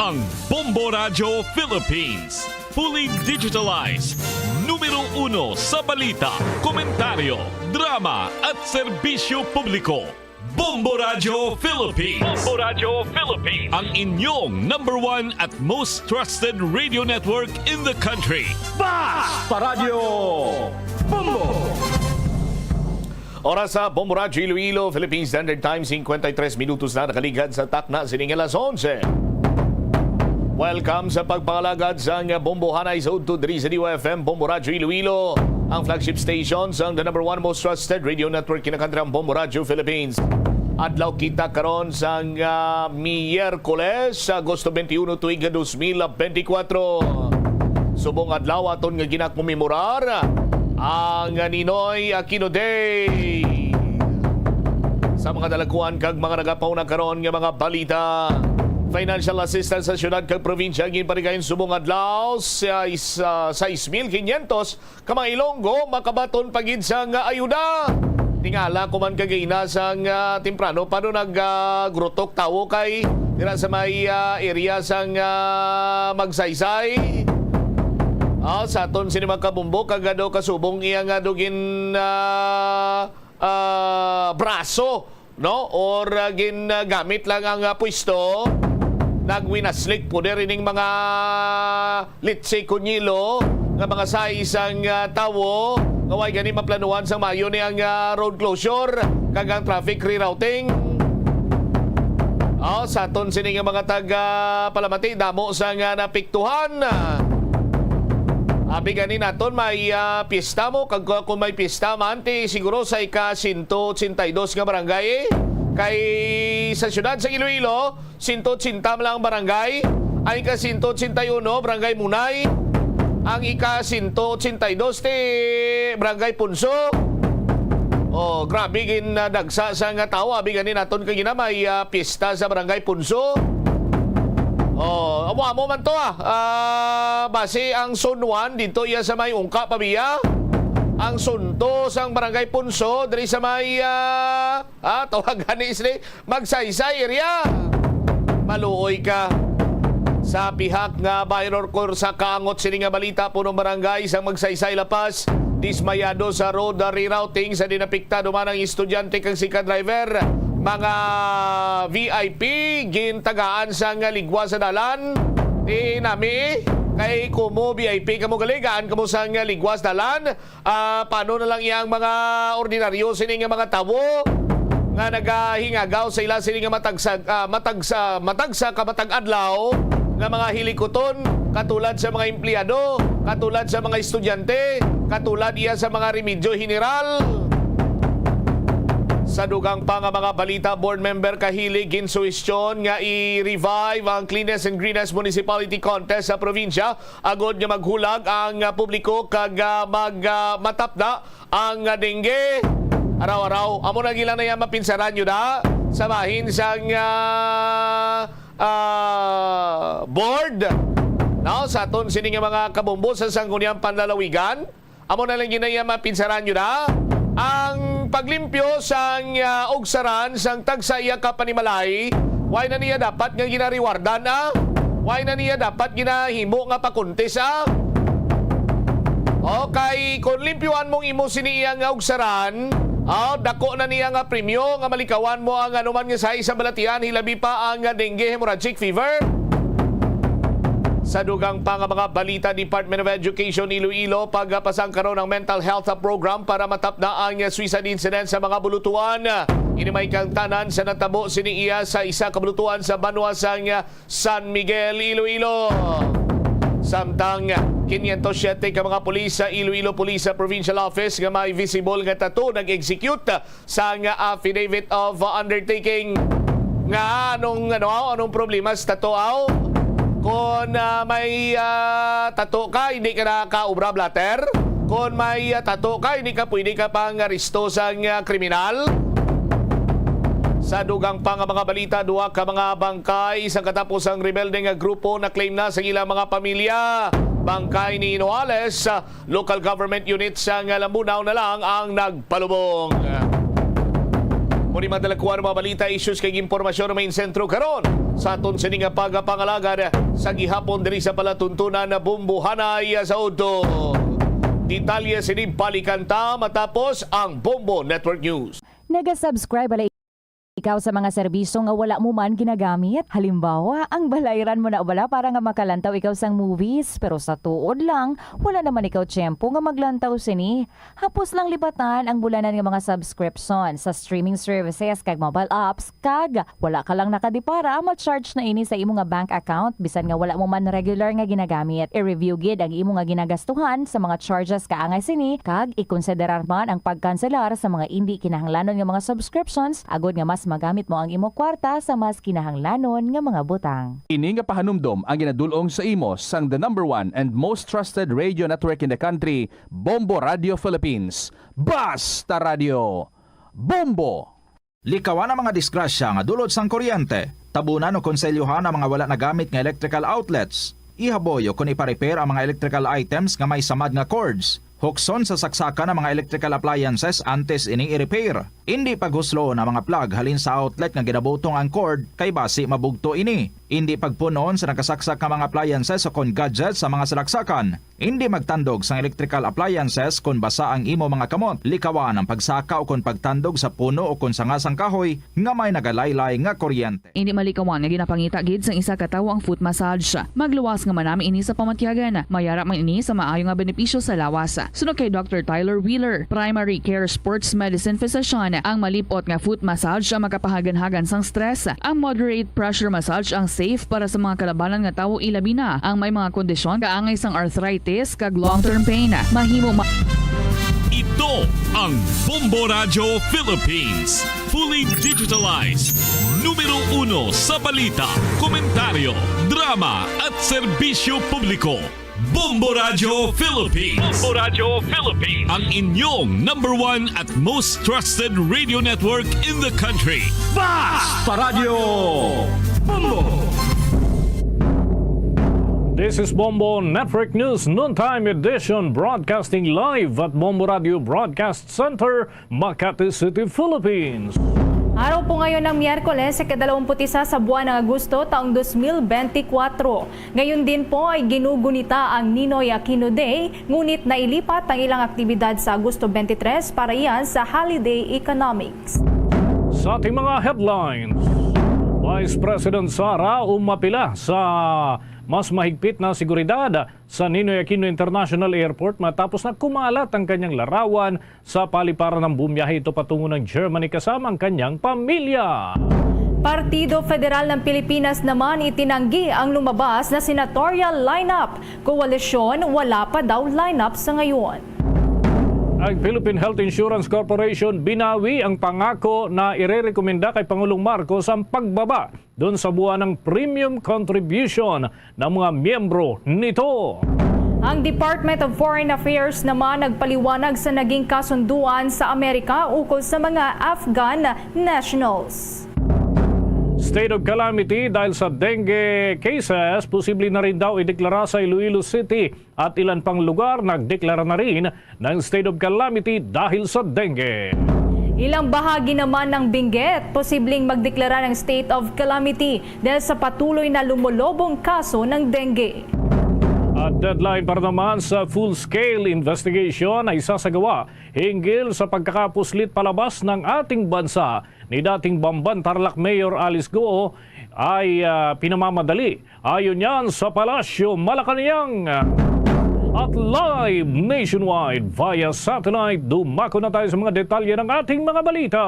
ang Bombo Radio Philippines. Fully digitalized. Numero 1 sa balita, komentaryo, drama at serbisyo publiko. Bombo Radio Philippines. Bombo Radio Philippines. Ang inyong #1 at most trusted radio network in the country. Basta Radio Bombo! Oras sa Bombo Radio Iloilo, Philippine Standard Time, 53 minutos na nakaligad sa takna sining alas 11. Welcome sa pagpangalagad sa Bombo Hanay sa Udto Diri sa DOFM, Bombo Radio Iloilo, ang flagship station sa the #1 most trusted radio network kinakandrang Bombo Radio Philippines. Adlaw kita karon sa Miyerkules, Agosto 21 tuig 2024. Subong adlaw aton nga ginakmemorar ang Ninoy Aquino Day. Sa mga dalakuan kag mga nagapaw na karon nga mga balita, financial assistance sa syudad kag probinsya ginparigayon subong adlaw sa 6,500 ka mga Ilonggo makabaton pagid sa nga ayuda. Tingala kuman kagayna sa temprano pano naggrotok tawo kay dira sa may area sa Magsaysay. Sa aton sini magkabumbo kagado kasubong iya nga dugin braso, no? Or gamit lang ang pwesto. Nagwinaslik po rining mga litse kunyilo nga mga saisang tawo ngaway gani maplanuhan sa Mayo ni ang road closure kag ang traffic rerouting. Sa aton sini nga mga taga Palamati damo sa nga napiktuhan. Abi ganin naton may pista mo kag kung may pista man ti siguro sa ika-182 nga barangay kay sa syudad sa Iloilo 180 lang barangay, ang ika-181 barangay Munay, ang ika-182 ti barangay Punso. Grabe gin dagsa sa nga tawo abi ganin naton kay gina may pista sa barangay Punso. Amo man to base ang Zone 1 dito iya sa may ungka pabiya. Ang sunto sang barangay Punso diri sa may tawagan ni Magsaysay area. Maluoy ka sa pihak nga Bayror Cor sa kaangot sini nga balita punong barangay sang Magsaysay Lapas. Dismayado sa road rerouting sa dinapikta duman ang estudyante kang sika driver. Mga VIP gintagaan sa nga ligwa sa dalan. Nami kay kumo VIP kamo galigaan kamo sa nga ligwas dalan. Paano na lang iyang mga ordinaryo sini nga mga tawo nga nagahingagaw sa ila sini nga matagsa kamatag adlaw nga mga hilikoton katulad sa mga empleyado, katulad sa mga estudyante, katulad iya sa mga remedyo general. Sa dugang pa nga mga balita, board member kahilig ginsuwestyon nga i-revive ang Cleanest and Greenest Municipality Contest sa probinsya. Agod nga maghulag ang publiko kag matapda ang dengue. Araw-araw, amo na gila na yan mapinsaran nyo na sa bahin sang board. Now, sa aton sini nga mga kabumbo sa sangguniang panlalawigan, amo na lang ginaya mapinsaran nyo na ang paglimpyo sang ugsaran sang tagsaya ka panimalay. Why na niya dapat nga ginariwardan Why na niya dapat ginahimo nga pakuntis Okay, kung limpyuan mong imo siniya nga ugsaran, dako na niya nga premyo nga malikawan mo ang anuman nga sa isang balatian, hilabi pa ang dengue hemorrhagic fever. Sa dugang pa nga mga balita, Department of Education Iloilo pagpasang karon ng mental health program para matapda ang suicide incident sa mga bulutuan. Inimay kang tanan sa natabo siniiya sa isa ka bulutuan sa Banwa sang San Miguel, Iloilo. Samtang 507 ka mga pulis sa Iloilo Police Provincial Office nga may visible nga tattoo nag-execute sa affidavit of undertaking. Nga anong problema sa tattoo Kung may tato ka, hindi ka nakaubra blatter. Kung may tato ka, hindi ka pwede ka pang aristo sa kriminal. Sa dugang pa nga mga balita, duwa ka mga bangkay sa katapos ang rebelde nga grupo na claim na sa ilang mga pamilya. Bangkay ni Inoales, local government unit sa Lambunaw na lang ang nagpalubong. Muni madalakuan mga balita, issues kay impormasyon na main sentro karon sa aton sining nga pagpangalagad sa gihapon diri sa palatuntunan na bumbuhanay sa Udo. Detalye sining palikanta matapos ang Bombo Network News. Naga-subscribe alay ikaw sa mga serbisyo nga wala mo man ginagamit. Halimbawa, ang balayran mo na wala para nga makalantaw ikaw sang movies. Pero sa tuod lang, wala naman ikaw tiyempo nga maglantaw sini. Hapos lang libatan ang bulanan nga mga subscription sa streaming services kag mobile apps. Kag wala ka lang nakadipara, ma-charge na ini sa imo nga bank account bisan nga wala mo man regular nga ginagamit. I-review gid ang imo nga ginagastuhan sa mga charges kaangay sini. Kag ikonsiderar man ang pagkanselar sa mga hindi kinahanglanon nga mga subscriptions agod nga mas magamit mo ang imo kwarta sa mas kinahanglanon nga mga butang. Ini nga pahanumdom ang ginadulong sa imo sang the #1 and most trusted radio network in the country, Bombo Radio Philippines. Basta Radio Bombo! Likawan ang mga disgrasya nga dulot sang kuryente. Tabunan o konselyuhan ang mga wala nagamit nga electrical outlets. Ihaboyo kung ipa-repair ang mga electrical items nga may samad nga cords. Hukson sa saksakan ng mga electrical appliances antes ining i-repair. Hindi paghuslo na mga plug halin sa outlet nga ginabutong ang cord kay basi mabugto ini. Hindi pagpunon sa nakasaksak nga mga appliances o kon gadgets sa mga salaksakan. Hindi magtandog sa electrical appliances kung basa ang imo mga kamot. Likawan ang pagsaka o kung pagtandog sa puno o kung sangasang kahoy nga may nagalaylay nga kuryente. Hindi malikawan nga ginapangita gid sang isa ka tawo ang foot massage. Magluwas nga manami ini sa pamatyagan. Mayara man ini sa maayo nga benepisyo sa lawas. Sunod kay Dr. Tyler Wheeler, primary care sports medicine physician, ang malipot nga foot massage ang makapahagan-hagan sang stress. Ang moderate pressure massage ang safe para sa mga kalabanan nga tawo ilabi na ang may mga kondisyon kaangay sang arthritis kag long-term pain. Mahimo Ito ang Bombo Radio Philippines. Fully digitalized. Numero 1 sa balita, komentaryo, drama at serbisyo publiko. Bombo Radio Philippines. Bombo Radio Philippines. Ang inyong #1 at most trusted radio network in the country. Basta Radio Bombo! This is Bombo Network News Noontime Edition, broadcasting live at Bombo Radio Broadcast Center, Makati City, Philippines. Araw po ngayon ng Miyerkules, ika-21 sa buwan ng Agosto, taong 2024. Ngayon din po ay ginugunita ang Ninoy Aquino Day, ngunit nailipat ang ilang aktibidad sa Agosto 23 para iyan sa holiday economics. Sa ating mga headlines, Vice President Sara umapila sa mas mahigpit na seguridad sa Ninoy Aquino International Airport matapos na kumalat ang kanyang larawan sa paliparan ng bumiyahe ito patungo ng Germany kasama ang kanyang pamilya. Partido Federal ng Pilipinas naman itinanggi ang lumabas na senatorial lineup. Koalisyon, wala pa daw lineup sa ngayon. Ang Philippine Health Insurance Corporation binawi ang pangako na irerekomenda kay Pangulong Marcos ang pagbaba doon sa buwan ng premium contribution ng mga miyembro nito. Ang Department of Foreign Affairs naman nagpaliwanag sa naging kasunduan sa Amerika ukol sa mga Afghan nationals. State of calamity dahil sa dengue cases, posible na rin daw ideklara sa Iloilo City at ilan pang lugar nagdeklara na rin ng state of calamity dahil sa dengue. Ilang bahagi naman ng Benguet, posibleng magdeklara ng state of calamity dahil sa patuloy na lumulobong kaso ng dengue. At deadline para naman sa full-scale investigation ay sasagawa hinggil sa pagkakapuslit palabas ng ating bansa ni dating Bamban Tarlac Mayor Alice Goo ay pinamamadali. Ayon yan sa Palasyo Malacanang. At live nationwide via satellite, dumako na tayo sa mga detalye ng ating mga balita.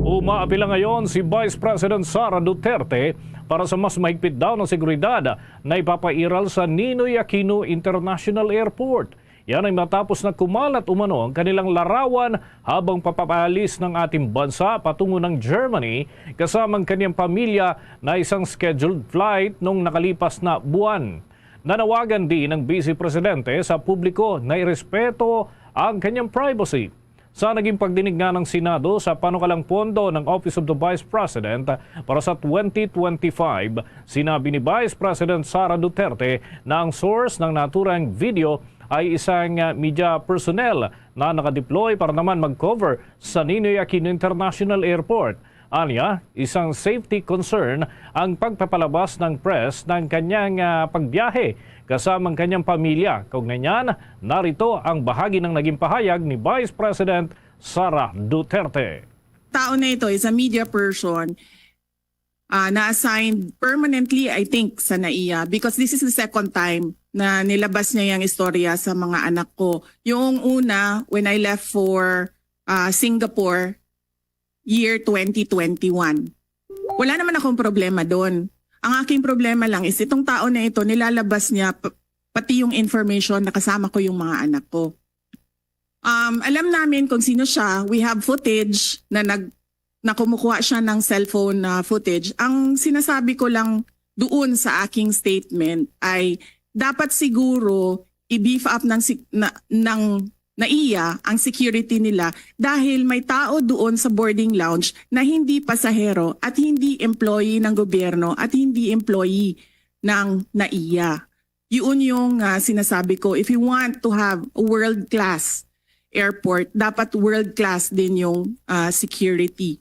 Umaapila ngayon si Vice President Sara Duterte para sa mas mahigpit daw na seguridad na ipapairal sa Ninoy Aquino International Airport. Yan ay matapos na kumalat umano ang kanilang larawan habang papaalis ng ating bansa patungo ng Germany kasamang kanyang pamilya na isang scheduled flight nung nakalipas na buwan. Nanawagan din ng Vice Presidente sa publiko na irespeto ang kanyang privacy. Sa naging pagdinig nga ng Senado sa panukalang pondo ng Office of the Vice President para sa 2025, sinabi ni Vice President Sara Duterte na ang source ng naturang video ay isang media personnel na nakadeploy para naman mag-cover sa Ninoy Aquino International Airport. Anya, isang safety concern ang pagpapalabas ng press ng kanyang pagbiyahe kasamang kanyang pamilya. Kaugnay niyan, narito ang bahagi ng naging pahayag ni Vice President Sara Duterte. Tao na ito is a media person na-assigned permanently, I think, sa NAIA because this is the second time na nilabas niya yung istorya sa mga anak ko. Yung una, when I left for Singapore, year 2021. Wala naman akong problema doon. Ang aking problema lang is itong tao na ito, nilalabas niya pati yung information na kasama ko yung mga anak ko. Alam namin kung sino siya. We have footage na kumukuha siya ng cellphone footage. Ang sinasabi ko lang doon sa aking statement ay dapat siguro i-beef up ng NAIA ang security nila dahil may tao doon sa boarding lounge na hindi pasahero at hindi employee ng gobyerno at hindi employee ng NAIA. Yun yung sinasabi ko. If you want to have a world-class airport, dapat world-class din yung security.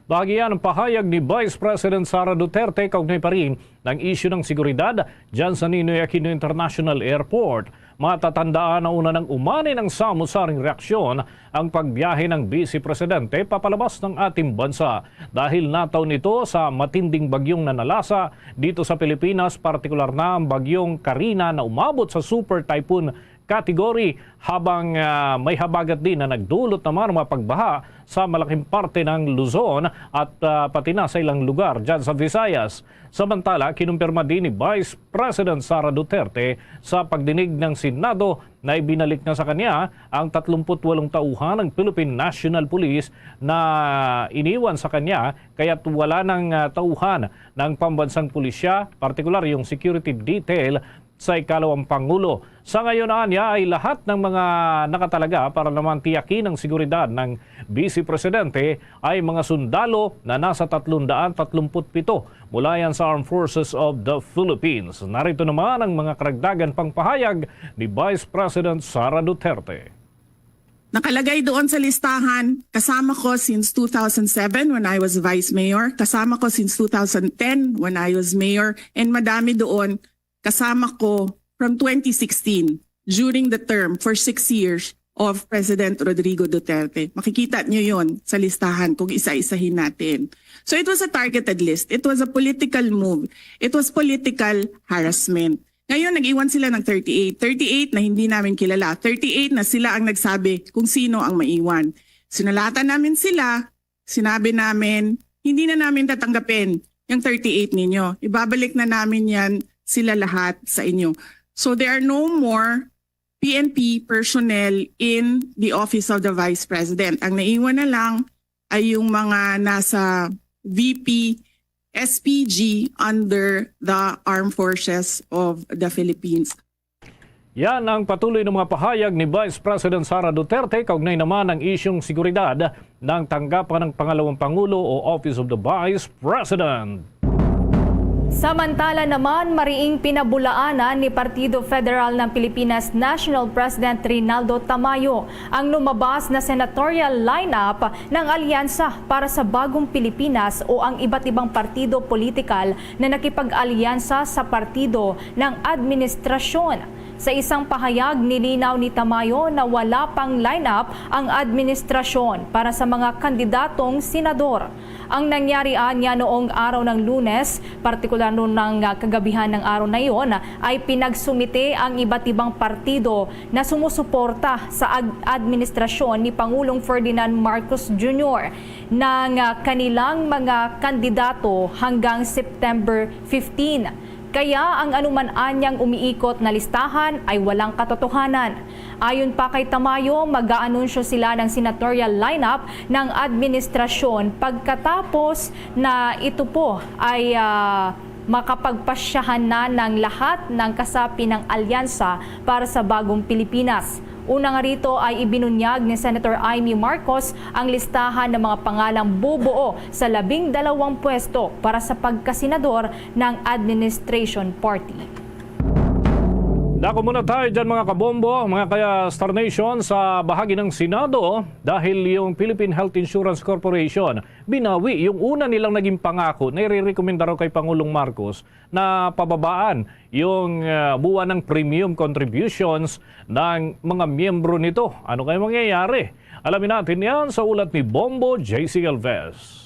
Bahagi yan ang pahayag ni Vice President Sara Duterte kaugnay pa rin ng isyu ng seguridad dyan sa Ninoy Aquino International Airport. Matatandaan na una ng umani ng samusaring reaksyon ang pagbiyahe ng Vice Presidente papalabas ng ating bansa dahil nataw nito sa matinding bagyong nanalasa dito sa Pilipinas, partikular na ang bagyong Karina na umabot sa super typhoon category habang may habagat din na nagdulot naman ng mga pagbaha sa malaking parte ng Luzon at pati na sa ilang lugar dyan sa Visayas. Samantala, kinumpirma din ni Vice President Sara Duterte sa pagdinig ng Senado na ibinalik na sa kanya ang 38 tauhan ng Philippine National Police na iniwan sa kanya kaya't wala ng tauhan ng pambansang pulisya, partikular yung security detail sa ikalawang Pangulo. Sa ngayon, Anya, ay lahat ng mga nakatalaga para naman tiyakin ang seguridad ng Vice Presidente ay mga sundalo na nasa 337 mula yan sa Armed Forces of the Philippines. Narito naman ang mga karagdagan pang pahayag ni Vice President Sara Duterte. Nakalagay doon sa listahan, kasama ko since 2007 when I was Vice Mayor, kasama ko since 2010 when I was Mayor, and madami doon kasama ko from 2016 during the term for 6 years of President Rodrigo Duterte. Makikita nyo yon sa listahan kung isa-isahin natin. So it was a targeted list. It was a political move. It was political harassment. Ngayon, nag-iwan sila ng 38. 38 na hindi namin kilala. 38 na sila ang nagsabi kung sino ang maiwan. Sinalatan namin sila. Sinabi namin, hindi na namin tatanggapin yung 38 ninyo. Ibabalik na namin yan sila lahat sa inyo. So there are no more PNP personnel in the Office of the Vice President. Ang naiwan na lang ay yung mga nasa VP, SPG under the Armed Forces of the Philippines. Yan ang patuloy ng mga pahayag ni Vice President Sara Duterte kaugnay naman ng isyong seguridad ng tanggapan ng pangalawang Pangulo o Office of the Vice President. Samantala naman, mariing pinabulaanan ni Partido Federal ng Pilipinas National President Rinaldo Tamayo ang lumabas na senatorial lineup ng Alyansa para sa Bagong Pilipinas o ang iba't ibang partido politikal na nakipag-alyansa sa partido ng administrasyon. Sa isang pahayag, nilinaw ni Tamayo na wala pang lineup ang administrasyon para sa mga kandidatong senador. Ang nangyari niya noong araw ng Lunes, partikular noong kagabihan ng araw na iyon, ay pinagsumite ang iba't ibang partido na sumusuporta sa administrasyon ni Pangulong Ferdinand Marcos Jr. ng kanilang mga kandidato hanggang September 15. Kaya ang anuman anyang umiikot na listahan ay walang katotohanan. Ayon pa kay Tamayo, mag-aanunsyo sila ng senatorial lineup ng administrasyon pagkatapos na ito po ay makapagpasyahan na ng lahat ng kasapi ng alyansa para sa Bagong Pilipinas. Una nga rito ay ibinunyag ni Senator Amy Marcos ang listahan ng mga pangalang bubuo sa 12 pwesto para sa pagkasenador ng Administration Party. Dako muna tayo dyan mga kabombo, mga kaya Star Nation sa bahagi ng Senado dahil yung Philippine Health Insurance Corporation binawi yung una nilang naging pangako na i-recommenda raw kay Pangulong Marcos na pababaan yung buwan ng premium contributions ng mga miyembro nito. Ano kaya mangyayari? Alamin natin yan sa ulat ni Bombo JC Alves.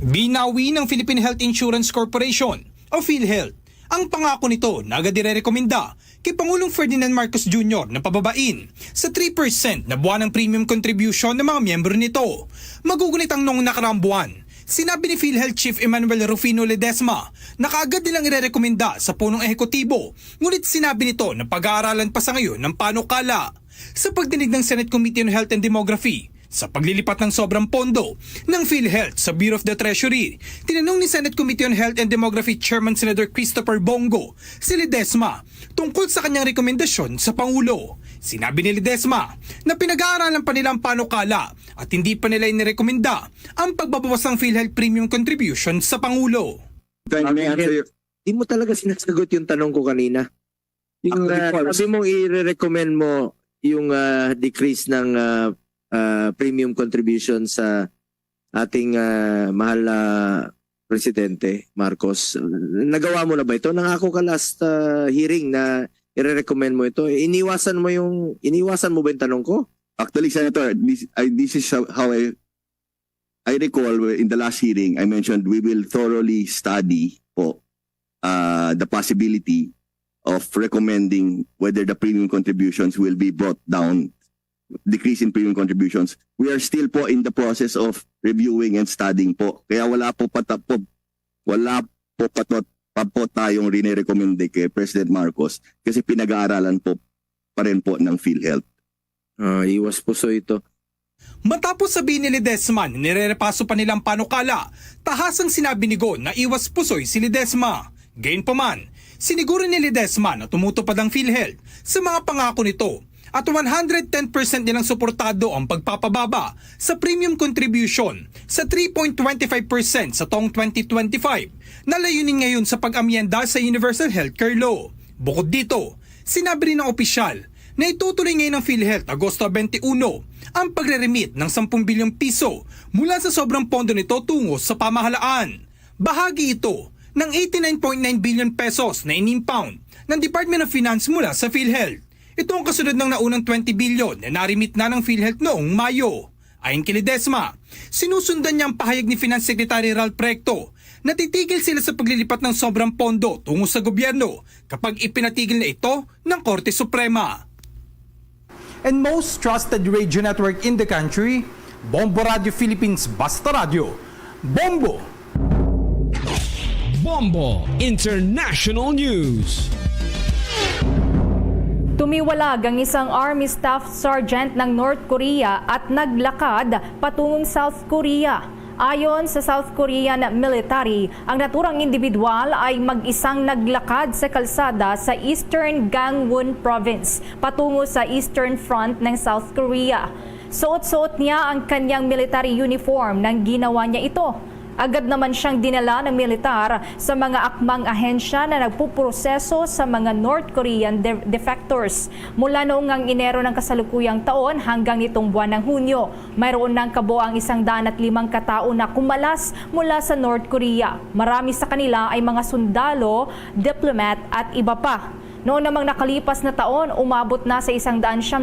Binawi ng Philippine Health Insurance Corporation o PhilHealth ang pangako nito na agad irerekomenda kay Pangulong Ferdinand Marcos Jr. na pababain sa 3% na buwan ng premium contribution ng mga miyembro nito. Magugunit ang noong nakaraang buwan. Sinabi ni PhilHealth Chief Emmanuel Rufino Ledesma na kaagad nilang irerekomenda sa punong ehekutibo, ngunit sinabi nito na pag-aaralan pa sa ngayon ng panukala. Sa pagdinig ng Senate Committee on Health and Demography, sa paglilipat ng sobrang pondo ng PhilHealth sa Bureau of the Treasury, tinanong ni Senate Committee on Health and Demography Chairman Senator Christopher Bongo si Ledesma tungkol sa kanyang rekomendasyon sa Pangulo. Sinabi ni Ledesma na pinag-aaralan pa nila ang panukala at hindi pa nila inirekomenda ang pagbabawas ng PhilHealth premium contribution sa Pangulo. Hindi mo talaga sinasagot yung tanong ko kanina. Yung sabi mong i-recommend mo yung decrease ng premium contribution sa ating mahal na Presidente Marcos. Nagawa mo na ba ito? Nangako ka last hearing na i-recommend mo ito. Iniwasan mo ba yung tanong ko? Actually, Senator, this is how I recall in the last hearing, I mentioned we will thoroughly study po the possibility of recommending whether the premium contributions will be brought down, decrease in premium contributions. We are still po in the process of reviewing and studying po. Kaya wala po pa tayong rinirekomende kay President Marcos kasi pinag-aaralan po pa rin po ng PhilHealth. Iwas puso ito. Matapos sabihin ni Ledesma na nirerepaso pa nilang panukala, tahasang sinabi ni Go na iwas pusoy si Ledesma. Gayunpaman, siniguro ni Ledesma na tumutupad ang PhilHealth sa mga pangako nito at 110% nilang suportado ang pagpapababa sa premium contribution sa 3.25% sa taong 2025 na layunin ngayon sa pag-amyenda sa Universal Healthcare Law. Bukod dito, sinabi rin ng opisyal na itutuloy ngayon ng PhilHealth Agosto 21 ang pagre-remit ng 10 bilyong piso mula sa sobrang pondo nito tungo sa pamahalaan. Bahagi ito ng 89.9 billion pesos na in-impound ng Department of Finance mula sa PhilHealth. Ito ang kasunod ng naunang 20 billion na narimit na ng PhilHealth noong Mayo. Ayon kay Ledesma, sinusundan niya ang pahayag ni Finance Secretary Ralph Recto na titigil sila sa paglilipat ng sobrang pondo tungo sa gobyerno kapag ipinatigil na ito ng Korte Suprema. And most trusted radio network in the country, Bombo Radio Philippines Basta Radio. Bombo! Bombo International News. Tumiwalag ang isang Army Staff Sergeant ng North Korea at naglakad patungong South Korea. Ayon sa South Korean military, ang naturang individual ay mag-isang naglakad sa kalsada sa Eastern Gangwon Province patungo sa Eastern Front ng South Korea. Suot-suot niya ang kanyang military uniform nang ginawa niya ito. Agad naman siyang dinala ng militar sa mga akmang ahensya na nagpuproseso sa mga North Korean defectors. Mula noong ang Enero ng kasalukuyang taon hanggang nitong buwan ng Hunyo, mayroon ng kabuang 105 katao na kumalas mula sa North Korea. Marami sa kanila ay mga sundalo, diplomat at iba pa. Noon namang nakalipas na taon, umabot na sa 176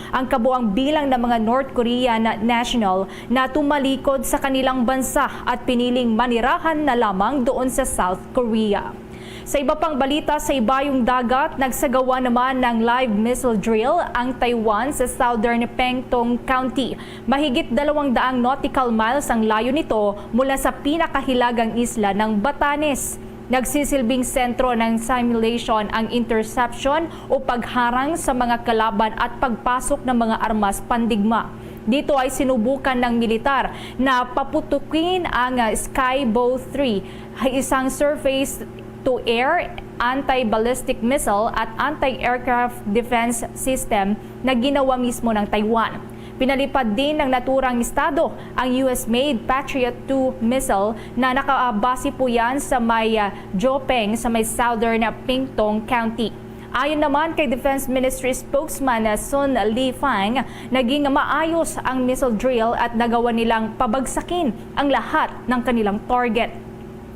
ang kabuang bilang ng mga North Korean national na tumalikod sa kanilang bansa at piniling manirahan na lamang doon sa South Korea. Sa iba pang balita sa ibayong dagat, nagsagawa naman ng live missile drill ang Taiwan sa southern Pengtong County. Mahigit 200 nautical miles ang layo nito mula sa pinakahilagang isla ng Batanes. Nagsisilbing sentro ng simulation ang interception o pagharang sa mga kalaban at pagpasok ng mga armas pandigma. Dito ay sinubukan ng militar na paputukin ang Skybow 3, isang surface-to-air anti-ballistic missile at anti-aircraft defense system na ginawa mismo ng Taiwan. Pinalipad din ng naturang estado ang US-made Patriot 2 missile na nakabase po yan sa may Jopeng sa may southern Pingtung County. Ayon naman kay Defense Ministry spokesman Sun Lifang, naging maayos ang missile drill at nagawa nilang pabagsakin ang lahat ng kanilang target.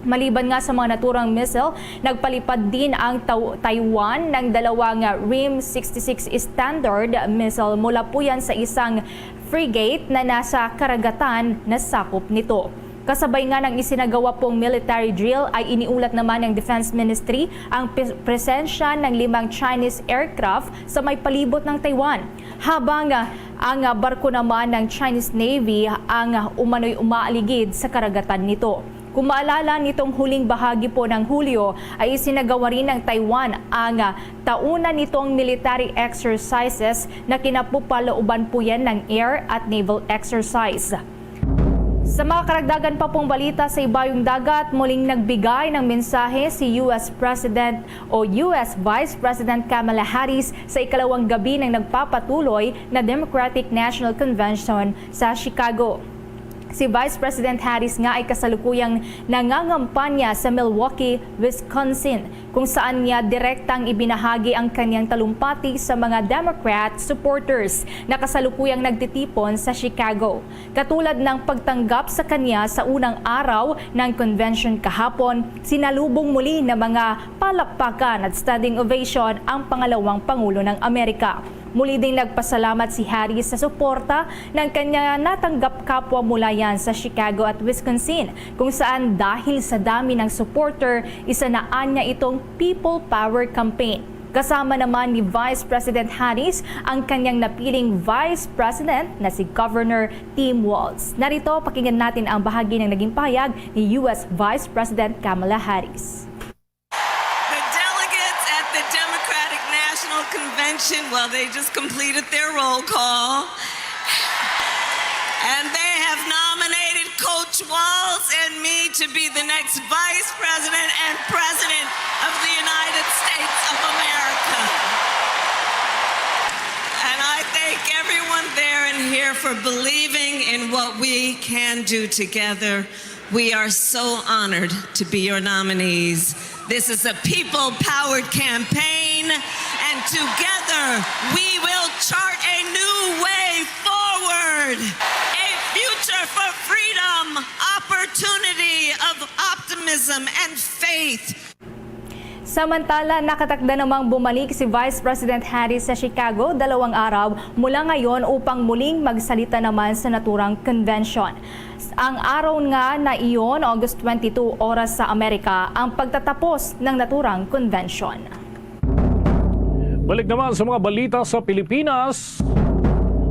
Maliban nga sa mga naturang missile, nagpalipad din ang Taiwan ng dalawang RIM-66 standard missile mula po yan sa isang frigate na nasa karagatan na sakop nito. Kasabay nga ng isinagawa pong military drill ay iniulat naman ng Defense Ministry ang presensya ng 5 Chinese aircraft sa may palibot ng Taiwan. Habang ang barko naman ng Chinese Navy ang umano'y umaaligid sa karagatan nito. Kung maalala nitong huling bahagi po ng Hulyo ay isinagawa rin ng Taiwan ang tauna nitong military exercises na kinapupalooban po yan ng air at naval exercise. Sa mga karagdagan pa pong balita sa ibayong dagat, muling nagbigay ng mensahe si US President o US Vice President Kamala Harris sa ikalawang gabi ng nagpapatuloy na Democratic National Convention sa Chicago. Si Vice President Harris nga ay kasalukuyang nangangampanya sa Milwaukee, Wisconsin, kung saan niya direktang ibinahagi ang kanyang talumpati sa mga Democrat supporters na kasalukuyang nagtitipon sa Chicago. Katulad ng pagtanggap sa kanya sa unang araw ng convention kahapon, sinalubong muli ng mga palakpakan at standing ovation ang pangalawang Pangulo ng Amerika. Muli ding nagpasalamat si Harris sa suporta ng kanya natanggap kapwa mula yan sa Chicago at Wisconsin, kung saan dahil sa dami ng supporter, isanaan niya itong People Power Campaign. Kasama naman ni Vice President Harris ang kanyang napiling Vice President na si Governor Tim Walz. Narito, pakinggan natin ang bahagi ng naging pahayag ni US Vice President Kamala Harris. Convention, well, they just completed their roll call. And they have nominated Coach Walz and me to be the next Vice President and President of the United States of America. And I thank everyone there and here for believing in what we can do together. We are so honored to be your nominees. This is a people-powered campaign, and together we will chart a new way forward. A future for freedom, opportunity of optimism and faith. Samantala, nakatakda namang bumalik si Vice President Harris sa Chicago 2 araw mula ngayon upang muling magsalita naman sa naturang convention. Ang araw nga na iyon, August 22 oras sa Amerika, ang pagtatapos ng naturang convention. Balik naman sa mga balita sa Pilipinas.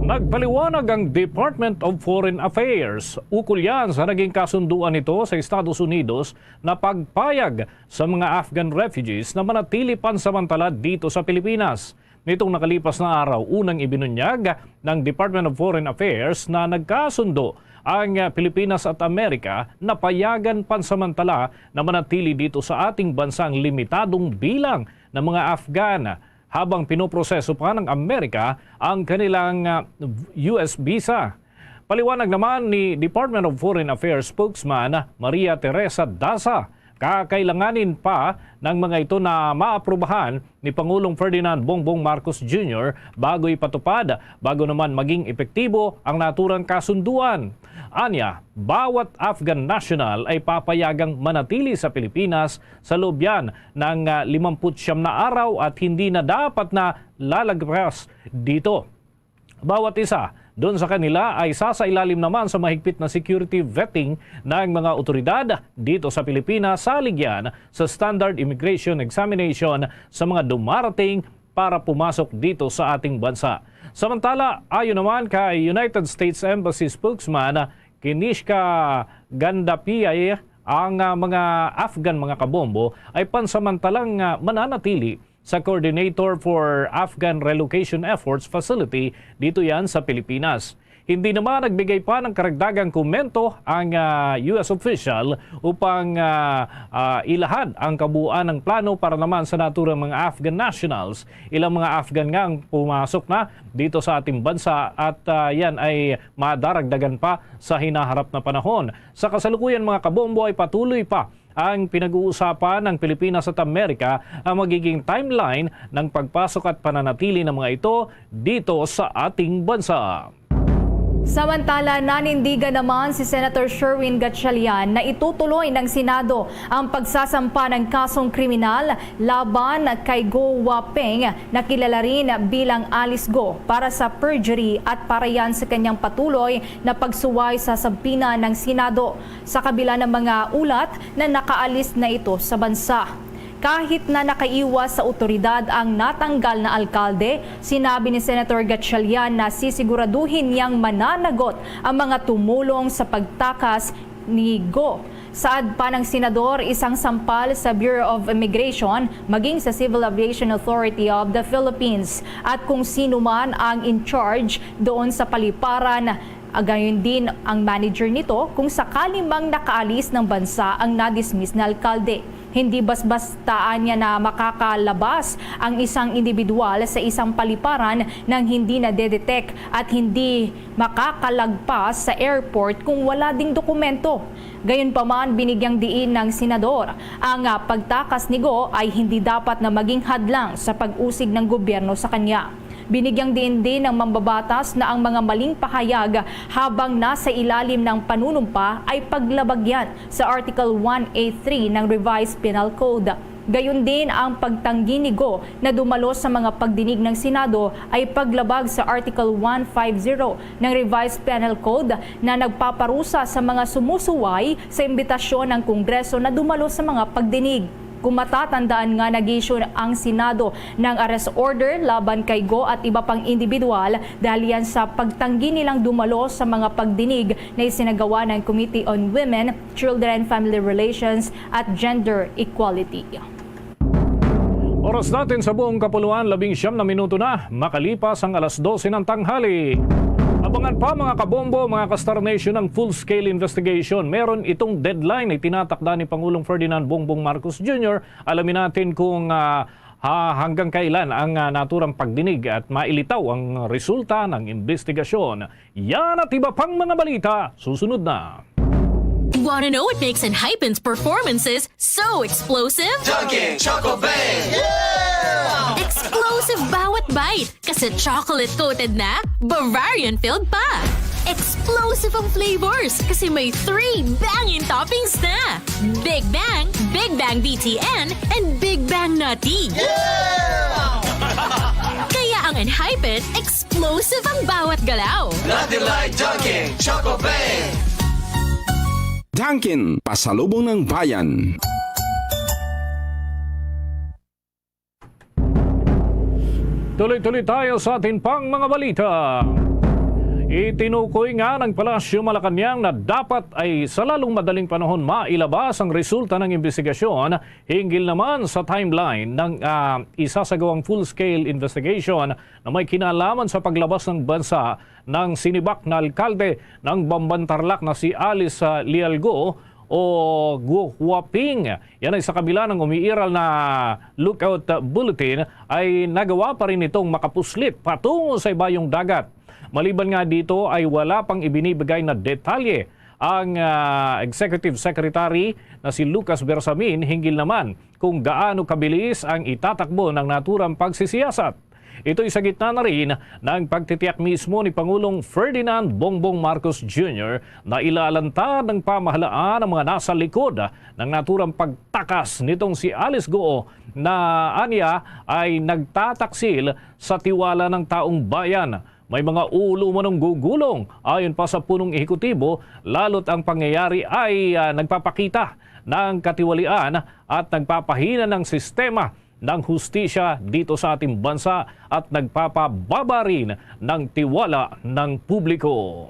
Nagpaliwanag ang Department of Foreign Affairs. Ukol yan sa naging kasunduan nito sa Estados Unidos na pagpayag sa mga Afghan refugees na manatili pansamantala dito sa Pilipinas. Nitong nakalipas na araw, unang ibinunyag ng Department of Foreign Affairs na nagkasundo ang Pilipinas at Amerika na payagan pansamantala na manatili dito sa ating bansang limitadong bilang ng mga Afghan habang pinoproseso pa ng Amerika ang kanilang US visa. Paliwanag naman ni Department of Foreign Affairs spokesman Maria Teresa Daza, kakailanganin pa ng mga ito na maaprubahan ni Pangulong Ferdinand Bongbong Marcos Jr. bago ipatupad, bago naman maging epektibo ang naturang kasunduan. Anya, bawat Afghan national ay papayagang manatili sa Pilipinas sa loob yan ng 59 na araw at hindi na dapat na lalagpas dito. Bawat isa doon sa kanila ay sasailalim naman sa mahigpit na security vetting ng mga otoridad dito sa Pilipinas sa ligyan sa standard immigration examination sa mga dumarating para pumasok dito sa ating bansa. Samantala, ayon naman kay United States Embassy spokesman Kinishka Gandapiyay, ang mga Afghan mga kabombo ay pansamantalang mananatili sa Coordinator for Afghan Relocation Efforts Facility dito yan sa Pilipinas. Hindi naman nagbigay pa ng karagdagang komento ang US official upang ilahad ang kabuuan ng plano para naman sa naturang mga Afghan nationals. Ilang mga Afghan nga ang pumasok na dito sa ating bansa at yan ay madaragdagan pa sa hinaharap na panahon. Sa kasalukuyan mga kabombo ay patuloy pa ang pinag-uusapan ng Pilipinas at Amerika ang magiging timeline ng pagpasok at pananatili ng mga ito dito sa ating bansa. Samantala, nanindigan naman si Senator Sherwin Gatchalian na itutuloy ng Senado ang pagsasampa ng kasong kriminal laban kay Go Waping na kilala rin bilang Alice Go para sa perjury at para yan sa kanyang patuloy na pagsuway sa sabina ng Senado sa kabila ng mga ulat na nakaalis na ito sa bansa. Kahit na nakaiwas sa otoridad ang natanggal na alkalde, sinabi ni Senator Gatchalian na sisiguraduhin niyang mananagot ang mga tumulong sa pagtakas ni Go. Saad pa ng senador, isang sampal sa Bureau of Immigration maging sa Civil Aviation Authority of the Philippines at kung sino man ang in charge doon sa paliparan. Gayon din ang manager nito kung sakali mang nakaalis ng bansa ang na-dismiss na alkalde. Hindi bas-bastaan niya na makakalabas ang isang individual sa isang paliparan nang hindi na-detect at hindi makakalagpas sa airport kung wala ding dokumento. Gayunpaman, binigyang diin ng senador, ang pagtakas ni Go ay hindi dapat na maging hadlang sa pag-usig ng gobyerno sa kanya. Binigyang din ng mambabatas na ang mga maling pahayag habang nasa ilalim ng panunumpa ay paglabagyan sa Article 1A3 ng Revised Penal Code. Gayon din ang pagtanggi ni Go na dumalo sa mga pagdinig ng Senado ay paglabag sa Article 150 ng Revised Penal Code na nagpaparusa sa mga sumusuway sa imbitasyon ng Kongreso na dumalo sa mga pagdinig. Kung matatandaan nga, nag-issue ang Senado ng arrest order laban kay Go at iba pang individual dahil yan sa pagtanggi nilang dumalo sa mga pagdinig na isinagawa ng Committee on Women, Children and Family Relations at Gender Equality. Oras natin sa buong kapuluan, 19 na minuto na, makalipas ang alas 12 ng tanghali. Abangan pa mga kabombo, mga ka-Star Nation ng full-scale investigation. Meron itong deadline ay tinatakda ni Pangulong Ferdinand Bongbong Marcos Jr. Alamin natin kung hanggang kailan ang naturang pagdinig at mailitaw ang resulta ng investigasyon. Yan at iba pang mga balita, susunod na. Want to know what makes Enhypen's performances so explosive? Dunkin' Choco Bang! Yeah! Explosive bawat bite kasi chocolate-coated na, Bavarian-filled pa. Explosive ang flavors kasi may 3 banging toppings na. Big Bang BTN, and Big Bang Nutty. Yeah! Kaya ang Enhypen, explosive ang bawat galaw. Nothing like Dunkin' Choco Bang! Dunkin', pasalubong ng bayan. Tuloy-tuloy tayo sa ating pang mga balita. Itinukoy nga ng Palasyo Malacanang na dapat ay sa lalong madaling panahon mailabas ang resulta ng investigasyon hinggil naman sa timeline ng isasagawang full-scale investigation na may kinalaman sa paglabas ng bansa ng sinibak na alkalde ng Bamban-Tarlac na si Alice Lialgo o Go Waping. Yan ay sa kabila ng umiiral na lookout bulletin ay nagawa pa rin itong makapuslit patungo sa ibayong dagat. Maliban nga dito ay wala pang ibinibigay na detalye ang Executive Secretary na si Lucas Bersamin hinggil naman kung gaano kabilis ang itatakbo ng naturang pagsisiyasat. Ito'y sa gitna na rin ng pagtitiyak mismo ni Pangulong Ferdinand Bongbong Marcos Jr. na ilalantad ng pamahalaan ang mga nasa likod ng naturang pagtakas nitong si Alice Go na anya ay nagtataksil sa tiwala ng taong bayan. May mga ulo manong gugulong ayon pa sa punong ehekutibo, lalo't ang pangyayari ay nagpapakita ng katiwalian at nagpapahina ng sistema ng hustisya dito sa ating bansa at nagpapababa rin ng tiwala ng publiko.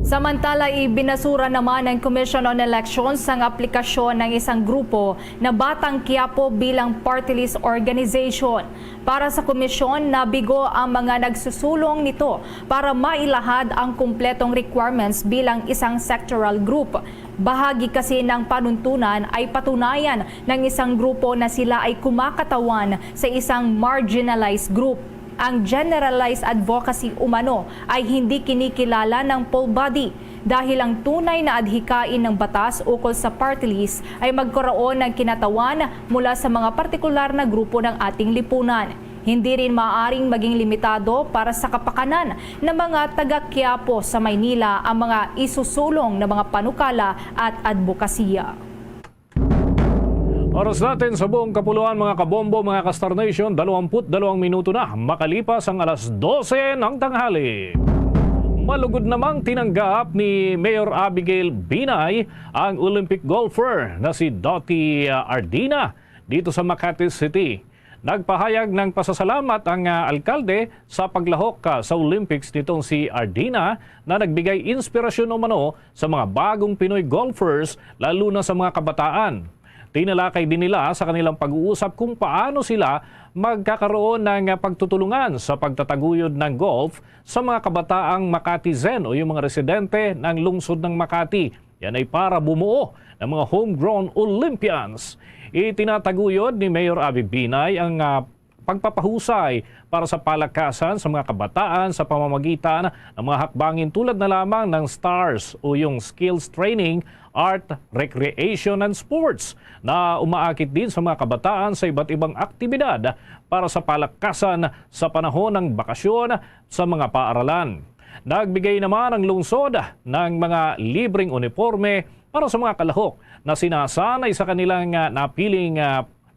Samantala, ibinasura naman ng Commission on Elections ang aplikasyon ng isang grupo na Batang Quiapo bilang party list organization. Para sa komisyon, nabigo ang mga nagsusulong nito para mailahad ang kumpletong requirements bilang isang sectoral group. Bahagi kasi ng panuntunan ay patunayan ng isang grupo na sila ay kumakatawan sa isang marginalized group. Ang generalized advocacy umano ay hindi kinikilala ng poll body dahil ang tunay na adhikain ng batas ukol sa party list ay magkaroon ng kinatawan mula sa mga partikular na grupo ng ating lipunan. Hindi rin maaaring maging limitado para sa kapakanan ng mga taga-Quiapo sa Maynila ang mga isusulong na mga panukala at advokasya. Oras natin sa buong kapuluan mga kabombo, mga ka-Star Nation, 22 minuto na makalipas ang alas 12 ng tanghali. Malugod namang tinanggap ni Mayor Abigail Binay ang Olympic golfer na si Dottie Ardina dito sa Makati City. Nagpahayag ng pasasalamat ang alkalde sa paglahok sa Olympics nitong si Ardina na nagbigay inspirasyon umano sa mga bagong Pinoy golfers lalo na sa mga kabataan. Tinalakay din nila sa kanilang pag-uusap kung paano sila magkakaroon ng pagtutulungan sa pagtataguyod ng golf sa mga kabataang Makati Zen o yung mga residente ng lungsod ng Makati. Yan ay para bumuo ng mga homegrown Olympians. Itinataguyod ni Mayor Abby Binay ang pagpapahusay para sa palakasan sa mga kabataan sa pamamagitan ng mga hakbangin tulad na lamang ng STARS o yung Skills Training, Art, Recreation and Sports na umaakit din sa mga kabataan sa iba't ibang aktibidad para sa palakasan sa panahon ng bakasyon sa mga paaralan. Nagbigay naman ang lungsod ng mga libreng uniforme para sa mga kalahok na sinasanay sa kanilang napiling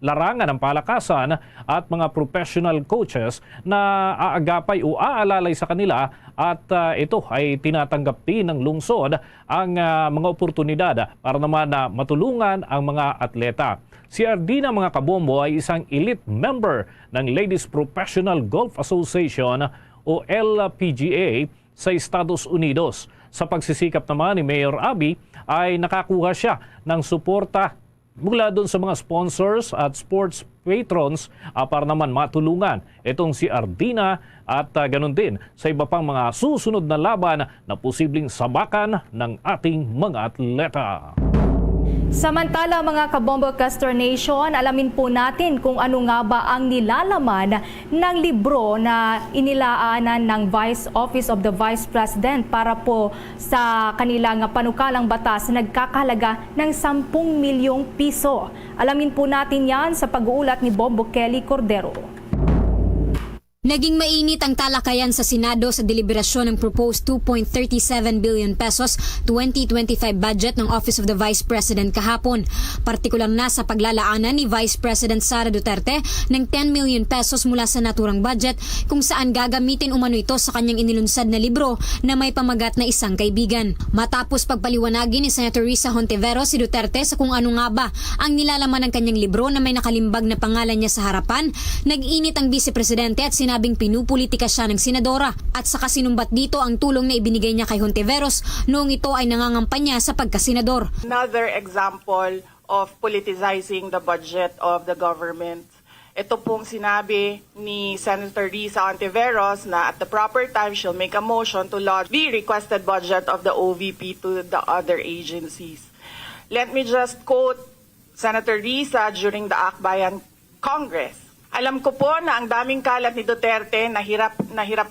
larangan ng palakasan at mga professional coaches na aagapay o aalalay sa kanila at ito ay tinatanggap din ng lungsod ang mga oportunidad para naman na matulungan ang mga atleta. Si Ardina mga kabombo ay isang elite member ng Ladies Professional Golf Association o LPGA sa Estados Unidos. Sa pagsisikap naman ni Mayor Abby ay nakakuha siya ng suporta mula doon sa mga sponsors at sports patrons para naman matulungan itong si Ardina at ganun din sa iba pang mga susunod na laban na posibleng sabakan ng ating mga atleta. Samantala mga kabombo Castor Nation, alamin po natin kung ano nga ba ang nilalaman ng libro na inilaanan ng Office of the Vice President para po sa kanilang panukalang batas na nagkakahalaga ng 10 milyong piso. Alamin po natin yan sa pag-uulat ni Bombo Kelly Cordero. Naging mainit ang talakayan sa Senado sa deliberasyon ng proposed 2.37 billion pesos 2025 budget ng Office of the Vice President kahapon. Partikular na sa paglalaanan ni Vice President Sara Duterte ng 10 million pesos mula sa naturang budget kung saan gagamitin umano ito sa kanyang inilunsad na libro na may pamagat na isang kaibigan. Matapos pagpaliwanagin ni Senator Risa Hontiveros si Duterte sa kung ano nga ba ang nilalaman ng kanyang libro na may nakalimbag na pangalan niya sa harapan, nag-init ang Vice Presidente at sinabing pinupolitika siya ng senadora at saka sinumbat dito ang tulong na ibinigay niya kay Hontiveros noong ito ay nangangampanya sa pagkasenador. Another example of politicizing the budget of the government. Ito pong sinabi ni Senator Risa Hontiveros na at the proper time she'll make a motion to lodge the requested budget of the OVP to the other agencies. Let me just quote Senator Risa during the Akbayan Congress. Alam ko po na ang daming kalat ni Duterte na hirap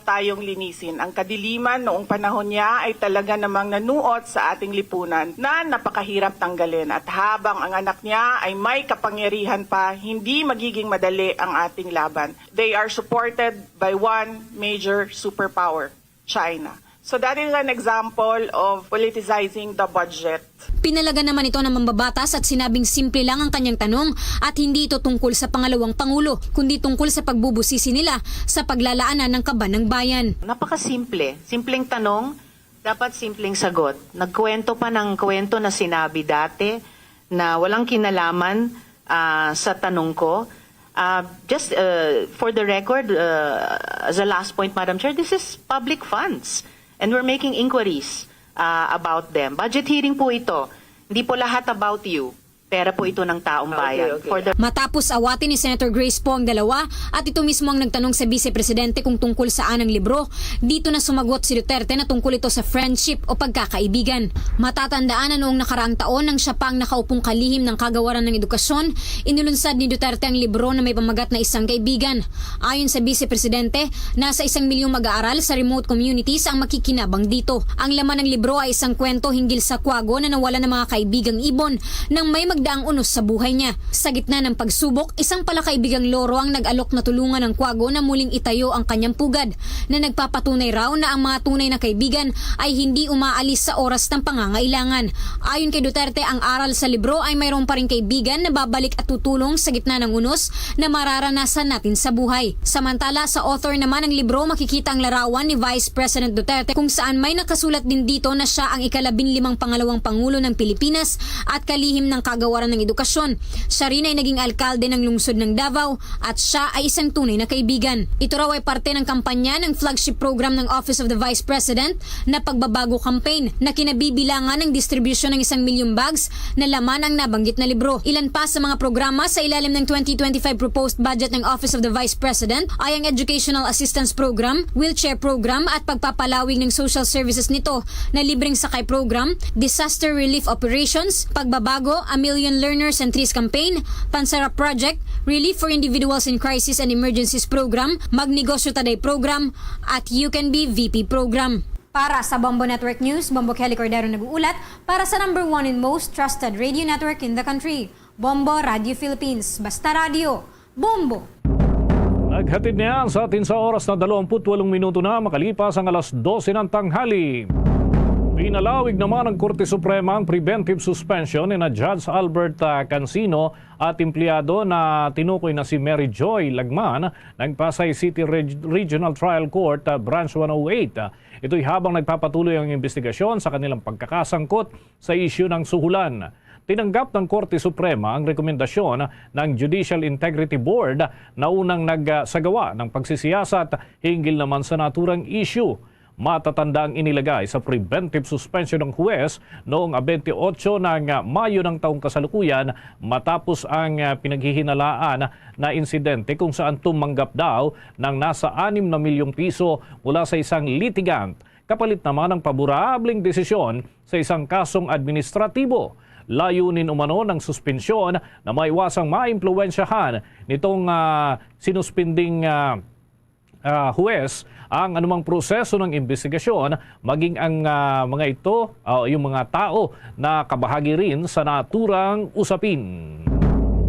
tayong linisin. Ang kadiliman noong panahon niya ay talaga namang nanuot sa ating lipunan na napakahirap tanggalin. At habang ang anak niya ay may kapangyarihan pa, hindi magiging madali ang ating laban. They are supported by one major superpower, China. So that is an example of politicizing the budget. Pinalaga naman ito ng mambabatas at sinabing simple lang ang kanyang tanong at hindi ito tungkol sa pangalawang pangulo, kundi tungkol sa pagbubusisi nila sa paglalaanan ng kaban ng bayan. Napakasimple. Simpleng tanong, dapat simpleng sagot. Nagkwento pa ng kwento na sinabi dati na walang kinalaman sa tanong ko. Just for the record, as a last point, Madam Chair, this is public funds. And we're making inquiries about them. Budget hearing po ito. Hindi po lahat about you. Pera po ito ng taong bayan. For the Matapos awatin ni Senator Grace Poe ang dalawa at ito mismo ang nagtanong sa Vice Presidente kung tungkol saan ang libro, dito na sumagot si Duterte na tungkol ito sa friendship o pagkakaibigan. Matatandaan na noong nakaraang taon nang siya pang nakaupong kalihim ng kagawaran ng edukasyon, inulunsad ni Duterte ang libro na may pamagat na Isang Kaibigan. Ayon sa Vice Presidente, nasa 1 milyong mag-aaral sa remote communities ang makikinabang dito. Ang laman ng libro ay isang kwento hinggil sa kwago na nawala ng mga kaibigang ibon nang may magdaang unos sa buhay niya. Sa gitna ng pagsubok, isang palakaibigang loro ang nag-alok na tulungan ng kwago na muling itayo ang kanyang pugad, na nagpapatunay raw na ang mga tunay na kaibigan ay hindi umaalis sa oras ng pangangailangan. Ayon kay Duterte, ang aral sa libro ay mayroon pa ring kaibigan na babalik at tutulong sa gitna ng unos na mararanasan natin sa buhay. Samantala, sa author naman ng libro, makikita ang larawan ni Vice President Duterte kung saan may nakasulat din dito na siya ang ika-15 pangalawang Pangulo ng Pilipinas at kalihim ng kagawaran ng edukasyon. Siya rin ay naging alkalde ng lungsod ng Davao at siya ay isang tunay na kaibigan. Ito raw ay parte ng kampanya ng flagship program ng Office of the Vice President na Pagbabago Campaign na kinabibilangan ng distribusyon ng 1 milyong bags na laman ang nabanggit na libro. Ilan pa sa mga programa sa ilalim ng 2025 proposed budget ng Office of the Vice President ay ang Educational Assistance Program, Wheelchair Program at pagpapalawig ng social services nito na libreng sakay program, Disaster Relief Operations, Pagbabago, A Million Learners and Trees Campaign, Pansarap Project, Relief for Individuals in Crisis and Emergencies Program, Magnegosyo Taday Program, at You Can Be VP Program. Para sa Bombo Network News, Bombo Kelly Cordero nag-uulat para sa number 1 and most trusted radio network in the country, Bombo Radio Philippines. Basta Radio, Bombo! Naghatid niyan sa atin sa oras na 28 minuto na makalipas ang alas 12 ng tanghali. Pinalawig naman ng Korte Suprema ang preventive suspension ni na Judge Albert Cancino at empleyado na tinukoy na si Mary Joy Lagman ng Pasay City Regional Trial Court Branch 108. Ito'y habang nagpapatuloy ang investigasyon sa kanilang pagkakasangkot sa isyu ng suhulan. Tinanggap ng Korte Suprema ang rekomendasyon ng Judicial Integrity Board na unang nagsagawa ng pagsisiyasat hinggil naman sa naturang issue. Matatanda ang inilagay sa preventive suspension ng huwes noong 28 ng Mayo ng taong kasalukuyan matapos ang pinaghihinalaan na insidente kung saan tumanggap daw ng nasa 6 na milyong piso mula sa isang litigant, kapalit naman ng paborableng desisyon sa isang kasong administratibo. Layunin umano ng suspensyon na maiwasang maimpluwensyahan nitong sinuspinding huwes ang anumang proseso ng investigasyon, maging ang mga ito, yung mga tao na kabahagi rin sa naturang usapin.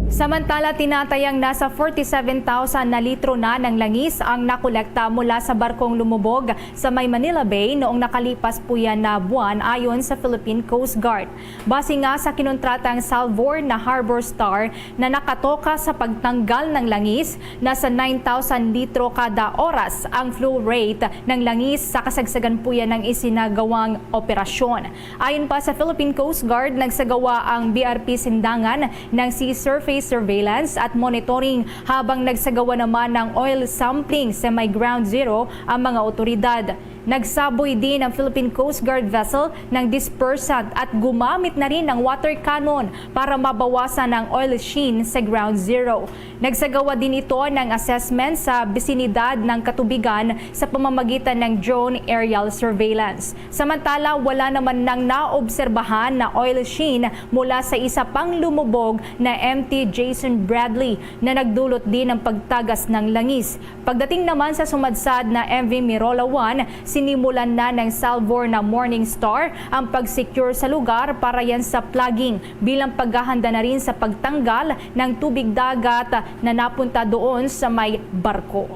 Samantala, tinatayang nasa 47,000 na litro na ng langis ang nakolekta mula sa barkong lumubog sa May Manila Bay noong nakalipas po yan na buwan ayon sa Philippine Coast Guard. Base nga sa kinuntratang Salvor na Harbor Star na nakatoka sa pagtanggal ng langis, nasa 9,000 litro kada oras ang flow rate ng langis sa kasagsagan po yan ng isinagawang operasyon. Ayon pa sa Philippine Coast Guard, nagsagawa ang BRP Sindangan ng Sea Surface Surveillance at monitoring habang nagsagawa naman ng oil sampling sa may ground zero ang mga otoridad. Nagsaboy din ang Philippine Coast Guard vessel ng dispersant at gumamit na rin ng water cannon para mabawasan ang oil sheen sa ground zero. Nagsagawa din ito ng assessment sa bisinidad ng katubigan sa pamamagitan ng drone aerial surveillance. Samantala, wala naman nang naobserbahan na oil sheen mula sa isa pang lumubog na MT Jason Bradley na nagdulot din ng pagtagas ng langis. Pagdating naman sa sumadsad na MV Mirola 1, sinimulan na ng Salvor na Morning Star ang pag-secure sa lugar para yan sa plugging bilang paghahanda na rin sa pagtanggal ng tubig dagat na napunta doon sa may barko.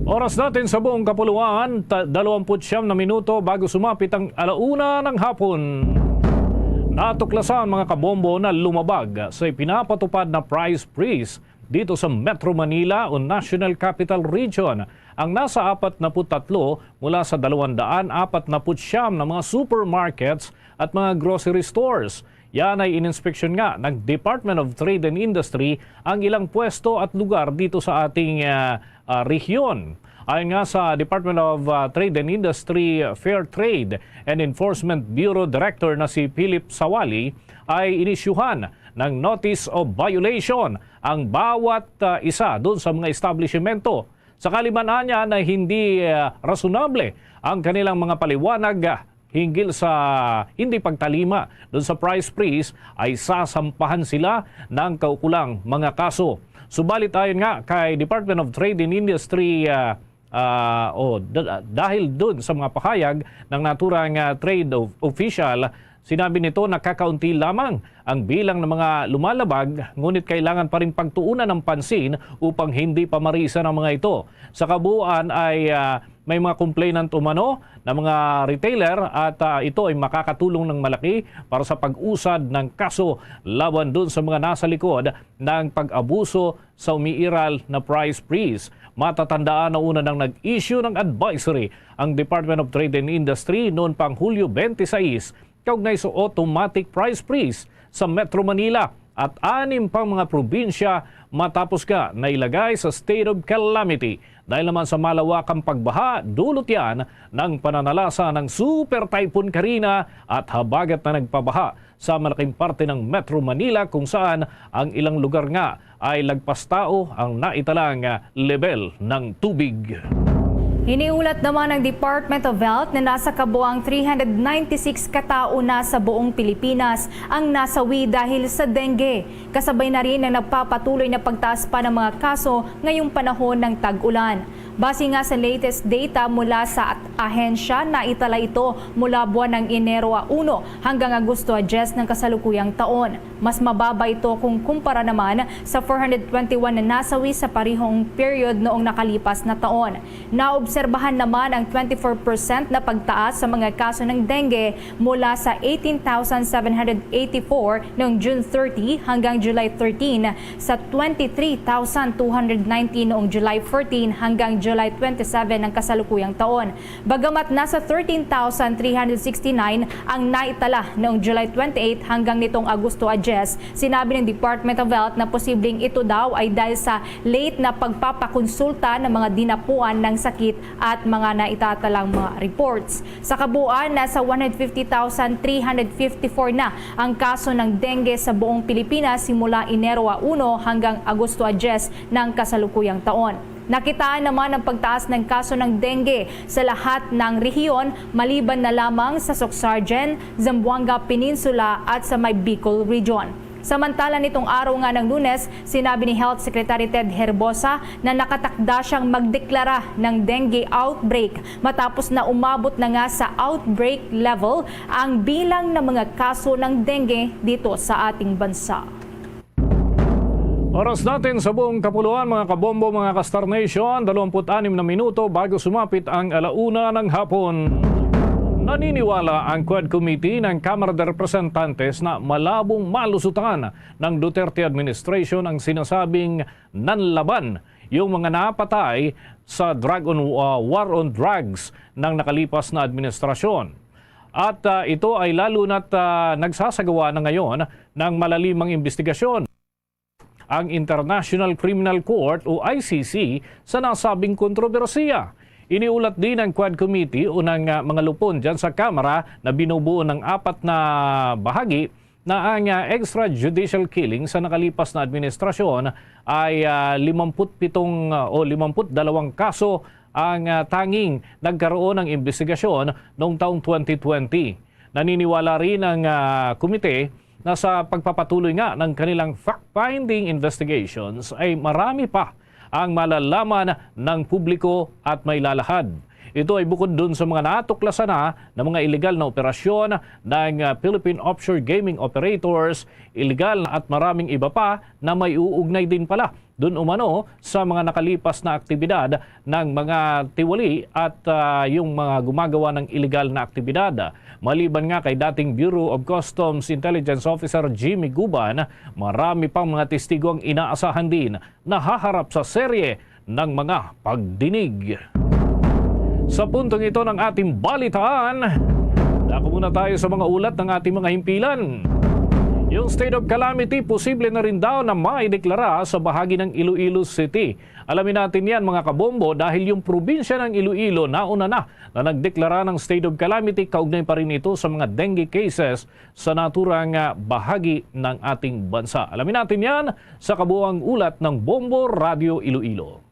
Oras natin sa buong kapuluan, 29 na minuto bago sumapit ang 1:00 ng hapon. Natuklasan mga kabombo na lumabag sa ipinapatupad na price freeze dito sa Metro Manila o National Capital Region. Ang nasa 43 mula sa 249 na mga supermarkets at mga grocery stores. Yan ay ininspeksyon nga ng Department of Trade and Industry ang ilang pwesto at lugar dito sa ating rehiyon. Ayon nga sa Department of Trade and Industry Fair Trade and Enforcement Bureau Director na si Philip Sawali, ay inisyuhan ng Notice of Violation ang bawat isa doon sa mga establishmento. Sakali man niya na hindi rasunable ang kanilang mga paliwanag hinggil sa hindi pagtalima doon sa price freeze, ay sasampahan sila ng kaukulang mga kaso. Subalit ayon nga kay Department of Trade and Industry dahil doon sa mga pahayag ng naturang trade official, sinabi nito na kakaunti lamang ang bilang ng mga lumalabag, ngunit kailangan pa rin pagtuunan ng pansin upang hindi pa marisa ng mga ito. Sa kabuuan ay may mga complainant umano na mga retailer at ito ay makakatulong ng malaki para sa pag-usad ng kaso laban doon sa mga nasa likod ng pag-abuso sa umiiral na price freeze. Matatandaan na una nang nag-issue ng advisory ang Department of Trade and Industry noon pang Hulyo 26 kaugnay sa automatic price freeze sa Metro Manila at 6 pang mga probinsya matapos ka na ilagay sa state of calamity. Dahil naman sa malawakang pagbaha, dulot yan ng pananalasa ng Super Typhoon Karina at habagat na nagpabaha sa malaking parte ng Metro Manila kung saan ang ilang lugar nga ay lagpas tao ang naitalang level ng tubig. Iniulat naman ng Department of Health na nasa kabuang 396 katao na sa buong Pilipinas ang nasawi dahil sa dengue. Kasabay na rin ang nagpapatuloy na pagtaas pa ng mga kaso ngayong panahon ng tag-ulan. Base nga sa latest data mula sa ahensya, naitala ito mula buwan ng Enero 1 hanggang Agosto 10 ng kasalukuyang taon. Mas mababa ito kung kumpara naman sa 421 na nasawi sa parehong period noong nakalipas na taon. Naobserbahan naman ang 24% na pagtaas sa mga kaso ng dengue mula sa 18,784 noong June 30 hanggang July 13 sa 23,219 noong July 14 hanggang July 27 ng kasalukuyang taon. Bagamat nasa 13,369 ang naitala noong July 28 hanggang nitong Agosto 10, sinabi ng Department of Health na posibleng ito daw ay dahil sa late na pagpapakonsulta ng mga dinapuan ng sakit at mga naitatalang mga reports. Sa kabuuan, nasa 150,354 na ang kaso ng dengue sa buong Pilipinas simula Enero 1 hanggang Agosto 10 ng kasalukuyang taon. Nakitaan naman ang pagtaas ng kaso ng dengue sa lahat ng rehiyon maliban na lamang sa Soxargen, Zamboanga Peninsula at sa may Bicol Region. Samantala nitong araw nga ng Lunes, sinabi ni Health Secretary Ted Herbosa na nakatakda siyang magdeklara ng dengue outbreak matapos na umabot na nga sa outbreak level ang bilang ng mga kaso ng dengue dito sa ating bansa. Oras natin sa buong kapuluan mga kabombo, mga ka-Star Nation, 26 na minuto bago sumapit ang 1:00 ng hapon. Naniniwala ang Quad Committee ng Kamara de Representantes na malabong malusutan ng Duterte administration ang sinasabing nanlaban yung mga napatay sa war on drugs ng nakalipas na administrasyon. At ito ay lalo na't nagsasagawa na ngayon ng malalimang investigasyon ang International Criminal Court o ICC sa nasabing kontrobersiya. Iniulat din ng Quad Committee unang mga lupon dyan sa Kamara na binubuo ng 4 na bahagi na ang extrajudicial killing sa nakalipas na administrasyon ay 52 kaso ang tanging nagkaroon ng investigasyon noong taong 2020. Naniniwala rin ang komite na sa pagpapatuloy nga ng kanilang fact-finding investigations ay marami pa ang malalaman ng publiko at may lalahad. Ito ay bukod dun sa mga natuklasan na mga illegal na operasyon ng Philippine Offshore Gaming Operators, illegal at maraming iba pa na may uugnay din pala dun umano sa mga nakalipas na aktibidad ng mga tiwali at yung mga gumagawa ng illegal na aktibidad. Maliban nga kay dating Bureau of Customs Intelligence Officer Jimmy Guban, marami pang mga testigo ang inaasahan din na haharap sa serye ng mga pagdinig. Sa puntong ito ng ating balitaan, dako muna tayo sa mga ulat ng ating mga himpilan. Yung state of calamity, posible na rin daw na maideklara sa bahagi ng Iloilo City. Alamin natin yan mga kabombo dahil yung probinsya ng Iloilo nauna na nagdeklara ng state of calamity. Kaugnay pa rin ito sa mga dengue cases sa naturang bahagi ng ating bansa. Alamin natin yan sa kabuuang ulat ng Bombo Radio Iloilo.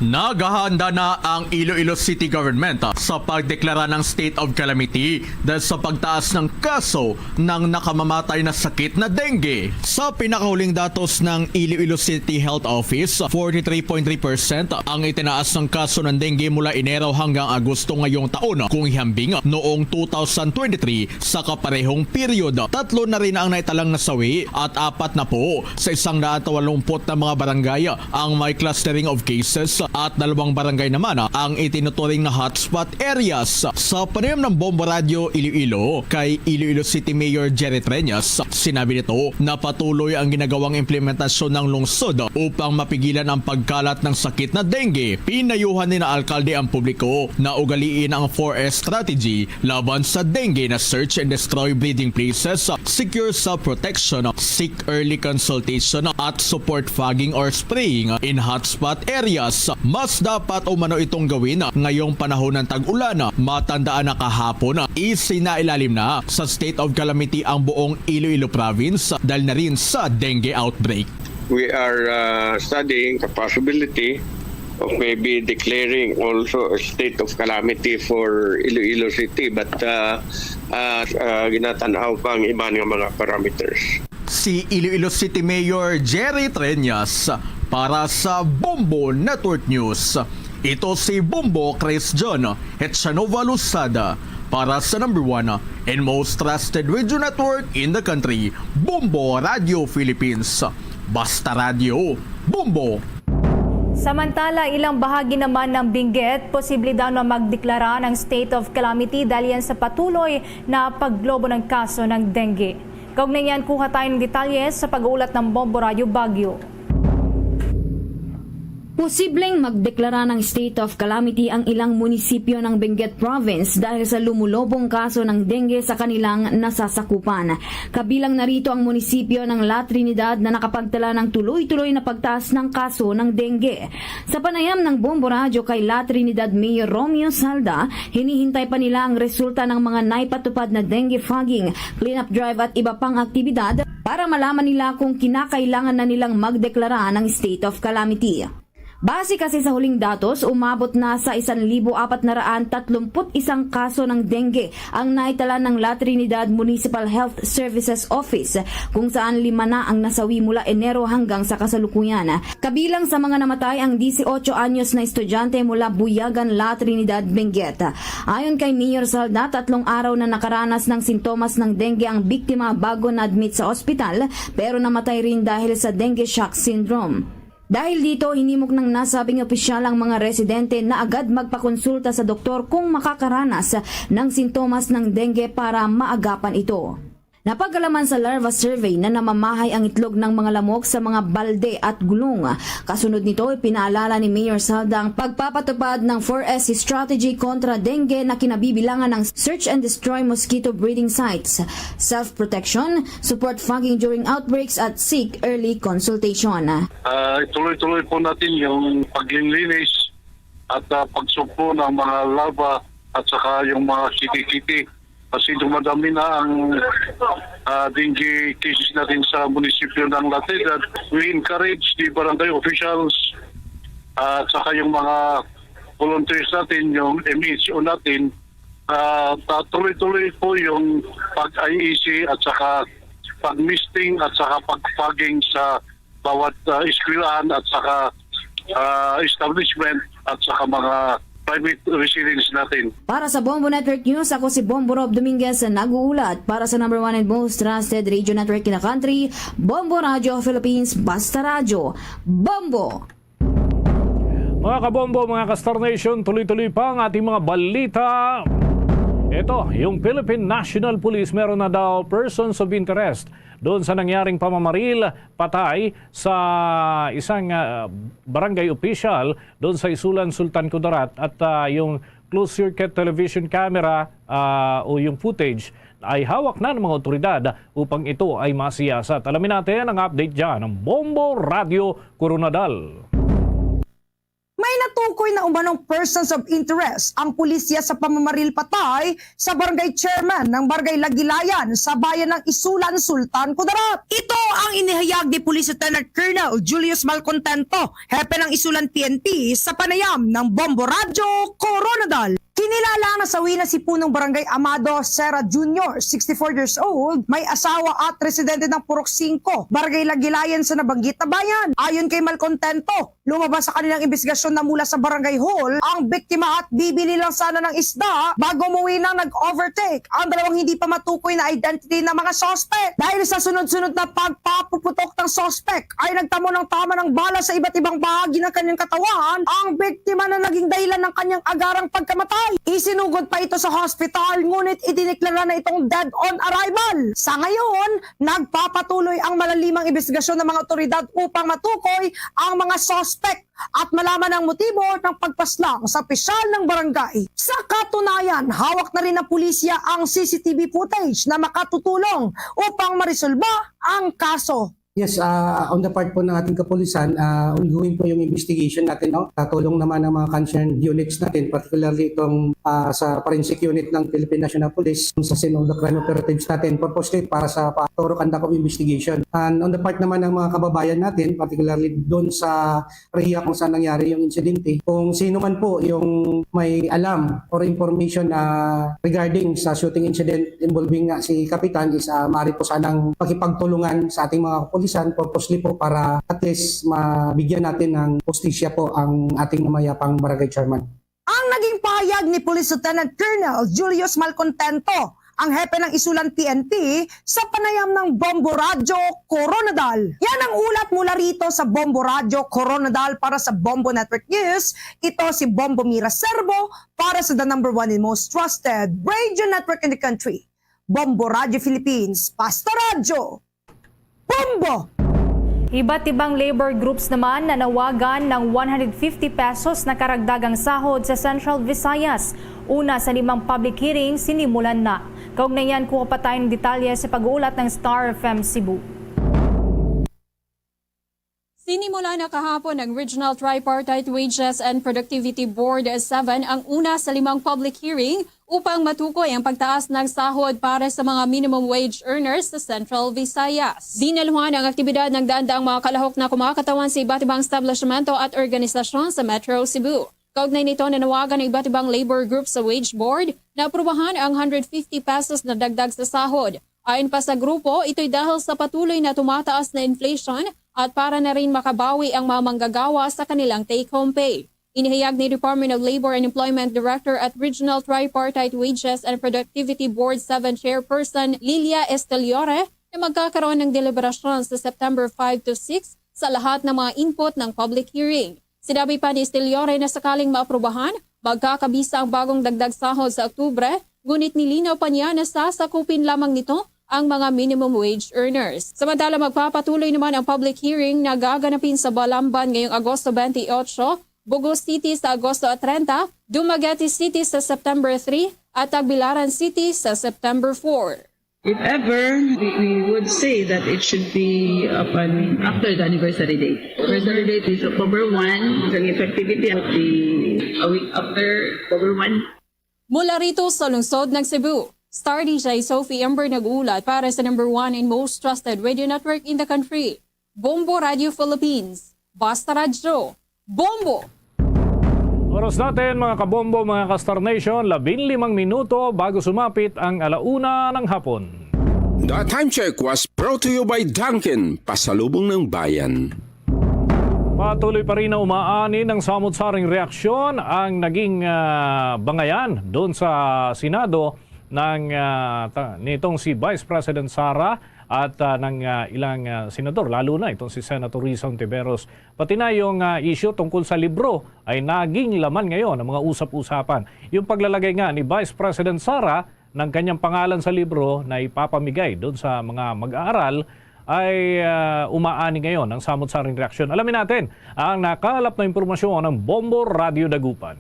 Naghahanda na ang Iloilo City Government sa pagdeklara ng state of calamity dahil sa pagtaas ng kaso ng nakamamatay na sakit na dengue. Sa pinakahuling datos ng Iloilo City Health Office, 43.3% ang itinaas ng kaso ng dengue mula Enero hanggang Agosto ngayong taon kung ihambing noong 2023 sa kaparehong period. 3 na rin ang naitalang nasawi at 4 na po sa 180 na mga barangay ang may clustering of cases at 2 barangay naman ang itinuturing na hotspot areas. Sa panayam ng Bombo Radio Iloilo kay Iloilo City Mayor Jerry Treñas, sinabi nito na patuloy ang ginagawang implementasyon ng lungsod upang mapigilan ang pagkalat ng sakit na dengue. Pinayuhan ni na alkalde ang publiko na ugaliin ang 4S strategy laban sa dengue na search and destroy breeding places, secure self-protection, seek early consultation at support fogging or spraying in hotspot areas. Mas dapat umano itong gawin ngayong panahon ng tag-ulan. Matandaan na kahapon, isinailalim na sa state of calamity ang buong Iloilo province dahil na rin sa dengue outbreak. We are studying the possibility of maybe declaring also a state of calamity for Iloilo City, but ginatanaw pa ang iba ng mga parameters. Si Iloilo City Mayor Jerry Treñas para sa Bombo Network News. Ito si Bombo Chris John Hetchanova Lusada para sa number 1 and most trusted radio network in the country, Bombo Radio Philippines. Basta Radio, Bombo! Samantala, ilang bahagi naman ng Benguet, posible daw na magdeklara ng state of calamity dahil yan sa patuloy na paglobo ng kaso ng dengue. Kaugnay yan, kuha tayo ng detalye sa pag-uulat ng Bombo Radio Baguio. Posibleng magdeklara ng state of calamity ang ilang munisipyo ng Benguet Province dahil sa lumulobong kaso ng dengue sa kanilang nasasakupan. Kabilang narito ang munisipyo ng La Trinidad na nakapagtala ng tuloy-tuloy na pagtaas ng kaso ng dengue. Sa panayam ng Bombo Radio kay La Trinidad Mayor Romeo Salda, hinihintay pa nila ang resulta ng mga naipatupad na dengue fogging, cleanup drive at iba pang aktibidad para malaman nila kung kinakailangan na nilang magdeklara ng state of calamity. Base kasi sa huling datos, umabot na sa 1,431 kaso ng dengue ang naitala ng La Trinidad Municipal Health Services Office, kung saan 5 na ang nasawi mula Enero hanggang sa kasalukuyan. Kabilang sa mga namatay ang 18 anyos na estudyante mula Buyagan, La Trinidad, Benguet. Ayon kay Mayor Salda, 3 araw na nakaranas ng sintomas ng dengue ang biktima bago na-admit sa ospital, pero namatay rin dahil sa dengue shock syndrome. Dahil dito, hinimok ng nasabing opisyal ang mga residente na agad magpakonsulta sa doktor kung makakaranas ng sintomas ng dengue para maagapan ito. Napagalaman sa larva survey na namamahay ang itlog ng mga lamok sa mga balde at gulong. Kasunod nito, pinaalala ni Mayor Salda ang pagpapatupad ng 4S strategy kontra dengue na kinabibilangan ng search and destroy mosquito breeding sites, self-protection, support fogging during outbreaks at seek early consultation. Tuloy-tuloy po natin yung paglilinis at pagsugpo ng mga larva at saka yung mga kitty-kitty. Kasi dumadami na ang dengue cases natin sa munisipyo ng La Trinidad. We encourage the barangay officials at saka yung mga volunteers natin, yung MHO natin, tuloy-tuloy po yung pag-IEC at saka pag-misting at saka pag-fogging sa bawat eskwelahan at saka establishment at saka mga private residence natin. Para sa Bombo Network News, ako si Bombo Rob Dominguez na nag-uulat para sa number 1 and most trusted radio network in the country, Bombo Radio Philippines, Basta Radio, Bombo! Mga kabombo, mga ka-Star Nation, tuloy-tuloy pa ang ating mga balita. Ito, yung Philippine National Police meron na daw persons of interest doon sa nangyaring pamamaril, patay sa isang barangay official doon sa Isulan, Sultan Kudarat, at yung closed circuit television camera o yung footage ay hawak na ng mga otoridad upang ito ay masiyasat. Alamin natin ang update dyan ng Bombo Radio Coronadal. May natukoy na umanong persons of interest ang pulisya sa pamamaril patay sa barangay chairman ng Barangay Lagilayan sa bayan ng Isulan, Sultan Kudarat. Ito ang inihayag ni Police Lieutenant Colonel Julius Malcontento, hepe ng Isulan PNP sa panayam ng Bombo Radio Coronadal. Kinilala ang nasawi na si punong barangay Amado Serra Jr., 64 years old, may asawa at residente ng Purok 5, Barangay Lagilayan sa nabanggit na bayan. Ayon kay Malcontento, lumabas sa kanilang investigasyon na mula sa barangay hall ang biktima at bibili lang sana ng isda bago umuwi nang nag-overtake ang dalawang hindi pa matukoy na identity ng mga suspect. Dahil sa sunod-sunod na pagpapuputok ng suspect ay nagtamo ng tama ng bala sa iba't ibang bahagi ng kanyang katawan ang biktima na naging dahilan ng kanyang agarang pagkamatay. Isinugod pa ito sa hospital ngunit idineklara na itong dead on arrival. Sa ngayon, nagpapatuloy ang malalimang investigasyon ng mga otoridad upang matukoy ang mga suspect at malaman ang motibo ng pagpaslang sa opisyal ng barangay. Sa katunayan, hawak na rin ng pulisya ang CCTV footage na makatutulong upang marisolba ang kaso. Yes, on the part po ng ating kapulisan, ongoing po yung investigation natin. No? Tatulong naman ng mga concerned units natin, particularly itong sa forensic unit ng Philippine National Police, sa scene of the crime operatives natin, purposely para sa thorough conduct of investigation. And on the part naman ng mga kababayan natin, particularly doon sa rehiya kung saan nangyari yung insidente, kung sino man po yung may alam or information regarding sa shooting incident involving si Kapitan is maaari po sanang pakipagtulungan sa ating mga kapulisan purposely po para at least mabigyan natin ng hustisya po ang ating namayapang barangay chairman. Ang naging pahayag ni Police Lieutenant Colonel Julius Malcontento, ang hepe ng Isulan PNP, sa panayam ng Bombo Radio Coronadal. Yan ang ulat mula rito sa Bombo Radio Coronadal para sa Bombo Network News. Ito si Bombo Mira Serbo para sa the #1 and most trusted radio network in the country. Bombo Radio Philippines, Basta Radio. Bombo! Iba't ibang labor groups naman nanawagan ng 150 pesos na karagdagang sahod sa Central Visayas. Una sa 5 public hearing, sinimulan na. Kaugnayan, kuha pa tayo ng detalye sa pag-uulat ng Star FM Cebu. Sinimula na kahapon ng Regional Tripartite Wages and Productivity Board 7 ang una sa 5 public hearing upang matukoy ang pagtaas ng sahod para sa mga minimum wage earners sa Central Visayas. Dinaluhan ang aktibidad ng daan-daang mga kalahok na kumakatawan sa iba't ibang establishmento at organisasyon sa Metro Cebu. Kaugnay nito, nanawagan ng iba't ibang labor groups sa wage board na aprubahan ang 150 pesos na dagdag sa sahod. Ayon pa sa grupo, ito'y dahil sa patuloy na tumataas na inflation at para na rin makabawi ang mga manggagawa sa kanilang take-home pay. Inihayag ni Department of Labor and Employment Director at Regional Tripartite Wages and Productivity Board 7 Chairperson Lilia Esteliore na magkakaroon ng deliberasyon sa September 5 to 6 sa lahat ng mga input ng public hearing. Sinabi pa ni Esteliore na sakaling maaprubahan, magkakabisa ang bagong dagdag sahod sa Oktubre, ngunit nilinaw pa niya na sasakupin lamang nito ang mga minimum wage earners. Samantala, magpapatuloy naman ang public hearing na gaganapin sa Balamban ngayong Agosto 28, Bugos City sa Agosto 30, Dumaguete City sa September 3 at Tagbilaran City sa September 4. If ever, we would say that it should be after the anniversary date. Anniversary date is October 1, ang effectivity will be a week after October 1. Mula rito sa lungsod ng Cebu, Star DJ Sophie Ember nag-uulat para sa #1 and most trusted radio network in the country, Bombo Radio Philippines. Basta Radio. Bombo! Oras natin mga kabombo, mga ka-Star Nation, 15 minuto bago sumapit ang 1:00 ng hapon. The time check was brought to you by Dunkin, pasalubong ng bayan. Patuloy pa rin na umaani ng samot-saring reaksyon ang naging bangayan doon sa Senado ng nitong si Vice President Sara at ng ilang senador, lalo na itong si Senator Risa Ontiveros. Pati na yung issue tungkol sa libro ay naging laman ngayon ng mga usap-usapan. Yung paglalagay nga ni Vice President Sara ng kanyang pangalan sa libro na ipapamigay doon sa mga mag-aaral ay umaani ngayon ang samot-saring reaksyon. Alamin natin ang nakalap na impormasyon ng Bombo Radio Dagupan.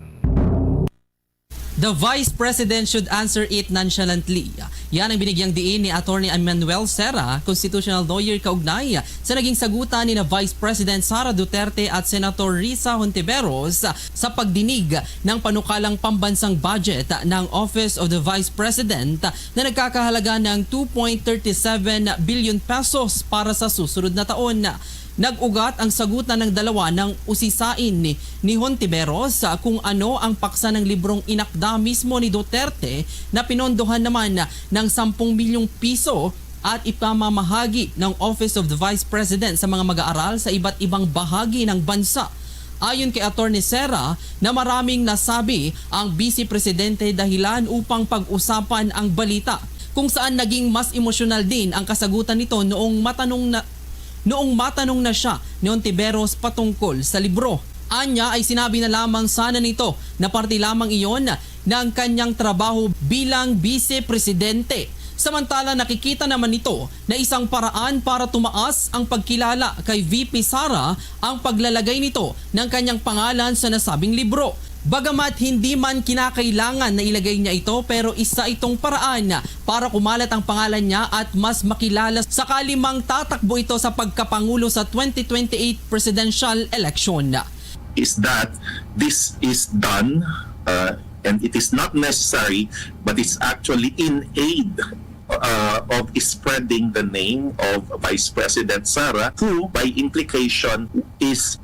The Vice President should answer it nonchalantly. Yan ang binigyang diin ni Attorney Emmanuel Serra, constitutional lawyer kaugnay sa naging sagutan ni na Vice President Sara Duterte at Senator Risa Hontiveros sa pagdinig ng panukalang pambansang budget ng Office of the Vice President na nagkakahalaga ng 2.37 billion pesos para sa susunod na taon. Nag-ugat ang sagutan ng dalawa ng usisain ni Hontiveros kung ano ang paksa ng librong inakda mismo ni Duterte na pinondohan naman ng 10 milyong piso at ipamamahagi ng Office of the Vice President sa mga mag-aaral sa iba't ibang bahagi ng bansa. Ayon kay Attorney Serra na maraming nasabi ang Vice Presidente dahilan upang pag-usapan ang balita, kung saan naging mas emosyonal din ang kasagutan nito noong matanong na siya ni Hontiveros patungkol sa libro. Anya ay sinabi na lamang sana nito na parte lamang iyon ng kanyang trabaho bilang Vice Presidente. Samantala nakikita naman nito na isang paraan para tumaas ang pagkilala kay VP Sara ang paglalagay nito ng kanyang pangalan sa nasabing libro. Bagamat hindi man kinakailangan na ilagay niya ito, pero isa itong paraan para kumalat ang pangalan niya at mas makilala sakali mang tatakbo ito sa pagkapangulo sa 2028 presidential election. Is that this is done and it is not necessary, but it's actually in aid of spreading the name of Vice President Sara, who by implication is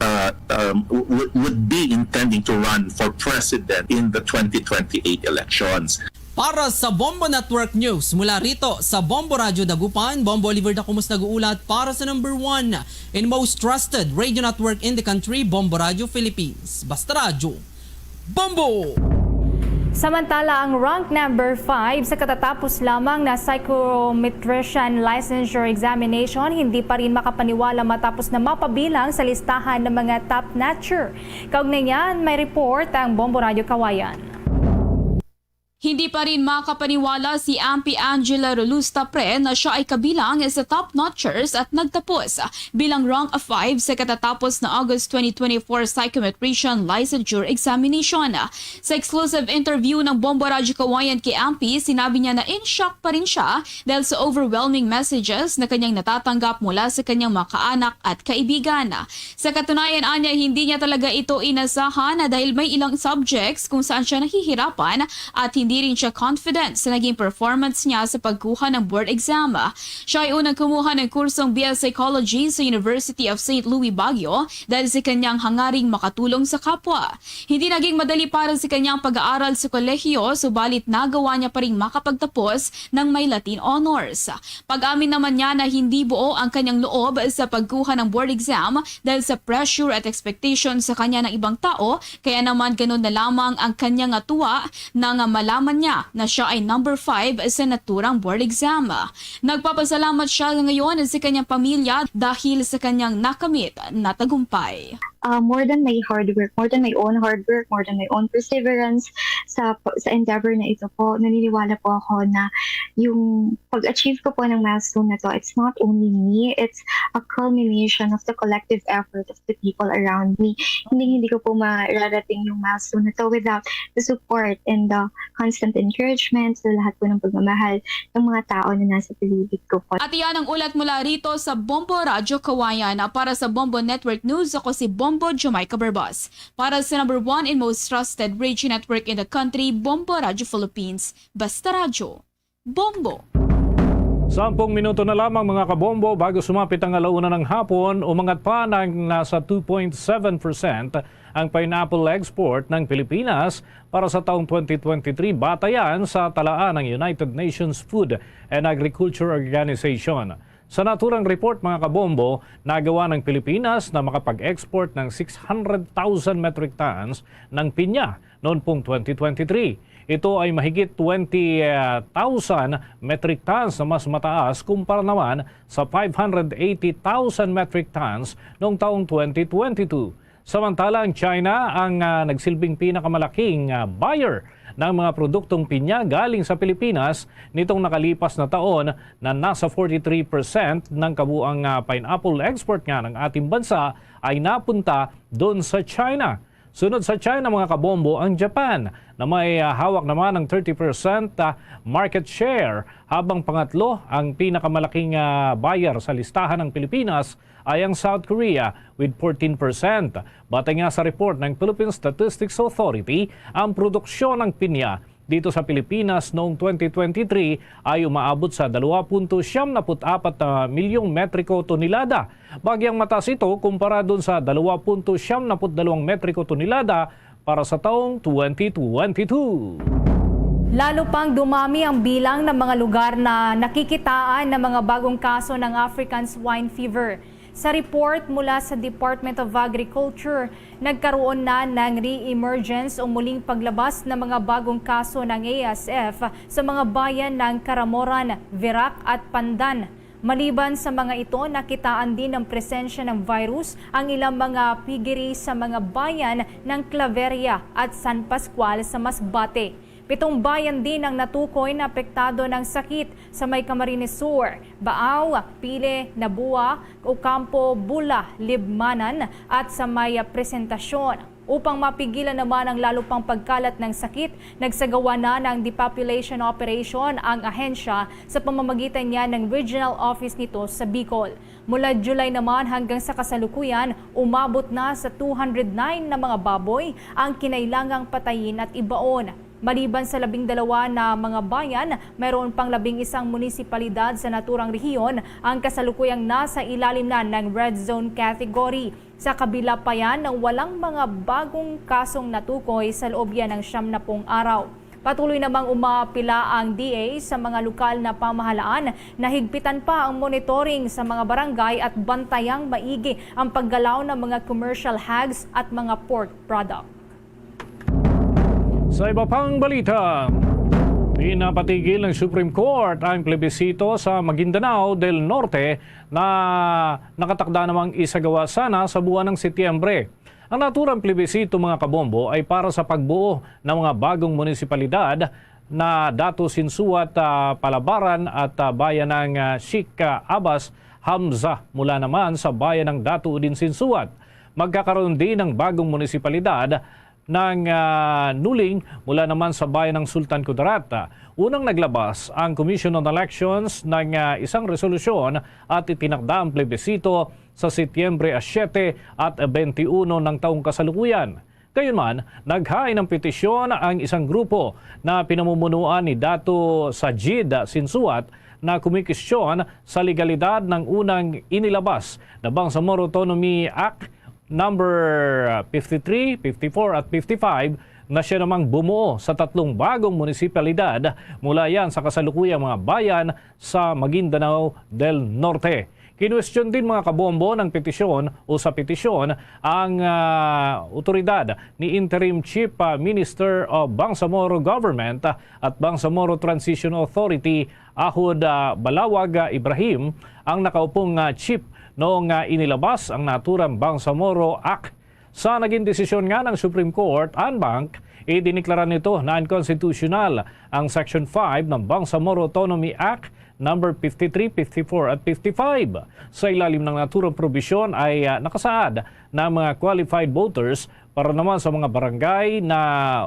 would be intending to run for president in the 2028 elections. Para sa Bombo Network News, mula rito sa Bombo Radio Dagupan, Bombo Oliver Dacumus nag-uulat para sa number 1 and most trusted radio network in the country, Bombo Radio Philippines. Basta Radio, Bombo! Samantala, ang rank number 5 sa katatapos lamang na psychometrician licensure examination hindi pa rin makapaniwala matapos na mapabilang sa listahan ng mga top-notcher. Kaugnay niyan, may report ang Bombo Radio Kawayan. Hindi pa rin makapaniwala si Ampie Angela Rolusta Pre na siya ay kabilang sa top-notchers at nagtapos bilang rank 5 sa katatapos na August 2024 psychometrician licensure examination. Sa exclusive interview ng Bombo Radio Kawayan kay Ampie, sinabi niya na in shock pa rin siya dahil sa overwhelming messages na kanyang natatanggap mula sa kanyang mga kaanak at kaibigan. Sa katunayan, anya hindi niya talaga ito inasahan dahil may ilang subjects kung saan siya nahihirapan at hindi rin siya confident sa naging performance niya sa pagkuha ng board exam. Siya ay unang kumuha ng kursong BS Psychology sa University of St. Louis, Baguio dahil sa kanyang hangaring makatulong sa kapwa. Hindi naging madali para sa kanyang pag-aaral sa kolehiyo, subalit nagawa niya pa rin makapagtapos ng may Latin honors. Pag-amin naman niya na hindi buo ang kanyang loob sa pagkuha ng board exam dahil sa pressure at expectation sa kanya ng ibang tao, kaya naman ganun na lamang ang kanyang tuwa nang malaman niya na siya ay number 5 sa naturang board exam. Nagpapasalamat siya ngayon sa kanyang pamilya dahil sa kanyang nakamit na tagumpay. More than my hard work, more than my own hard work, more than my own perseverance sa endeavor na ito po, naniniwala po ako na yung pag-achieve ko po ng milestone na to, it's not only me, it's a culmination of the collective effort of the people around me. Hindi ko po mararating yung milestone na to without the support and the constant encouragement sa lahat po ng pagmamahal ng mga tao na nasa paligid ko po. At iyan ang ulat mula rito sa Bombo Radio Kawayan. Para sa Bombo Network News, ako si Bombo Jamaica Barbas. Para sa number 1 and most trusted radio network in the country, Bombo Radio Philippines. Basta Radio, Bombo! 10 minuto na lamang mga kabombo bago sumapit ang alauna ng hapon, umangat pa ng nasa 2.7% ang pineapple export ng Pilipinas para sa taong 2023 batayan sa talaan ng United Nations Food and Agriculture Organization. Sa naturang report mga kabombo, nagawa ng Pilipinas na makapag-export ng 600,000 metric tons ng pinya noon pong 2023. Ito ay mahigit 20,000 metric tons na mas mataas kumpara naman sa 580,000 metric tons noong taong 2022. Samantala ang China ang nagsilbing pinakamalaking buyer ng mga produktong pinya galing sa Pilipinas nitong nakalipas na taon na nasa 43% ng kabuang pineapple export nga ng ating bansa ay napunta doon sa China. Sunod sa China mga kabombo ang Japan na may hawak naman ng 30% market share, habang pangatlo ang pinakamalaking buyer sa listahan ng Pilipinas ay ang South Korea with 14%. Batay nga sa report ng Philippine Statistics Authority, ang produksyon ng pinya dito sa Pilipinas noong 2023 ay umaabot sa 2.74 milyong metriko tonelada. Bagyang mataas ito kumpara dun sa 2.72 metriko tonelada para sa taong 2022. Lalo pang dumami ang bilang ng mga lugar na nakikitaan ng mga bagong kaso ng African swine fever. Sa report mula sa Department of Agriculture, nagkaroon na ng re-emergence o muling paglabas ng mga bagong kaso ng ASF sa mga bayan ng Caramoran, Verac at Pandan. Maliban sa mga ito, nakitaan din ng presensya ng virus ang ilang mga piggery sa mga bayan ng Claveria at San Pascual sa Masbate. 7 bayan din ang natukoy na apektado ng sakit sa may Camarines Sur, Baaw, Pile, Nabua, Ocampo, Bula, Libmanan at sa may Presentasyon. Upang mapigilan naman ang lalo pang pagkalat ng sakit, nagsagawa na ng depopulation operation ang ahensya sa pamamagitan niya ng regional office nito sa Bicol. Mula July naman hanggang sa kasalukuyan, umabot na sa 209 na mga baboy ang kinailangang patayin at ibaon. Maliban sa 12 na mga bayan, mayroon pang 11 munisipalidad sa naturang rehiyon ang kasalukuyang nasa ilalim na ng red zone category. Sa kabila pa yan ng walang mga bagong kasong natukoy sa loob yan ng 70 araw. Patuloy namang umapila ang DA sa mga lokal na pamahalaan na higpitan pa ang monitoring sa mga barangay at bantayang maigi ang paggalaw ng mga commercial hogs at mga pork product. Sa iba pang balita, pinapatigil ng Supreme Court ang plebisito sa Maguindanao del Norte na nakatakda namang isagawa sana sa buwan ng Setyembre. Ang naturang plebisito mga kabombo ay para sa pagbuo ng mga bagong munisipalidad na Datu Sinsuat, Palabaran at bayan ng Sheikh Abbas Hamza mula naman sa bayan ng Datu Udin Sinsuat. Magkakaroon din ng bagong munisipalidad ng Nuling mula naman sa bayan ng Sultan Kudarat. Unang naglabas ang Commission on Elections ng isang resolusyon at itinakda ang plebisito sa Setyembre 7 at 21 ng taong kasalukuyan. Gayunman, naghain ng petisyon ang isang grupo na pinamumunuan ni Dato Sajid Sinsuat na kumikisyon sa legalidad ng unang inilabas na Bangsamoro Autonomy Act number 53, 54 at 55 na siya namang bumuo sa 3 bagong munisipalidad mula yan sa kasalukuyang mga bayan sa Maguindanao del Norte. Kinwestiyon din mga kabombo ng petisyon o sa petisyon ang otoridad ni Interim Chief Minister of Bangsamoro Government at Bangsamoro Transition Authority Ahud Balawag Ibrahim ang nakaupong chief noong inilabas ang naturang Bangsamoro Act. Sa naging desisyon nga ng Supreme Court, Anbank, idiniklara nito na unconstitutional ang Section 5 ng Bangsamoro Autonomy Act number 53, 54 at 55. Sa ilalim ng naturang probisyon ay nakasaad na mga qualified voters para naman sa mga barangay na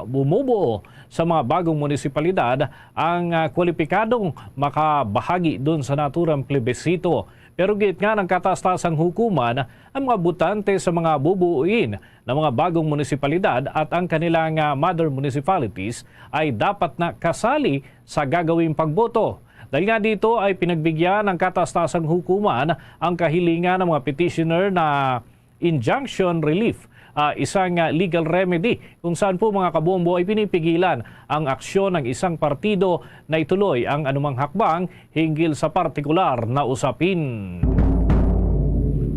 bumubuo sa mga bagong munisipalidad ang kwalipikadong makabahagi doon sa naturang plebisito. Pero git nga ng katastasang hukuman ang mga butante sa mga bubuuin ng mga bagong munisipalidad at ang kanilang mother municipalities ay dapat na kasali sa gagawing pagboto. Dahil nga dito ay pinagbigyan ng katastasang hukuman ang kahilingan ng mga petitioner na injunction relief, isang legal remedy kung saan po mga kabombo ay pinipigilan ang aksyon ng isang partido na ituloy ang anumang hakbang hinggil sa partikular na usapin.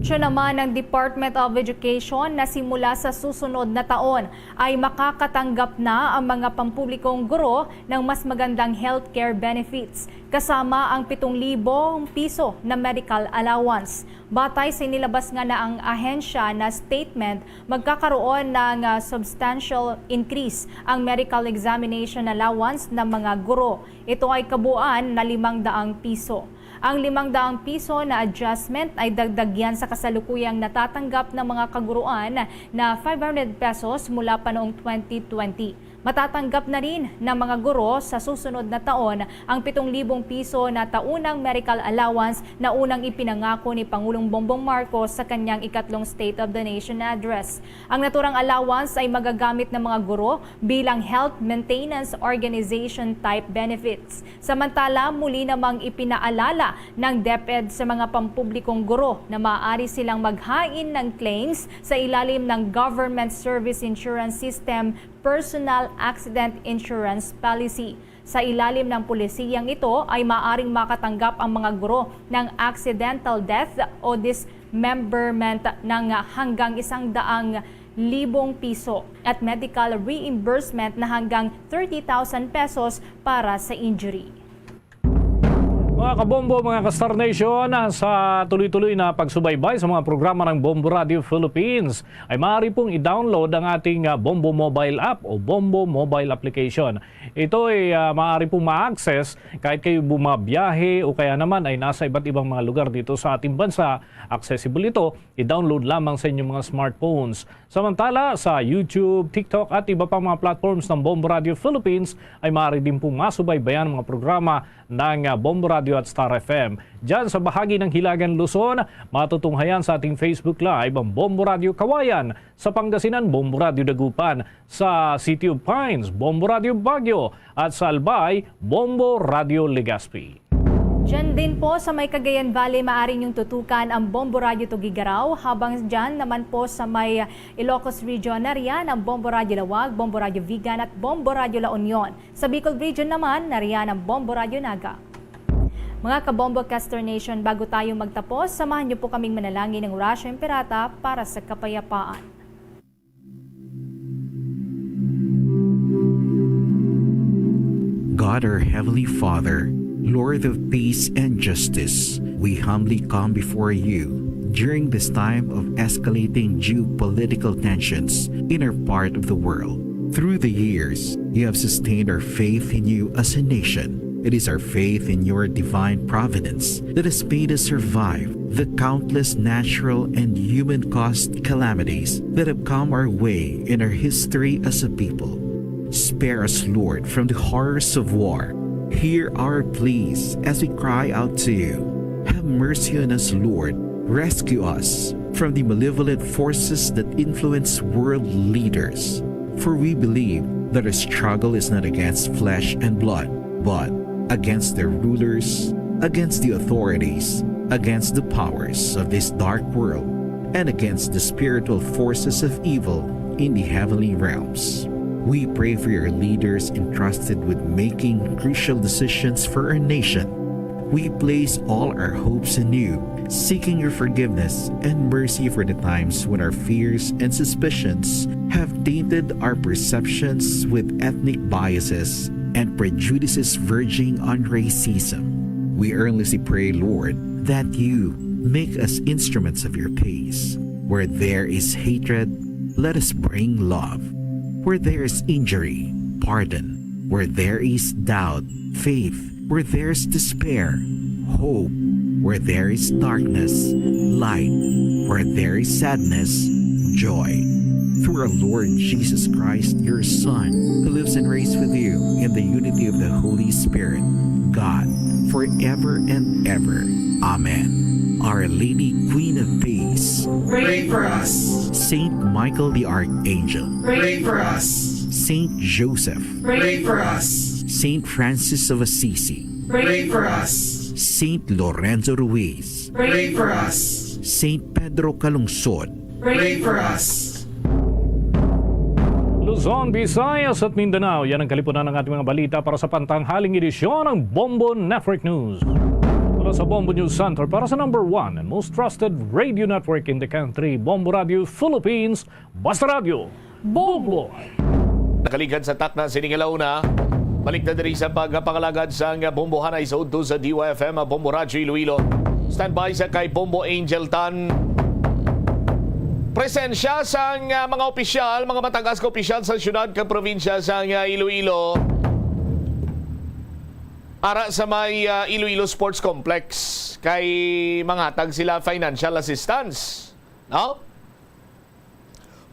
Siya naman ng Department of Education na simula sa susunod na taon ay makakatanggap na ang mga pampublikong guro ng mas magandang healthcare benefits kasama ang 7,000 piso na medical allowance. Batay sa inilabas nga na ang ahensya na statement, magkakaroon ng substantial increase ang medical examination allowance ng mga guro. Ito ay kabuuan na 500 piso. Ang 500 piso na adjustment ay dagdag yan sa kasalukuyang natatanggap ng mga kaguruan na 500 pesos mula pa noong 2020. Matatanggap na rin ng mga guro sa susunod na taon ang 7,000 piso na taunang medical allowance na unang ipinangako ni Pangulong Bongbong Marcos sa kanyang ikatlong State of the Nation address. Ang naturang allowance ay magagamit ng mga guro bilang Health Maintenance Organization type benefits. Samantala, muli namang ipinaalala ng DepEd sa mga pampublikong guro na maaari silang maghain ng claims sa ilalim ng Government Service Insurance System Personal Accident Insurance Policy. Sa ilalim ng pulisiyang ito ay maaring makatanggap ang mga guro ng accidental death o dismemberment ng hanggang 100,000 piso at medical reimbursement na hanggang 30,000 pesos para sa injury. Mga kabombo, mga ka-Star Nation, sa tuloy-tuloy na pagsubaybay sa mga programa ng Bombo Radio Philippines, ay maaari pong i-download ang ating Bombo Mobile App o Bombo Mobile Application. Ito ay maaari pong ma-access kahit kayo bumabiyahe o kaya naman ay nasa iba't ibang mga lugar dito sa ating bansa. Accessible ito, i-download lamang sa inyong mga smartphones. Samantala, sa YouTube, TikTok at iba pang mga platforms ng Bombo Radio Philippines ay maaari din pong masubaybayan ang mga programa ng Bombo Radio at Star FM. Diyan sa bahagi ng Hilagan, Luzon, matutunghayan sa ating Facebook Live ang Bombo Radio Kawayan, sa Pangasinan, Bombo Radio Dagupan, sa City of Pines, Bombo Radio Baguio, at sa Albay, Bombo Radio Legazpi. Diyan din po sa may Cagayan Valley, maaring yung tutukan ang Bombo Radio Tugigaraw, habang diyan naman po sa may Ilocos Region nariyan ang Bombo Radio Lawag, Bombo Radio Vigan at Bombo Radio La Union. Sa Bicol Region naman, nariyan ang Bombo Radio Naga. Mga kabombo Caster Nation, bago tayo magtapos, samahan niyo po kaming manalangin ng Orasyo Imperata para sa kapayapaan. God, our Heavenly Father, Lord of peace and justice, we humbly come before you during this time of escalating geopolitical tensions in our part of the world. Through the years, you have sustained our faith in you as a nation. It is our faith in your divine providence that has made us survive the countless natural and human-caused calamities that have come our way in our history as a people. Spare us, Lord, from the horrors of war. Hear our pleas as we cry out to you. Have mercy on us, Lord. Rescue us from the malevolent forces that influence world leaders. For we believe that our struggle is not against flesh and blood, but against the rulers, against the authorities, against the powers of this dark world, and against the spiritual forces of evil in the heavenly realms. We pray for your leaders entrusted with making crucial decisions for our nation. We place all our hopes in you, seeking your forgiveness and mercy for the times when our fears and suspicions have tainted our perceptions with ethnic biases and prejudices verging on racism. We earnestly pray, Lord, that you make us instruments of your peace. Where there is hatred, let us bring love. Where there is injury, pardon. Where there is doubt, faith. Where there is despair, hope. Where there is darkness, light. Where there is sadness, joy. Through our Lord Jesus Christ, your Son, who lives and reigns with you in the unity of the Holy Spirit, God, forever and ever. Amen. Our Lady, Queen of Peace, Pray for us. Saint Michael the Archangel, Pray for us. Saint Joseph, Pray for us. Saint Francis of Assisi, Pray for us. Saint Lorenzo Ruiz, Pray for us. Saint Pedro Calungsod, Pray for us. Luzon, Visayas at Mindanao, yan ang kalipunan ng ating mga balita para sa pantanghaling edisyon ng Bombo Network News. Mula sa Bombo News Center para sa number 1 and most trusted radio network in the country, Bombo Radio Philippines, Basta Radio, Bombo! Nakaligad sa takna siningalaw na, balik na diri sa pagpangalagad sa Bombohanay sa udto sa DYFM, Bombo Radio Iloilo. Standby sa kay Bombo Angel Tan. Presensya sa mga opisyal, mga matagas ka opisyal sa syudad ka probinsya sa Iloilo. Ara sa may Iloilo Sports Complex kay manghatag sila financial assistance. No?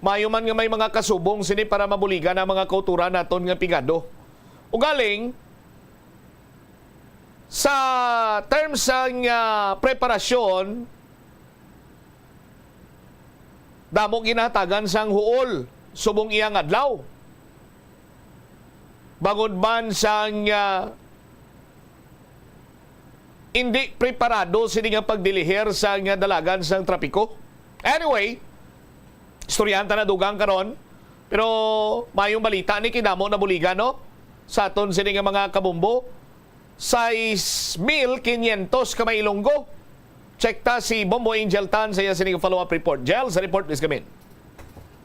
Mayuman nga may mga kasubong sini para mabuligan ang mga kauturan naton nga pigado. Ugaling sa terms ng preparasyon, damo ginahatagan sang huol subong iyang adlaw. Bangod man sang hindi preparado sini nga pagdilihir sa nga dalagan sang trapiko. Anyway, istoryanta na dugang karon, pero mayong balita ni kidamo na buligan, no? Sa aton sini nga mga kabumbo, 6,500 ka may Ilonggo. Check ta si Bombo Angel Tan sa iya sini follow-up report. Jel, sa report please come in.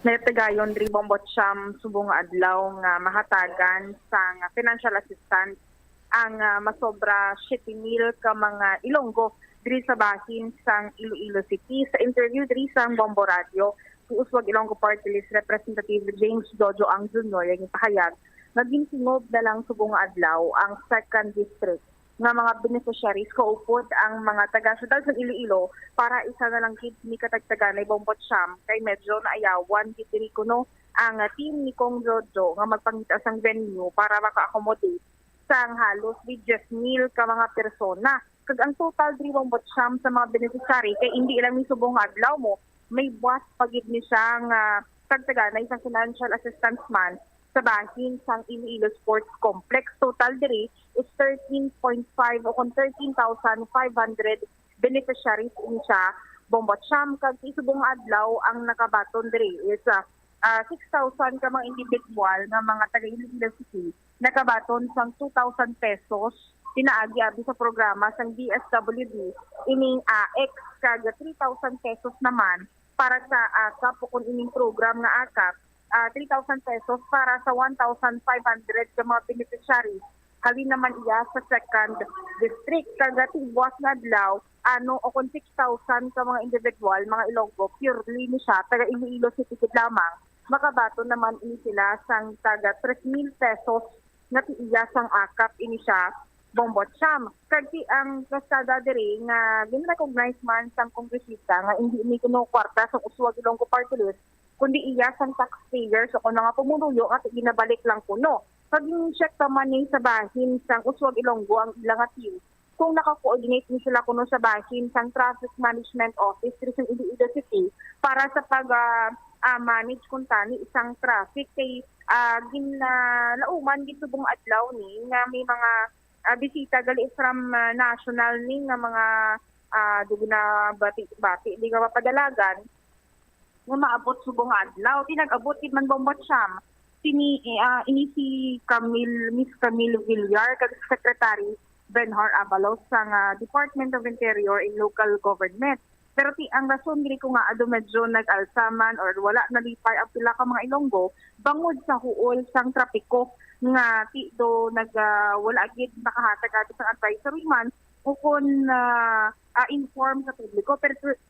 Nagtagayon ri bombot siyam subong adlaw nga mahatagan sang financial assistance ang masobra 7,000 ka mga Ilonggo diri sa bahin sang Iloilo City. Sa interview diri sang Bombo Radio, si Uswag Ilonggo Party List Representative James Jojo ang Jr. yung pahayag, naging sinob na lang subong adlaw ang 2nd District nga mga beneficiaries kaupod ang mga taga-syudad sa Iloilo para isa na lang kid ni katagtagan na Bombot Siyam kay medyo naayawan diri kuno ang team ni Kong Jojo nga magpangita sang venue para maka-accommodate sang halos 10,000 ka mga persona. Kag ang total diri Bombot Siyam sa mga beneficiary kay hindi lang ni subong adlaw mo, may buwas pagid ni siyang tagtagan na isang financial assistance man sa bahin sang Iloilo Sports Complex. Total diri is 13.5 o kung 13,500 beneficiaries in siya Bombot Siyam. Kag isubong adlaw ang nakabaton diri is 6,000 ka mga individual nga mga taga Iloilo City nakabaton sang 2,000 pesos pinaagi abi sa programa sang DSWD ining AX kag 3,000 pesos naman para sa AKAP o kung ining program nga AKAP 3,000 pesos para sa 1,500 ka mga beneficiaries. Hali naman iya sa 2nd District. Kagatibwas na adlaw, o kung 6,000 ka mga individual, mga Ilonggo, purely ni siya, taga Iloilo City lamang, makabato naman ini sila sang taga 3,000 pesos na iya sang AKAP ini siya, Bombot Siyam. Kasi ang kasada diri nga gin-recognize man sang kongresista nga hindi ni kuno kwarta sa Uswag Ilonggo Party List, kundi iya sang taxpayers o kung nga pumunuyo at ginabalik lang kuno. Pag check naman ni sa bahin sang Uswag Ilonggo ang ilang team, kung naka-coordinate ni sila kuno sa bahin sang Traffic Management Office diri sa Iloilo City para sa pag-manage kung tani isang traffic kay ginlauman dito buong adlaw ni nga may mga bisita gali from national ni nga mga dugna bati di nga mapadalagan nga maabot subong adlaw tinag-abot man Bombot Siyam ini si Miss Camille Villar kag Secretary Benhar Avalos sang Department of Interior in Local Government. Pero ang rason diri ko nga ado medyo nag-alsaman or wala nalipay ang pila ka mga Ilonggo bangod sa huol sang trapiko nga do wala gid nakahatag ato sa advisory man o kun inform sa publiko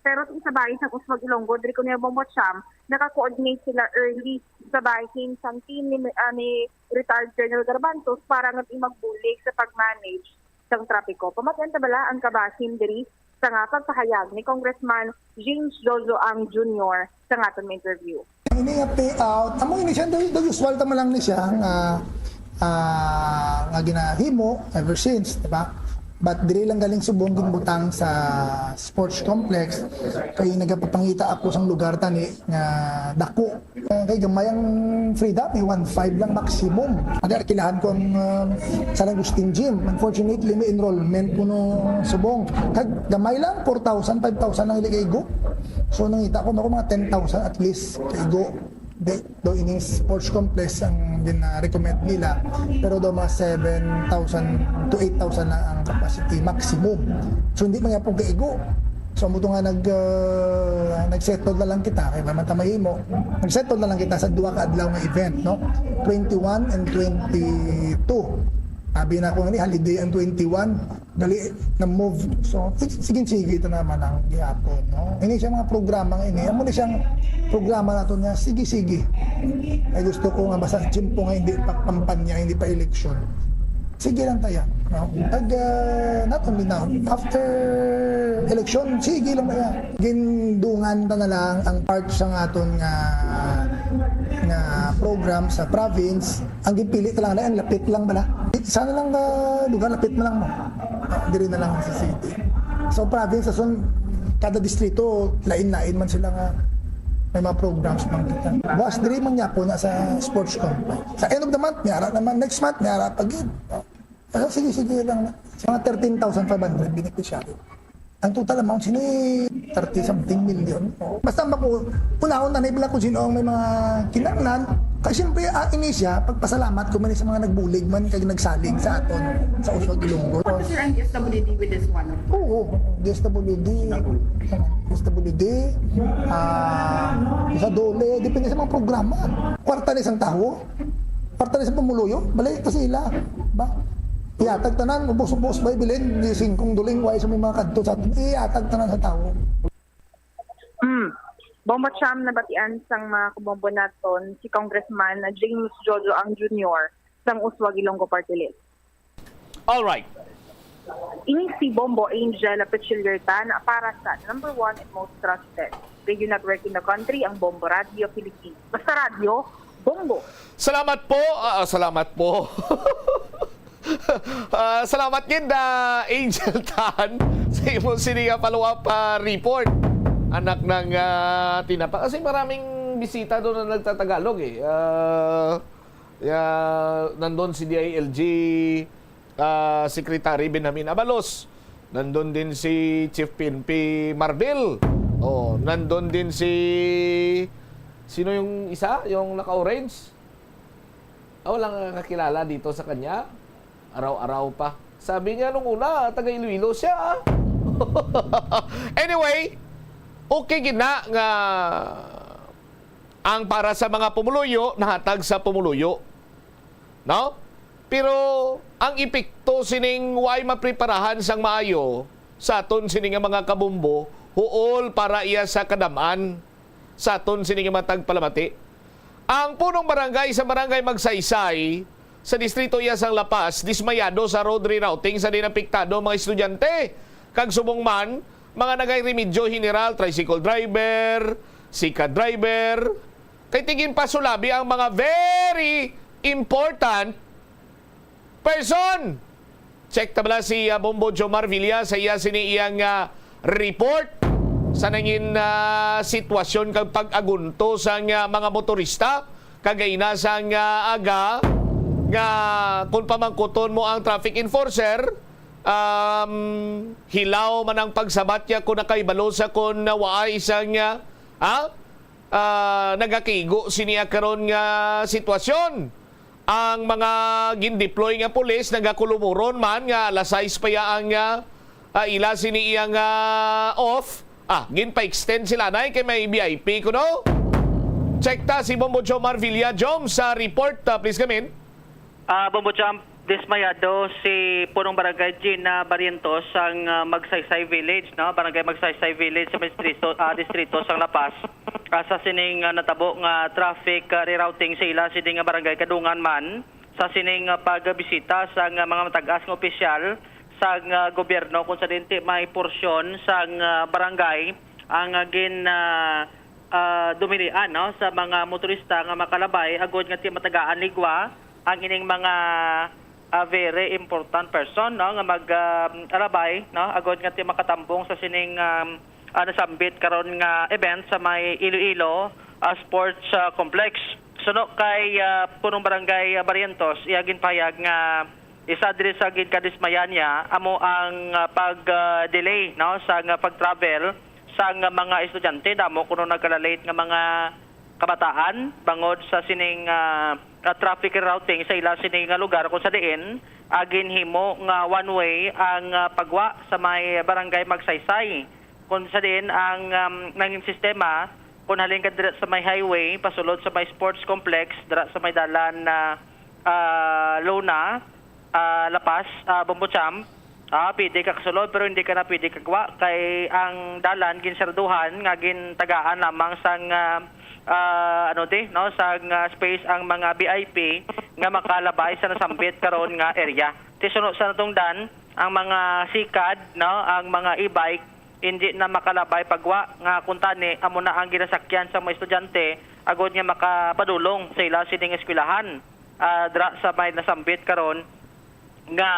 pero sa bahin sang Uswag Ilonggo diri ko niya Bombot Siyam naka-coordinate sila early sa bahin sang team ni retired General Garbantos para nga magbulig sa pag-manage sang trapiko. Pamatyan ta bala ang kabahin diri sa nga pagpahayag ni Congressman James Jojo ang Jr. sa nga itong interview. Ini nga payout, amo ini siya, do usual tama lang ni siya nga ginahimo ever since, diba? But diri lang galing subong ginbutang sa sports complex kay nagapapangita ako sang lugar tani nga dako kay gamayang freedom 1.5 lang maximum. Ada kilahan ko ang San Agustin Gym. Unfortunately may enrollment kuno subong kag gamay lang 4,000 5,000 lang ili go. So nangita ko mga 10,000 at least kay go. Do ini sports complex ang recommend nila pero do mga 7,000 to 8,000 na ang capacity maximum. So hindi man yapon kaigo. So mo nga nag-settle na lang kita kay mahimo. Nag-settle na lang kita sa duha ka adlaw nga event, no? 21 and 22. Abi na ko ni holiday ang 21 dali na move. So sige ito naman ang gihapon, no? Ini siya mga programa ini. Amo ni siyang programa nato niya. Sige. Ay gusto ko nga basta chimpo nga hindi pa kampanya, hindi pa eleksyon. Sige lang tayo. Not only now, after election, sige lang na yan. Gindungan na lang ang part sa aton nga program sa province. Ang gipili lang na yan, lapit lang bala. Sana lang lugar, lapit mo lang mo. Diri na lang sa city. So province, kada distrito, lain-lain man sila nga may mga programs man kita. Buwas, diri man niya po na sa sports complex. Sa end of the month, mayara naman. Next month, mayara pag-in. Sige lang. Sa mga 13,500 beneficiary. Ang total amount, sino 30-something million. Basta punahon na naibilang kung sino ang may mga kinanglan. Kasi siyempre, inisya, pagpasalamat ko man sa mga nagbulig man kag nagsalig sa aton sa Uswag Ilonggo. What was your DSWD with this one? Oo, DSWD, sa dole, depende sa mga programa. Kwarta na isang tao, kwarta na isang pamuluyo, balay pa sila. Ba? Iatag tanan, ubos-ubos ba ibilin, di singkong duling, way sa may mga kadto sa atin, iatag tanan sa tao. Bombo Cham nabatian sang mga kabombo naton si Congressman James Jojo Ang Jr. sang Uswag Ilonggo Party List. All right. Ini si Bombo Angel Apechilierta na para sa number 1 and most trusted radio network in the country, ang Bombo Radio Philippines. Basta radio, Bombo. Salamat po. Salamat po. Salamat din Angel Tan sa imong sininga follow-up report. Anak ng tinapa. Kasi maraming bisita doon na nagtatagalog eh. Nandun si DILG Secretary Benjamin Abalos. Nandun din si Chief PNP Marbil. Nandun din si... Sino yung isa? Yung naka-orange? Walang kakilala dito sa kanya. Araw-araw pa. Sabi niya nung una, taga Iloilo siya. Anyway, okay gina nga ang para sa mga pumuluyo, nahatag sa pumuluyo. No? Pero ang epekto sining way mapreparahan sang maayo sa aton sining mga kabumbo, huol para iya sa kadaman sa aton sining matag palamati. Ang punong barangay sa barangay Magsaysay sa distrito iya sang Lapas, dismayado sa road rerouting sa dinapiktado mga estudyante. Kag subong man, mga nagay remedyo general, tricycle driver, sika driver, kay tigin pa sulabi ang mga very important person. Check tabla si Bombo Jomar Villa sa iya siniiyang report sa nangin sitwasyon kag pag-agunto sa mga motorista kagay na sa aga nga kung pamangkuton mo ang traffic enforcer, hilaw man ang pagsabat niya kung nakaibalo sa kung waay isang nagakigo siniya karon nga sitwasyon. Ang mga gindeploy nga pulis nagakulumuron man nga alas 6 pa ang ila siniyang off. Ginpa-extend sila na kay may VIP ko no. Check ta si Bombo Jomar Villa. Jom sa report, please come in. Bombo Jam, dismayado si punong barangay Gina Barrientos ang Magsaysay Village, no? Barangay Magsaysay Village sa distrito sang Lapas. Sa sining natabo nga traffic rerouting sa ila sining barangay Kadungan man sa sining pagbisita sa mga matag-as nga opisyal sa gobyerno kung sa dinti may porsyon sa barangay ang dumilian no sa mga motorista nga makalabay agod nga ti matagaan ligwa ang ining mga very important person no nga mag-alabay no agod nga ti makatambong sa sining nasambit karon nga event sa may Iloilo Sports Complex. Suno kay punong barangay Barrientos iyagin payag nga isa diri sa gidkadismayan niya amo ang pag-delay no sa pag-travel sa mga estudyante damo kuno nagkalalate nga mga kabataan bangod sa sining traffic routing sa ila sining lugar kung sa diin ginhimo nga one way ang pagwa sa may barangay Magsaysay kung sa diin ang nanging sistema kung halin ka dira sa may highway pasulod sa may sports complex dira sa may dalan na Lona Lapas Bombo Cham pwede ka kasulod pero hindi ka na pwede kagwa kay ang dalan ginsarduhan nga gintagaan lamang sang sa space ang mga VIP nga makalabay sa nasambit karon nga area. Tisunod sa natungdan ang mga sikad, no, ang mga e-bike hindi na makalabay pagwa nga kuntani amo na ang ginasakyan sa mga estudyante agod nga makapadulong sa ila sining eskwelahan dra sa may nasambit karon nga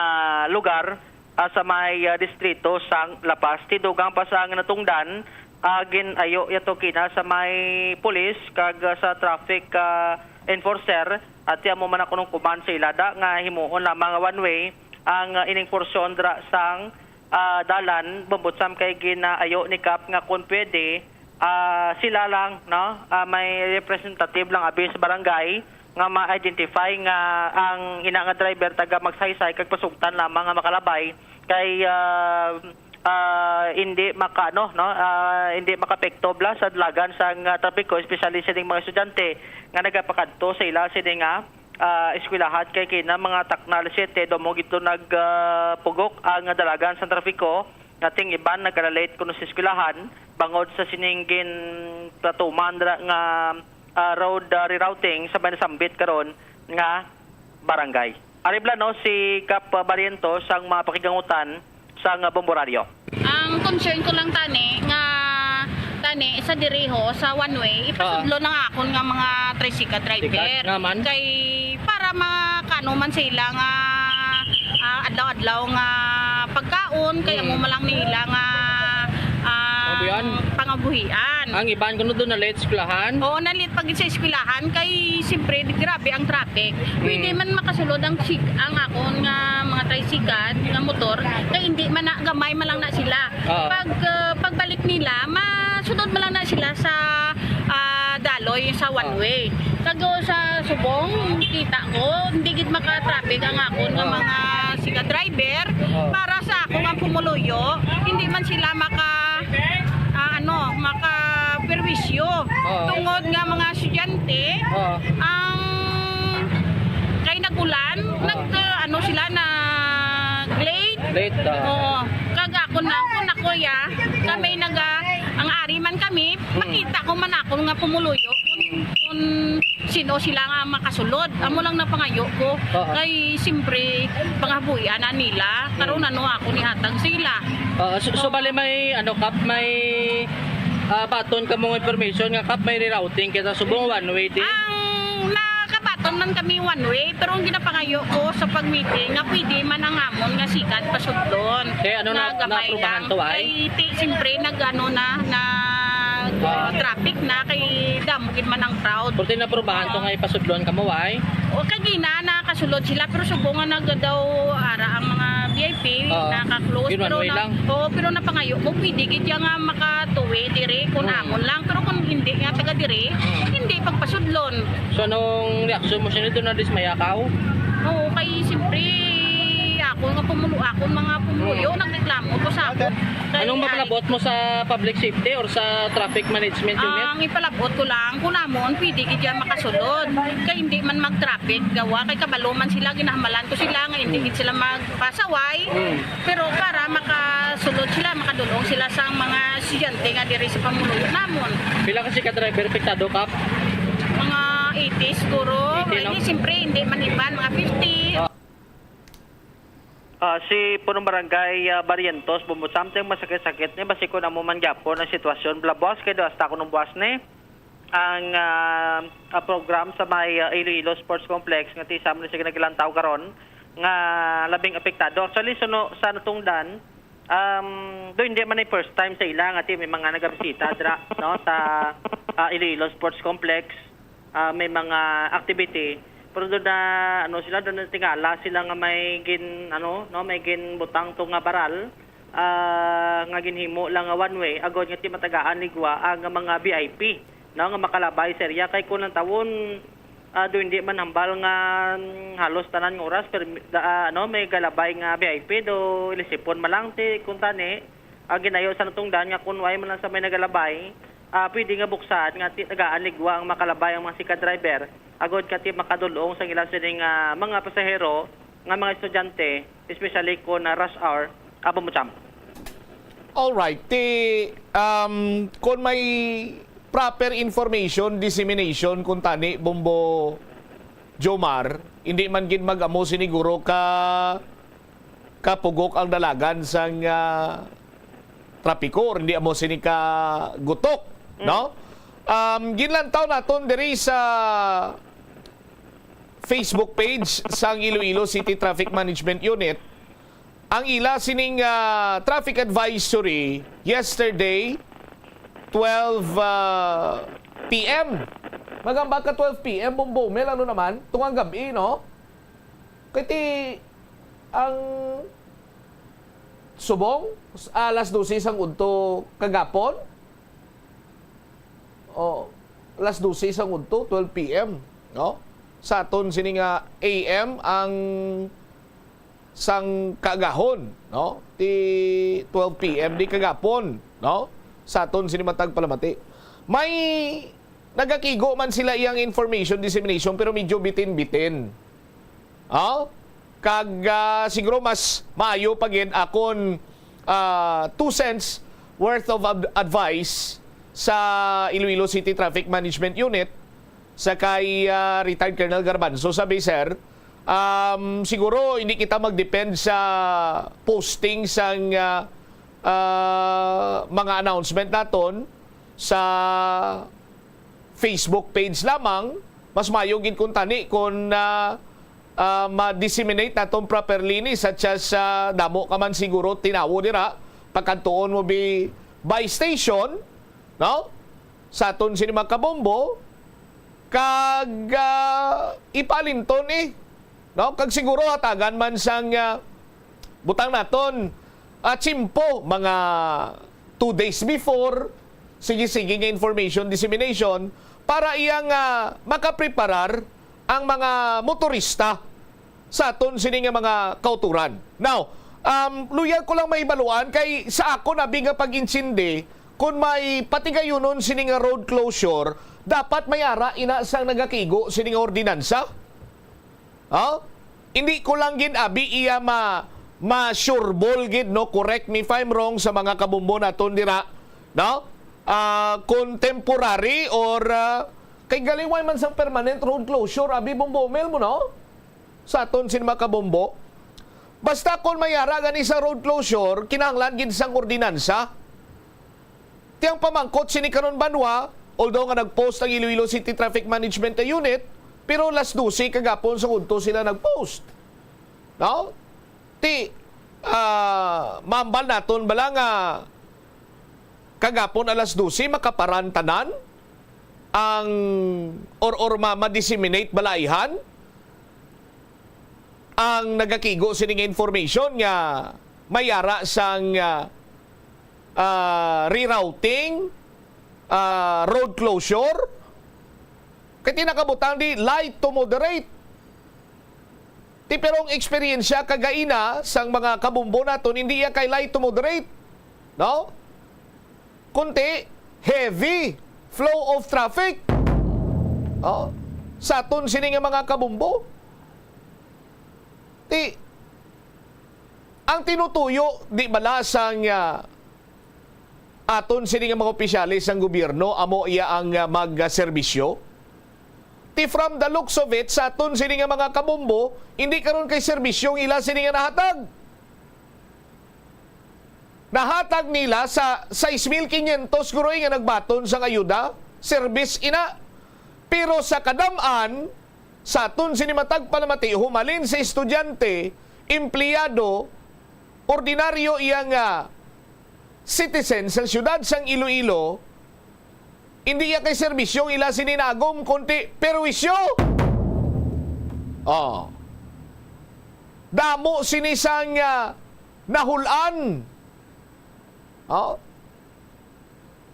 lugar sa may distrito sang Lapas. Tidugang pa sa natungdan ginayo yato kina sa may pulis kag sa traffic enforcer at amo man ako nung kuman sa ilada nga himuon lamang one way ang ining porsyon dra sang dalan bumbutsam kay ginaayo ni Kap nga kung pwede sila lang no may representative lang abi sa barangay nga ma-identify nga ang ina nga driver taga magsaysay kag pasugtan lamang nga makalabay kay hindi hindi makapekto bla sa dalagan sang trapiko especially sa mga estudyante nga nagapakadto sa ila sining eskwelahan kay kina mga taknal 7 domog ito nagpugok ang dalagan sa trapiko nating iban nagka-relate kuno sa eskwelahan bangod sa siningin platuman nga road rerouting sa Banasambit karon nga barangay. Aribla no si Kap Barrientos sang mga pakigangutan sang Bomboraryo. Ang concern ko lang tani nga sa diriho sa one way ipasudlo ng akon nga mga tricycle driver kay para makano man sila nga adlaw-adlaw nga pagkaon kaya mo malang nila nga pangabuhian. Ang iban kuno doon na late eskwelahan? Oo, na late pag sa eskwelahan kay siyempre grabe ang traffic. Pwede man makasulod ang akon nga mga tricycle nga motor kay hindi man na gamay man lang na sila. Pagbalik nila masunod man lang na sila sa daloy sa one way. Kago sa Subong kita ko hindi gid maka-traffic ang akon nga mga siga driver para sa ako nga pumuluyo hindi man sila maka-perwisyo tungod nga mga estudyante ang kay nagulan sila na late kaga ako na kami ang ari man kami makita ko man ako nga pumuluyo kung sino sila nga makasulod amo lang na pangayo ko kay siyempre pangabuyan na nila karon ako ni hatag sila so bali may Kap may baton ka mong information nga Kap may rerouting kaya sa Subong one way din ang nakabaton man kami one way pero ang ginapangayo ko sa pag-meeting nga pwede man ang amon nga sikat pasudlon kaya na-aprobahan to ay siyempre traffic na kay damugid man ang crowd. Pwede na probahan to nga ipasudlon ka mo ay? O kagina nakasulod sila pero subong nga daw ara ang mga VIP naka-close pero napangayo mo pwede gid nga makatuwi dire kun amon lang pero kung hindi nga taga dire hindi pagpasudlon. So anong reaksyon mo sa nito na dismaya ka? Oo kay siyempre ako mga pumuyo nagreklamo ko sa ako. Anong mapalabot mo sa public safety or sa traffic management unit? Ang ipalabot ko lang kung namon pwede gid makasulod kay hindi man mag-traffic gawa kay kabalo man sila ginahamalan ko sila nga hindi gid sila magpasaway pero para makasulod sila makadulong sila sa mga estudyante nga diri sa pamuluyo namon. Pila kasi ka driver apektado Kap? Mga 80 siguro. Ay siyempre hindi man iban mga 50. Si punong barangay Barrientos bumutsam tayong masakit-sakit ni basi ko na mo man gyapon ang sitwasyon blabos kay hasta ko nung buwas ni ang program sa may Iloilo Sports Complex nga tisam ni sige naglantaw karon nga labing apektado actually sa natungdan do hindi man ay first time sa ilang at may mga nagabisita dra no sa Iloilo Sports Complex may mga activity pero doon na sila doon na tingala sila nga may may butang to nga baral nga ginhimo lang nga one way agod nga ti matagaan ligwa ang mga VIP nga makalabay serya kay kun ang tawon do hindi man hambal nga halos tanan nga oras pero may galabay nga VIP do ilisipon malang ti kun tani ginayo sa natungdan nga kun way man lang sa may nagalabay pwede nga buksan nga ti tagaan ligwa ang makalabay ang mga sikat driver agod kati makadulong sa ilang sining mga pasahero nga mga estudyante especially ko na rush hour abumutsam. All right, kung may proper information dissemination kung tani Bombo Jomar hindi man gid mag-amo siniguro ka kapugok ang dalagan sang trapiko, hindi amo sini ka gutok, no? Ginlantaw naton diri sa Facebook page sang Iloilo City Traffic Management Unit ang ila sining traffic advisory yesterday 12 PM. Magamba ka 12 PM Bombomel, ano naman tungang gabi, no? Kiti ang subong alas 12 sang udto kagapon. Alas 12 sang udto 12 PM, no? Sa aton sini nga AM ang sang kagahon, no? Ti 12 PM di kagapon, no? Sa aton sini matag palamati. May nagakigo man sila iyang information dissemination pero medyo bitin-bitin. Kag siguro mas maayo pagid akon 2 cents worth of advice sa Iloilo City Traffic Management Unit sa kay retired Colonel Garbanzo. Sabi, sir, siguro hindi kita mag-depend sa posting sang mga announcement naton sa Facebook page lamang. Mas mayogin kung tani kung ma-disseminate naton properly ni such as damo ka man siguro tinawo dira pagkantuon mo by station, no? Sa aton sinima kabombo kag ipalinton no? Kag siguro hatagan man sang butang naton tsimpo mga 2 days before, sige-sige nga information dissemination para iyang makapreparar ang mga motorista sa aton sini nga mga kauturan. Now, luyag ko lang may baluan kay sa ako nabi nga pag-insindi kung may patigayunon sini nga road closure, dapat mayara ina sang nagakigo sini nga ordinansa. Hindi ko lang gin abi iya ma-sureball gid, no? Correct me if I'm wrong sa mga kabumbo naton dira, no? Contemporary or kay galiway man sang permanent road closure abi Bombomel mo, no? Sa aton sin mga kabumbo. Basta kung mayara gani sa road closure, kinahanglan gid sang ordinansa. Tiyang pamangkot sini karon banwa, although nga nag-post ang Iloilo City Traffic Management Unit, pero las 12 kagapon sa udto sila nag-post. No? Mambal naton bala nga kagapon alas 12 makaparantanan ang or ma-disseminate balaihan ang nagakigo sining information nga mayara sang rerouting, road closure. Kaya tinakabutang di light to moderate. Ti perong eksperyensya kagaina sang mga kabumbo naton hindi ya kay light to moderate. No? Kunti heavy flow of traffic. Sa aton sini nga mga kabumbo. Ang tinutuyo di bala sang aton sini nga mga opisyalis sang gobyerno amo iya ang magserbisyo. From the looks of it, sa aton sini nga mga kabumbo, hindi karon kay serbisyong ila sini nga nahatag. Nahatag nila sa 6,500 guroy nga nagbaton sang ayuda, service ina. Pero sa kadaman, sa aton sini matag palamati, humalin sa estudyante, empleyado, ordinaryo iyang citizen sa syudad sang Iloilo, hindi ya kay serbisyong ila sininagom kunti perwisyo. Damo sinisang nahulan.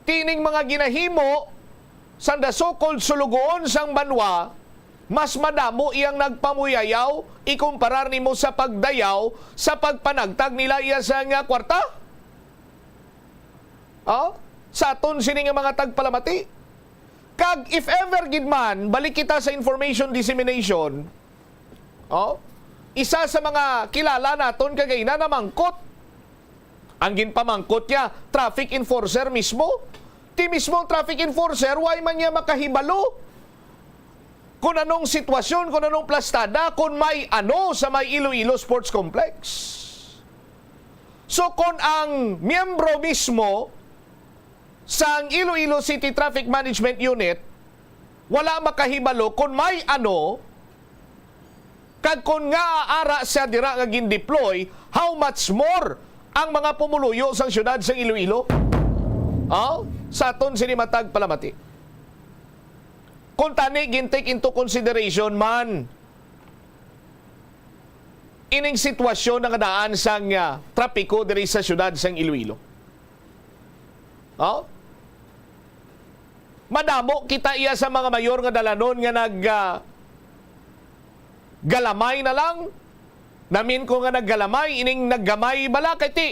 Tining mga ginahimo sa so-called sulugoon sang banwa, mas madamo iyang nagpamuyayaw ikumparar nimo sa pagdayaw sa pagpanagtag nila iya sa kwarta. Sa aton sini nga mga tagpalamati. Kag if ever gid man balik kita sa information dissemination, isa sa mga kilala naton kagayna na mangkot. Ang ginpamangkot niya, traffic enforcer mismo. Ti mismo traffic enforcer, why man niya makahibalo kung anong sitwasyon, kung anong plastada, kung may ano sa may Iloilo Sports Complex. So kung ang miyembro mismo sa Iloilo City Traffic Management Unit wala makahibalo kung may ano, kag kung nga aara siya dira nga gin-deploy, how much more ang mga pumuluyo sa syudad sa Iloilo? Sa aton sinimatag palamati. Kung tani gin-take into consideration man ining sitwasyon na kadaan sang trapiko diri sa syudad sang Iloilo. Madamo kita iya sa mga mayor nga dalanon nga galamay na lang. Namin ko nga naggalamay, ining naggamay bala kay ti.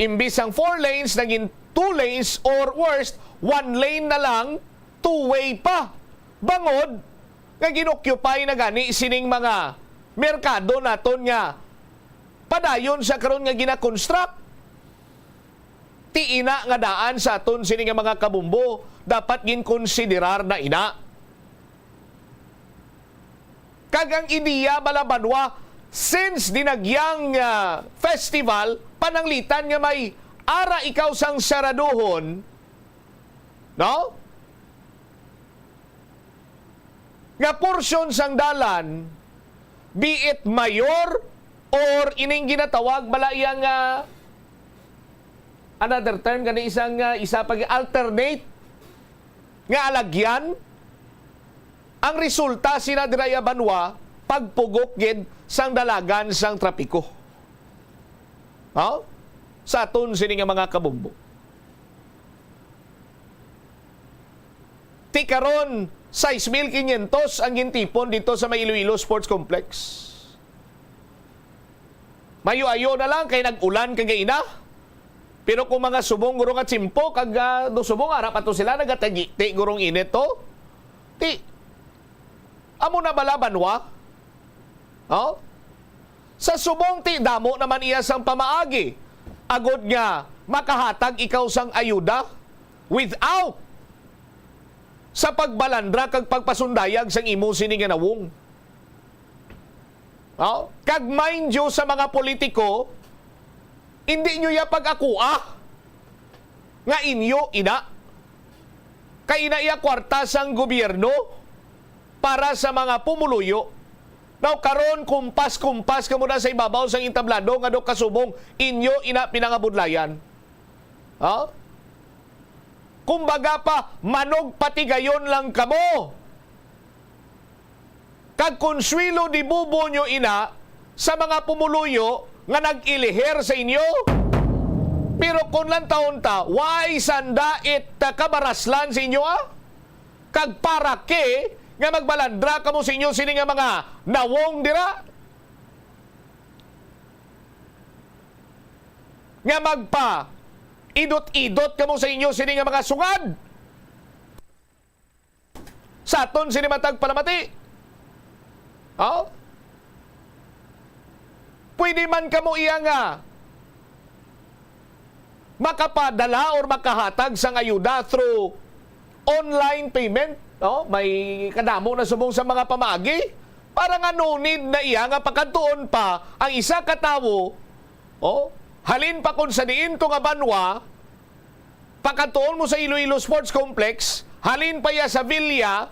Imbis ang 4 lanes, naging 2 lanes or worst, 1 lane na lang, 2-way pa. Bangod, nga ginoccupy na gani sining mga merkado naton nga padayon sa karon nga gina-construct. Ti ina nga daan sa aton sining nga mga kabumbo, dapat ginkonsiderar na ina. Kagang ideya balabanwa, since dinagyang festival, pananglitan nga may ara ikaw sang saraduhon, no? Nga porsyon sang dalan, be it mayor or ining ginatawag balayang another term gani isang isa pag alternate nga alagyan. Ang resulta sina diraya banwa pagpugok gid sang dalagan sang trapiko. Sa aton sini nga mga kabumbo. Ti karon 6,500 ang gintipon dito sa may Iloilo Sports Complex. Mayo-ayo na lang kay nag-ulan kagay ina. Pero kung mga subong gurong at simpo kag do subong ara pa to sila nagatagi ti gurong init to. Ti amo na balabanwa? Sa subong ti damo naman iya sang pamaagi. Agod nga makahatag ikaw sang ayuda without sa pagbalandra kag pagpasundayag sang imo sini nga nawong. Kag mind you sa mga politiko, hindi nyo ya pag-akua nga inyo ina. Kay ina iya kwarta sang gobyerno para sa mga pumuluyo. Now karon kumpas ka muna sa ibabaw sang entablado nga do kasubong inyo ina pinangabudlayan. Kumbaga pa manog patigayon lang kamo. Kag konswilo di bubo nyo ina sa mga pumuluyo nga nag-ilihir sa inyo. Pero kung lang taon ta, why sanda it kabaraslan sa inyo Kag para ke nga magbalandra kamo sa inyo sini nga mga nawong dira. Nga magpa idot-idot kamo sa inyo sini nga mga sungad. Sa aton sini matag palamati. Pwede man kamo iya nga makapadala or makahatag sang ayuda through online payment. May kadamo na subong sa mga pamagi para nga no need na iya nga pagkantuon pa ang isa katawo halin pa kung sa diin to nga banwa pagkantuon mo sa Iloilo Sports Complex, halin pa iya sa Villa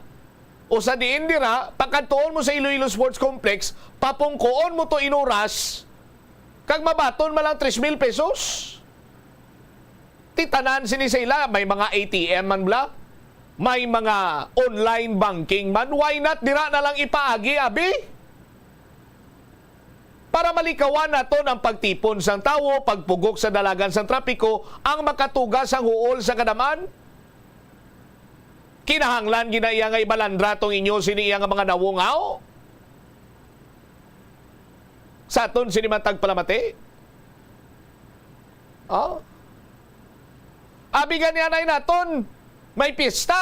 o sa diin dira pagkantuon mo sa Iloilo Sports Complex, papungkoon mo to inuras kag mabaton malang 3,000 pesos. Titanan sinisayla may mga ATM man bla, may mga online banking man, why not dira na lang ipaagi, abi? Para malikawan naton ang pagtipon sang tawo, pagpugok sa dalagan sang trapiko, ang makatugas ang huol sa kadaman. Kinahanglan ginaiya nga ibalandra tong inyo siniya nga mga nawungaw. Sa aton sinimatag palamati. Abi ganyanay naton, may pista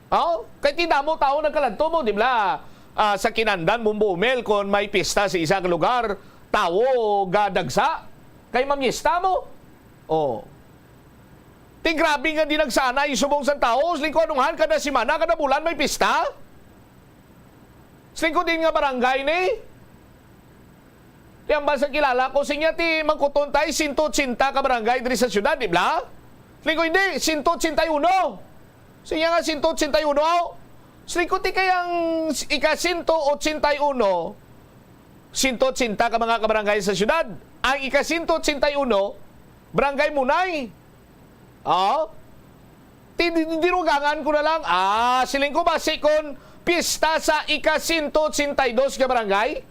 kaya tinamo tao nagkalanto mo, di ba? Sa Kinandan, Bumbumel, kung may pista sa isang lugar, tao gadagsa. Kay mamyesta mo. Ti grabe nga di nagsana isubong sa tao. Lingko anunghan kada simana, kada bulan may pista. Lingko din nga barangay ni. Di ang basa kilala ko sinya ti mangkuton tay 180 ka barangay diri sa syudad, di ba? Sliko hindi, 181. Sinya nga 181. Sliko ti kayang ika 181, 180 ka mga kabarangay sa syudad. Ang ika 181, barangay Munay. Dirugangan ko na lang. Siling ko ba sikon pista sa ika 182 ka barangay?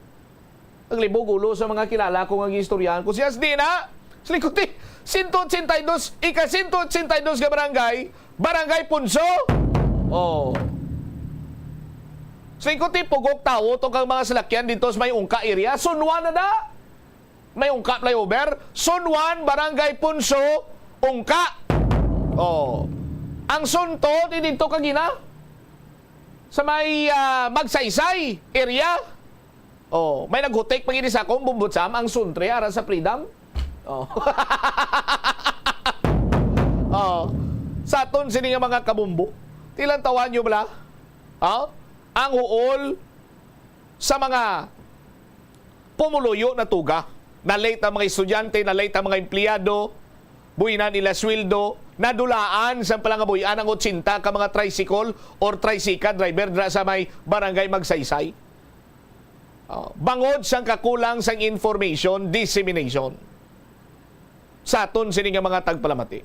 Ang libog ulo sa mga kilala ko ng istoryan ko. Siyas di na. Siling ko ti 182, ika 182 ka barangay, barangay Punso. Siling ko ti pugok tao itong kang mga salakyan dito sa may ungka area. Sunwan na na. May ungka flyover. Sunwan, barangay Punso, ungka. Ang sunto, dito kagina sa may Magsaysay area. May naghutik pag sa akong bumbutsam ang suntre ara sa Freedom. Sa aton sini nga mga kabumbo. Tilang tawan nyo bala? Ang uol sa mga pumuluyo na tuga. Na-late ang mga estudyante, na-late ang mga empleyado, buwinan nila sweldo, nadulaan sa palangabuyan ang 80 ka mga tricycle or tricycle driver dra sa may barangay Magsaysay. Bangod sang kakulang sang information dissemination sa aton sini nga mga tagpalamati.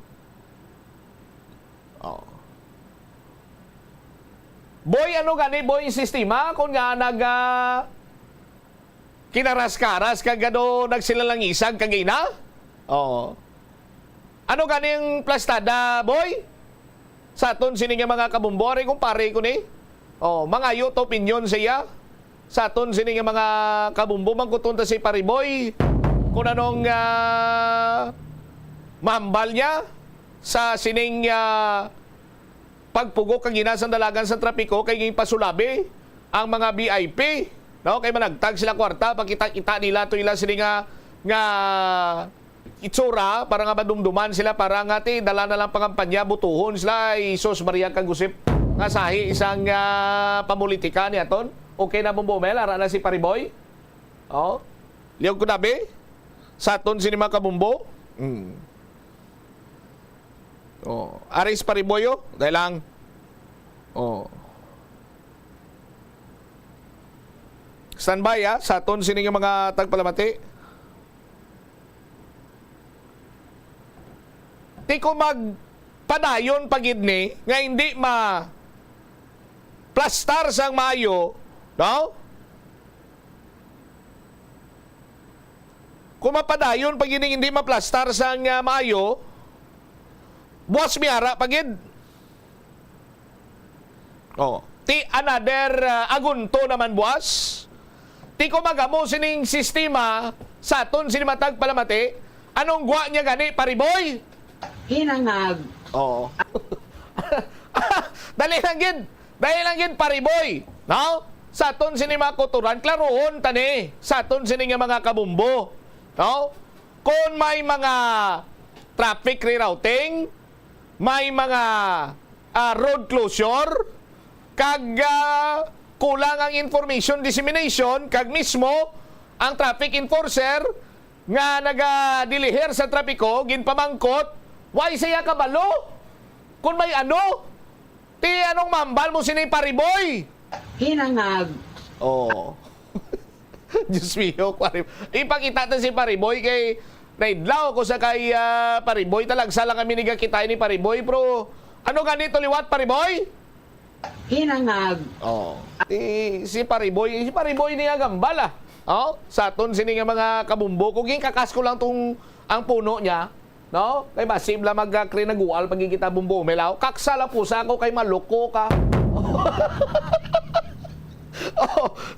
Boy, ano gani boy sistema kung nga kinaras-karas kag gado nagsilalangisag kagina? Ano ganing plastada, boy? Sa aton sini nga mga kabumbore kung pare ko ni. Mga yut opinion siya. Sa aton sini nga mga kabumbo mangkutunta si Pariboy kung anong mahambal niya sa sining pagpugok kang ginasang dalagan sa trapiko kay ging pasulabi ang mga VIP, no? Kay managtag sila kwarta pagkita-kita nila to ila sini nga itsura para nga madumduman sila para nga ti dala na lang pangampanya butuhon sila Isos Maria Kagusip nga sahi isang pamulitika niya ton. Okay na bumbumel ara na si Pariboy. Liyog ko nabi sa aton sini mga kabumbo. Aris Pariboyo dahil lang standby sa aton sini nga mga tagpalamati. Di ko magpadayon pagid ni nga hindi plastar sang maayo, no? Kung mapadayon pagid hindi maplastar sang maayo, buwas miara pagid. Ti another agunto naman buwas. Ti ko magamo sining sistema sa aton sini matag palamati. Anong gwa niya gani Pariboy? Hinangag. Dali lang gid Pariboy, no? Sa aton sini mga kuturan klaroon tani sa aton sini nga mga kabumbo, no? Kung may mga traffic rerouting, may mga road closure, kag kulang ang information dissemination, kag mismo ang traffic enforcer nga nagadilihir sa trapiko ginpamangkot, why siya kabalo? Kung may ti anong mambal mo sini Pariboy? Hinangag. Diyos mio, ipakita na si Pariboy kay naidlaw ko sa kay Pariboy. Talagsa lang kami nigakita ni Pariboy. Pero ano ganito liwat Pariboy? Hinangag. Si Pariboy niya gambala. Sa aton sini nga mga kabumbo. Kung kakasko lang ang puno niya, no? Kay masib lang magkrinagual pag kita bumbo melaw. Kaksala po sa ako kay maloko ka.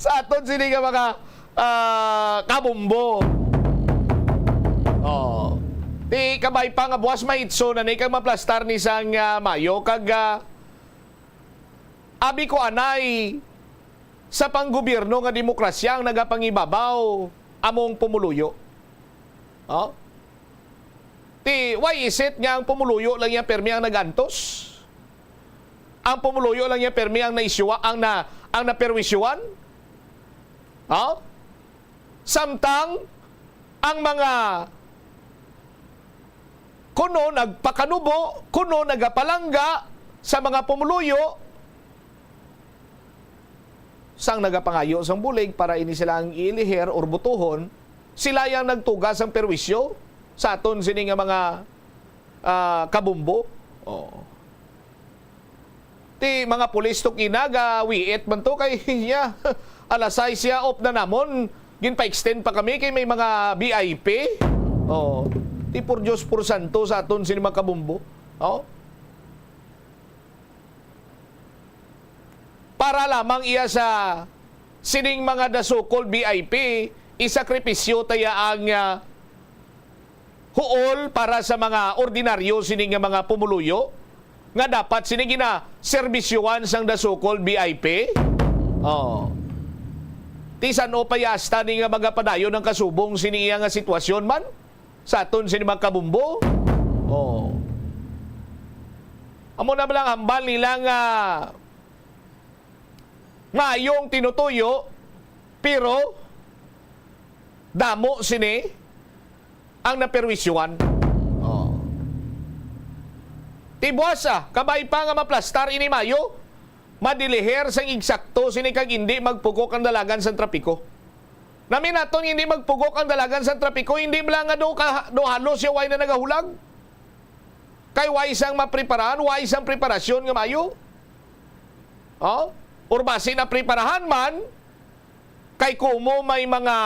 Sa aton sini nga mga kabumbo. Ti kabay pa nga buwas maitso na ni kag maplastar ni sang mayo kag abi ko anay sa panggobyerno nga demokrasya ang nagapangibabaw among pumuluyo. Ti why is it nga ang pumuluyo lang yan permi ang nagantos? Ang pumuluyo lang yan permi ang naisyuwa ang naperwisyuan? Samtang ang mga kuno nagpakanubo, kuno nagapalangga sa mga pumuluyo, sang nagapangayo sang bulig para ini silang iilihir or butuhon, sila yang nagtugas ang perwisyo sa aton sini nga mga kabumbo. Ti mga pulis to kinaga, wiit man to kay niya. Alasay siya op na namon, ginpa-extend pa kami kay may mga VIP. Ti por Diyos por santo sa aton sini mga kabumbo. Para lamang iya sa sining mga dasukol VIP, isakripisyo taya ang huol para sa mga ordinaryo sining mga pumuluyo nga dapat sining gina serbisyuan sang dasukol VIP. Tisan o payasta ni nga mga padayon ng kasubong sining iya nga sitwasyon man sa aton sining mga kabumbo. Amo na lang hambal nila nga ngayong tinutuyo, pero damo sini ang naperwisyuan. Tibuasa, kabay pa nga maplastar ini Mayo, madiliher sang eksakto sini kag hindi magpugok ang dalagan sa trapiko. Namin naton hindi magpugok ang dalagan sa trapiko, hindi bala nga do halos siya way na nagahulag. Kay way isang mapreparahan, way isang preparasyon nga Mayo. Or base na preparahan man, kay kumo may mga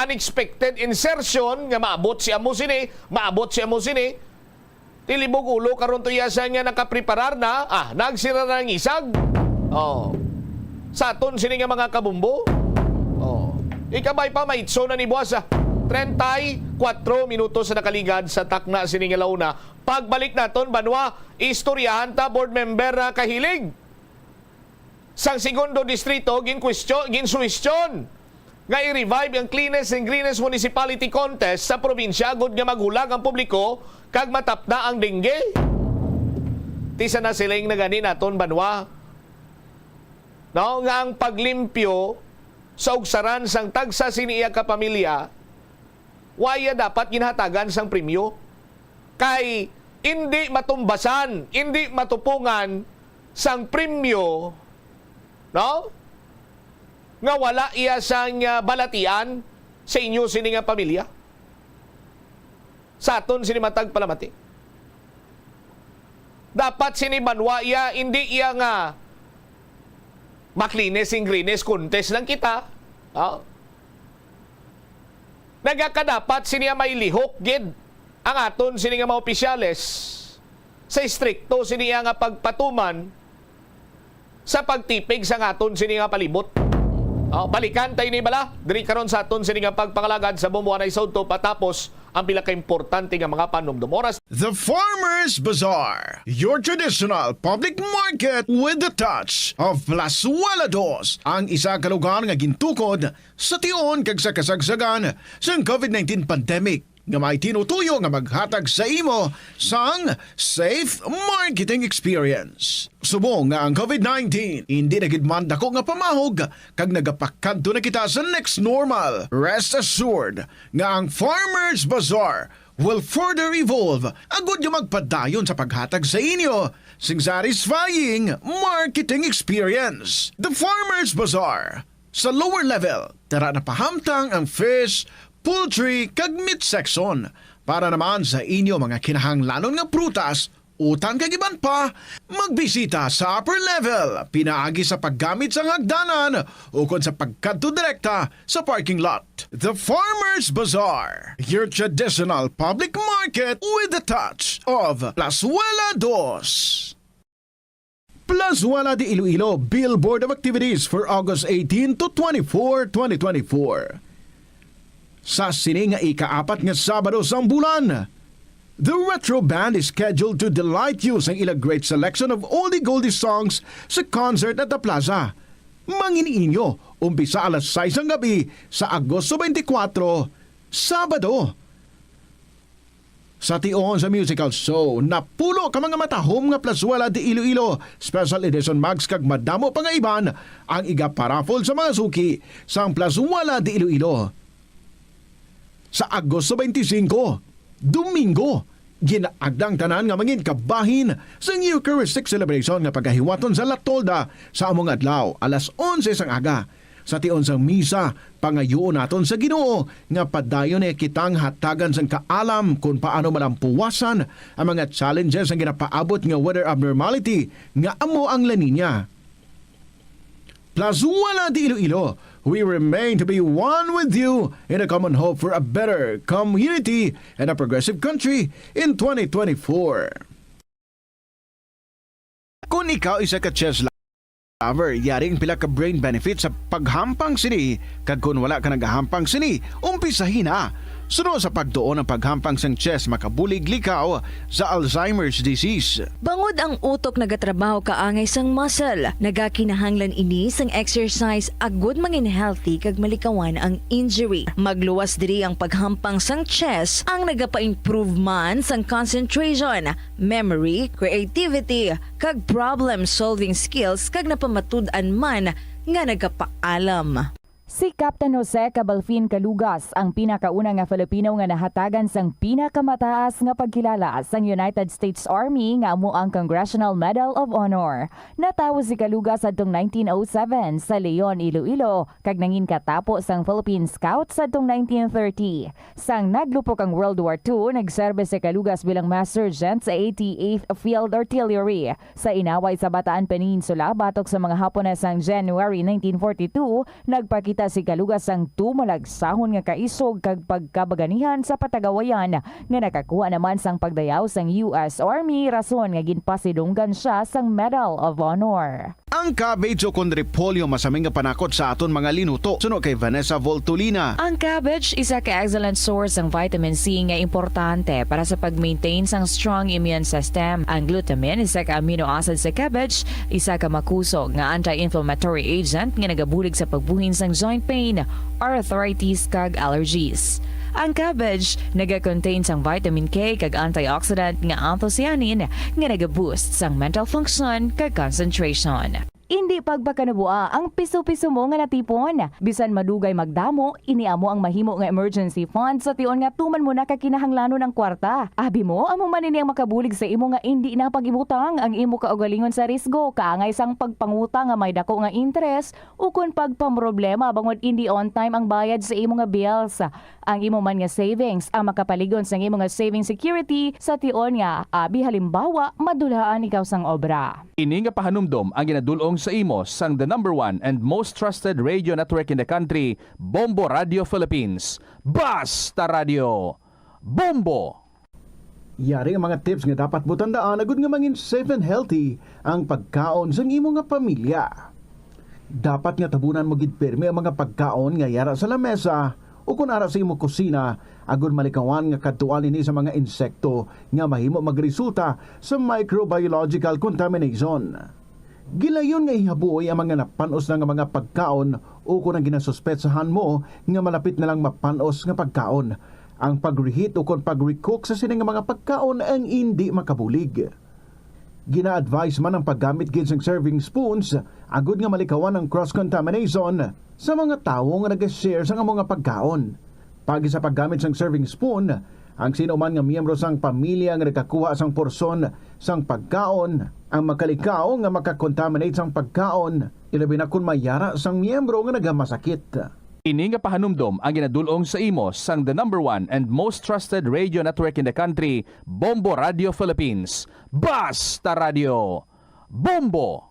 unexpected insertion nga maabot si amo sini, tilibog ulo karon to yasa nga nakapreparar na, nagsira na ng isag. Sa aton sini nga mga kabumbo. Ikabay pa maitso na ni Buasa. 34 minutos sa nakaligad sa takna sini nga launa. Pagbalik naton banwa, istoryahan ta board member na kahilig. Sang segundo distrito, ginsuwestiyon nga i-revive ang Cleanest and Greenest Municipality Contest sa probinsya agud nga magulag ang publiko kag matapna ang dengue. Tisa na silang nagani naton banwa. Nga ang paglimpyo sa ugsaran sang tagsa siniya ka pamilya, waya dapat ginhatagan sang premyo. Kay hindi matumbasan, hindi matupungan sang premyo, nga wala iya sang balatian sa inyo sini nga pamilya. Sa aton sini matag palamati. Dapat sini banwa iya, hindi iya nga maklines and greenest contest lang kita. Nagakadapat sini may lihok gid ang aton sini nga mga opisyales sa istrikto sini nga pagpatuman sa pagtipig sa aton sini nga palibot. Balikan tayo ni bala diri karon sa aton sini nga pagpangalagad sa bumuanay saudto patapos ang pinaka-importante nga mga panumdum oras. The Farmers Bazaar, your traditional public market with the touch of Plazuela Dos, ang isa ka lugar nga gintukod sa tion kag sa kasagsagan sa COVID-19 pandemic nga may tinutuyo nga maghatag sa imo sang safe marketing experience. Subong nga ang COVID-19 hindi na gid man dako nga pamahog kag nagapakadto na kita sa next normal. Rest assured nga ang Farmers Bazaar will further evolve agud nga magpadayon sa paghatag sa inyo sing satisfying marketing experience. The Farmers Bazaar sa lower level tara na pahamtang ang fish, poultry kag meat section para naman sa inyo mga kinahanglanon nga prutas, utang kag iban pa, magbisita sa upper level pinaagi sa paggamit sa hagdanan ukon sa pagkadto direkta sa parking lot. The Farmers Bazaar, your traditional public market with the touch of Plazuela Dos. Plazuela de Iloilo Billboard of Activities for August 18 to 24, 2024. Sa sini nga ika-4 nga Sabado sang bulan, the Retro Band is scheduled to delight you sa ilang great selection of oldie goldie songs sa concert at the plaza. Manginiinyo, umpisa alas 6 ng gabi sa Agosto 24, Sabado. Sa tion sa musical show, napulo ka mga matahom nga Plazuela de Iloilo Special Edition Mags kag madamo pa nga iban ang iga-paraffle sa mga suki sa Plazuela de Iloilo. Sa Agosto 25, Domingo, ginaagdang tanan nga mangin kabahin sa Eucharistic celebration nga pagkahiwaton sa Latolda sa among adlaw alas 11 sang aga. Sa tion sang misa, pangayoon naton sa Ginoo nga padayon kitang hatagan sang kaalam kung paano malampuwasan ang mga challenges ang ginapaabot nga weather abnormality nga amo ang La Nina. Plazuala di Iloilo, we remain to be one with you in a common hope for a better community and a progressive country in 2024. Kung ikaw isa ka chess lover, yaring pila ka brain benefit sa paghampang sini, kag kung wala ka nagahampang sini, umpisahin na. Sunod sa pagtuon ng paghampang sang chess makabulig likaw sa Alzheimer's disease. Bangod ang utok nagatrabaho kaangay sang muscle, nagakinahanglan ini sang exercise agud mangin healthy kag malikawan ang injury. Magluwas diri ang paghampang sang chess ang nagapa-improve man sang concentration, memory, creativity, kag problem-solving skills kag napamatud-an man nga nagapaalam. Si Captain Jose Cabalfin Calugas ang pinakauna nga Filipino nga nahatagan sang pinakamataas nga pagkilala sang United States Army nga amo ang Congressional Medal of Honor. Natawo si Calugas adtong 1907 sa Leon, Iloilo kag nangin katapo sang Philippine Scouts adtong 1930. Sang naglupok ang World War II, nagserbe si Calugas bilang Master Sergeant sa 88th Field Artillery. Sa inaway sa Bataan Peninsula batok sa mga Hapones sang January 1942, nagpakita si Calugas ang tumalagsahon nga kaisog kag pagkabaganihan sa patagawayan nga nakakuha naman sang pagdayaw sang US Army rason nga ginpasidunggan siya sang Medal of Honor. Ang cabbage o kundi repolyo masaming nga panakot sa aton mga linuto. Suno kay Vanessa Voltolina. Ang cabbage isa ka excellent source ng vitamin C nga importante para sa pag-maintain sang strong immune system. Ang glutamine isa ka amino acid sa cabbage, isa ka makusog nga anti-inflammatory agent nga nagabulig sa pagbuhin sang joint pain, arthritis kag allergies. Ang cabbage naga-contain sang vitamin K kag antioxidant nga anthocyanin nga naga-boost sang mental function kag concentration. Hindi pagpakanubuan ang piso-piso mo nga natipon. Bisan madugay magdamo, iniamo ang mahimo nga emergency fund sa tion nga tuman mo na kakinahanglanon ng kwarta. Abi mo, amo man ini ang makabulig sa imo nga hindi na pag-imutang ang imo kaugalingon sa risgo, kaangay sang pagpangutang nga may dako nga interest o kun pagpamroblema bangod hindi on time ang bayad sa imo nga bills. Ang imo man nga savings ang makapaligon sa imo nga saving security sa tion nga abi halimbawa madulaan ikaw sang obra. Ini nga pahanumdom ang ginadulong sa imo sang the #1 and most trusted radio network in the country, Bombo Radio Philippines. Basta Radio Bombo! Yari ang mga tips nga dapat mo tandaan agud nga mangin safe and healthy ang pagkaon sa imo nga pamilya. Dapat nga tabunan mo gid pirmi ang mga pagkaon nga yara sa lamesa o kung ara sa imo kusina agud malikawan nga kadtuan ini sa mga insekto nga mahimo magresulta sa microbiological contamination. Gilayon nga ihabuoy ang mga napanos na nga mga pagkaon o kung ang ginasuspetsahan mo nga malapit na lang mapanos nga pagkaon. Ang pag-reheat o kung pag-recook sa sining mga pagkaon ang hindi makabulig. Gina-advise man ang paggamit gid sang serving spoons agud nga malikawan ang cross-contamination sa mga tawo nga nag-share sa mga pagkaon. Pagi sa paggamit sang serving spoon, ang sino man nga miyembro sang pamilya nga nakakuha sang porsyon sang pagkaon ang makalikaw nga makakontaminate sang pagkaon, ilabi na kung mayara sang miyembro nga nagamasakit. Ini nga pahanumdom ang ginadulong sa imo sang the #1 and most trusted radio network in the country, Bombo Radio Philippines. Basta Radio Bombo!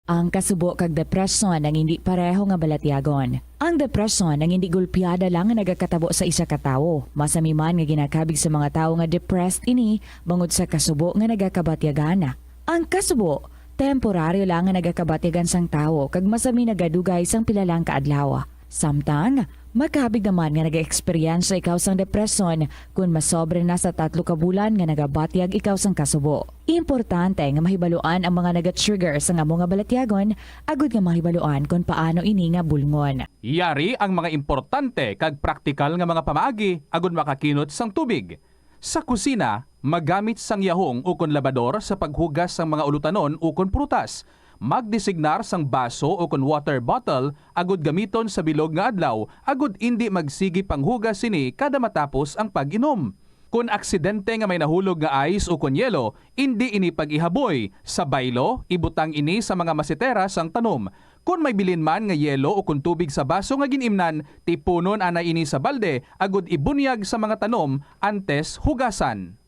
Ang kasubo kag depresyon ang hindi pareho nga balatyagon. Ang depresyon ang hindi gulpiyada lang nga nagakatabo sa isa ka tawo. Masami man nga ginakabig sa mga tawo nga depressed ini bangod sa kasubo nga nagakabatyagan. Ang kasubo, temporaryo lang nga nagakabatyagan sang tawo kag masami nagadugay sang pilalang kaadlaw. Samtang, makabig naman nga nag-experience ikaw sang depresyon kung masobre na sa 3 ka bulan nga nagabatyag ikaw sang kasubo. Importante nga mahibaluan ang mga naga-trigger sa nga mga balatyagon agud nga mahibaluan kung paano ini nga bulngon. Yari ang mga importante kag praktikal nga mga pamaagi agud makakinot sang tubig. Sa kusina, magamit sang yahong ukon labador sa paghugas sang mga ulutanon ukon prutas. magdesignar sang baso o kun water bottle agud gamiton sa bilog nga adlaw agud indi magsigi panghugas sini kada matapos ang pag-inom. Kung aksidente nga may nahulog nga ice o kun yelo, hindi ini pag-ihaboy. Sa baylo, ibutang ini sa mga masitera sang tanom. Kung may bilin man nga yelo o kun tubig sa baso nga ginimnan, tipunon ana ini sa balde agud ibunyag sa mga tanom antes hugasan.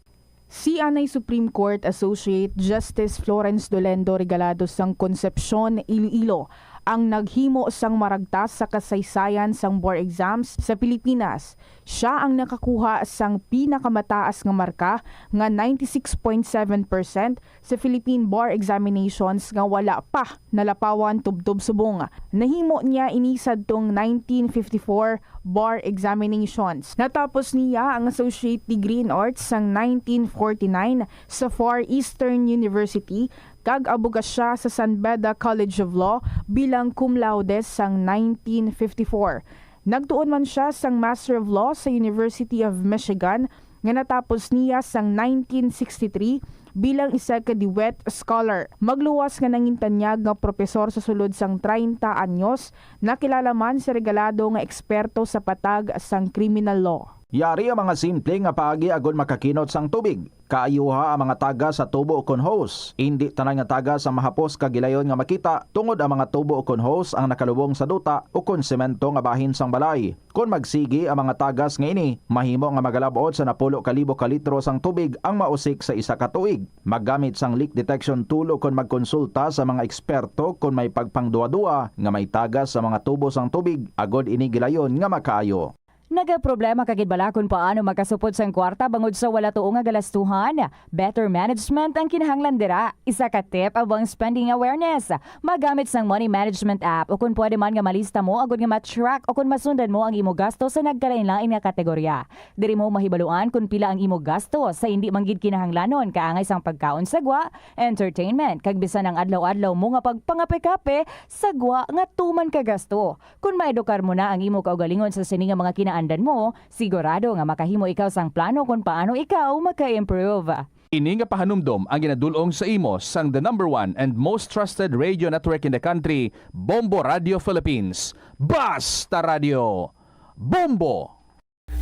Si Anay Supreme Court Associate Justice Florence Dolendo Regalado sang Concepcion, Iloilo ang naghimo sang maragtas sa kasaysayan sang board exams sa Pilipinas. Siya ang nakakuha sang pinakamataas nga marka nga 96.7% sa Philippine Bar Examinations nga wala pa nalapawan tubtob subong. Nahimo niya inisad tong 1954 bar examinations. Natapos niya ang associate degree in arts sang 1949 sa Far Eastern University kag abugas siya sa San Beda College of Law bilang cum laude sang 1954. Nagtuon man siya sang Master of Law sa University of Michigan nga natapos niya sang 1963 bilang isa ka Dewitt Scholar. Magluwas nga nangintanyag nga propesor sa sulod sang 30 anyos, nakilala man sa regalado nga eksperto sa patag sang criminal law. Yari ang mga simple nga paagi agud makakinot sang tubig. Kaayuha ang mga taga sa tubo o kon hose. Hindi tanan nga taga sa mahapos kagilayon nga makita tungod ang mga tubo o kon hose ang nakalubong sa duta o kon semento nga bahin sang balay. Kung magsigi ang mga tagas nga ini, mahimo nga magalabot sa 10,000 ka litro sang tubig ang mausik sa isa ka tuig. Maggamit sang leak detection tool o kon magkonsulta sa mga eksperto kung may pagpangduwa-duwa nga may tagas sa mga tubo sang tubig agod ini gilayon nga makaayo. Nagaproblema kagid bala kung paano makasupod sang kwarta bangod sa wala tuong nga galastuhan. Better management ang kinahanglan dira. Isa ka tip abang spending awareness. Magamit sang money management app o kung pwede man nga malista mo agud nga ma-track o kung masundan mo ang imo gasto sa nagkalain-lain nga kategorya. Diri mo mahibaluan kung pila ang imo gasto sa hindi manggid kinahanglanon kaangay sang pagkaon sagwa, entertainment kag bisan ang adlaw-adlaw mo nga pagpangape-kape sagwa nga tuman ka gasto. Kung maedukar mo na ang imo kaugalingon sa sini nga mga andan mo, sigurado nga makahimo ikaw sang plano kung paano ikaw maka-improve. Ini nga pahanumdom ang ginadulong sa imo sang the #1 and most trusted radio network in the country, Bombo Radio Philippines. Basta Radio Bombo!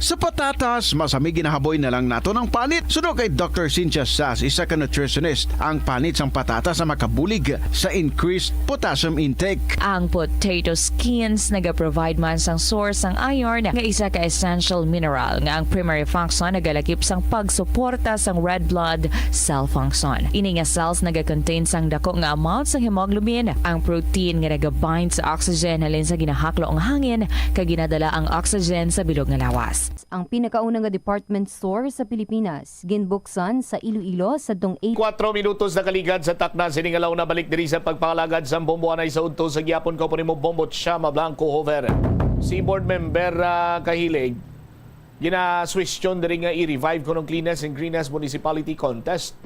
Sa patatas, masami ginahaboy na lang nato ng panit. Suno kay Dr. Cynthia Sass, isa ka nutritionist, ang panit sang patatas na makabulig sa increased potassium intake. Ang potato skins nagaprovide man sang source sang iron nga isa ka essential mineral nga ang primary function nagalakip sang pagsuporta sang red blood cell function. Ini nga cells nagakontain sang dako nga amount sang hemoglobin. Ang protein nga nagabind sa oxygen halin sa ginahaklo ang hangin kag ginadala ang oxygen sa bilog nga lawas. Ang pinakaunang nga department store sa Pilipinas, ginbuksan sa Iloilo sa dong 4 minutos na kaligad sa takna siningalaw na balik diri sa pagpangalagad sa Bombo anay sa udto sa gyapon ko po nimo Bombo Chama Blanco Hover. Si board member Kahilig gina-question diri nga i-revive kuno Cleanliness and Greenest Municipality Contest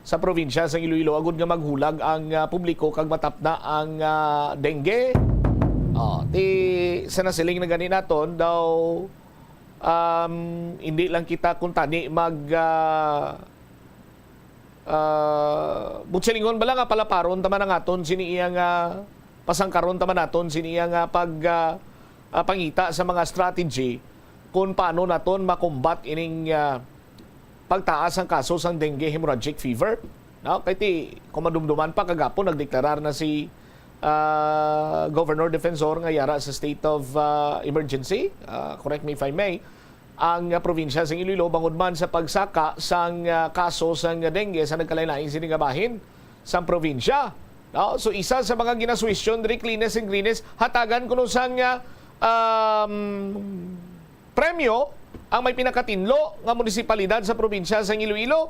sa probinsya sa Iloilo agud nga maghulag ang publiko kag matapna ang dengue. Ti sa nasiling na gani naton daw hindi lang kita kung tani butselingon bala nga palaparon tama na aton sini iya nga pasangkaron tama naton sini iya nga pangita sa mga strategy kung paano naton makombat ining pagtaas ang kaso sang dengue hemorrhagic fever. No? Kaya kung madumduman pa kagapon nagdeklarar na si Governor Defensor nga yara sa state of emergency, correct me if I may, ang probinsya sa Iloilo bangod man sa pagsaka sang kaso sang dengue sa nagkalain-laing siningabahin sa probinsya. No? So isa sa mga ginaswisyon diri Cleanliness and Greenest hatagan kuno sang premyo ang may pinakatinlo nga munisipalidad sa probinsya sa Iloilo.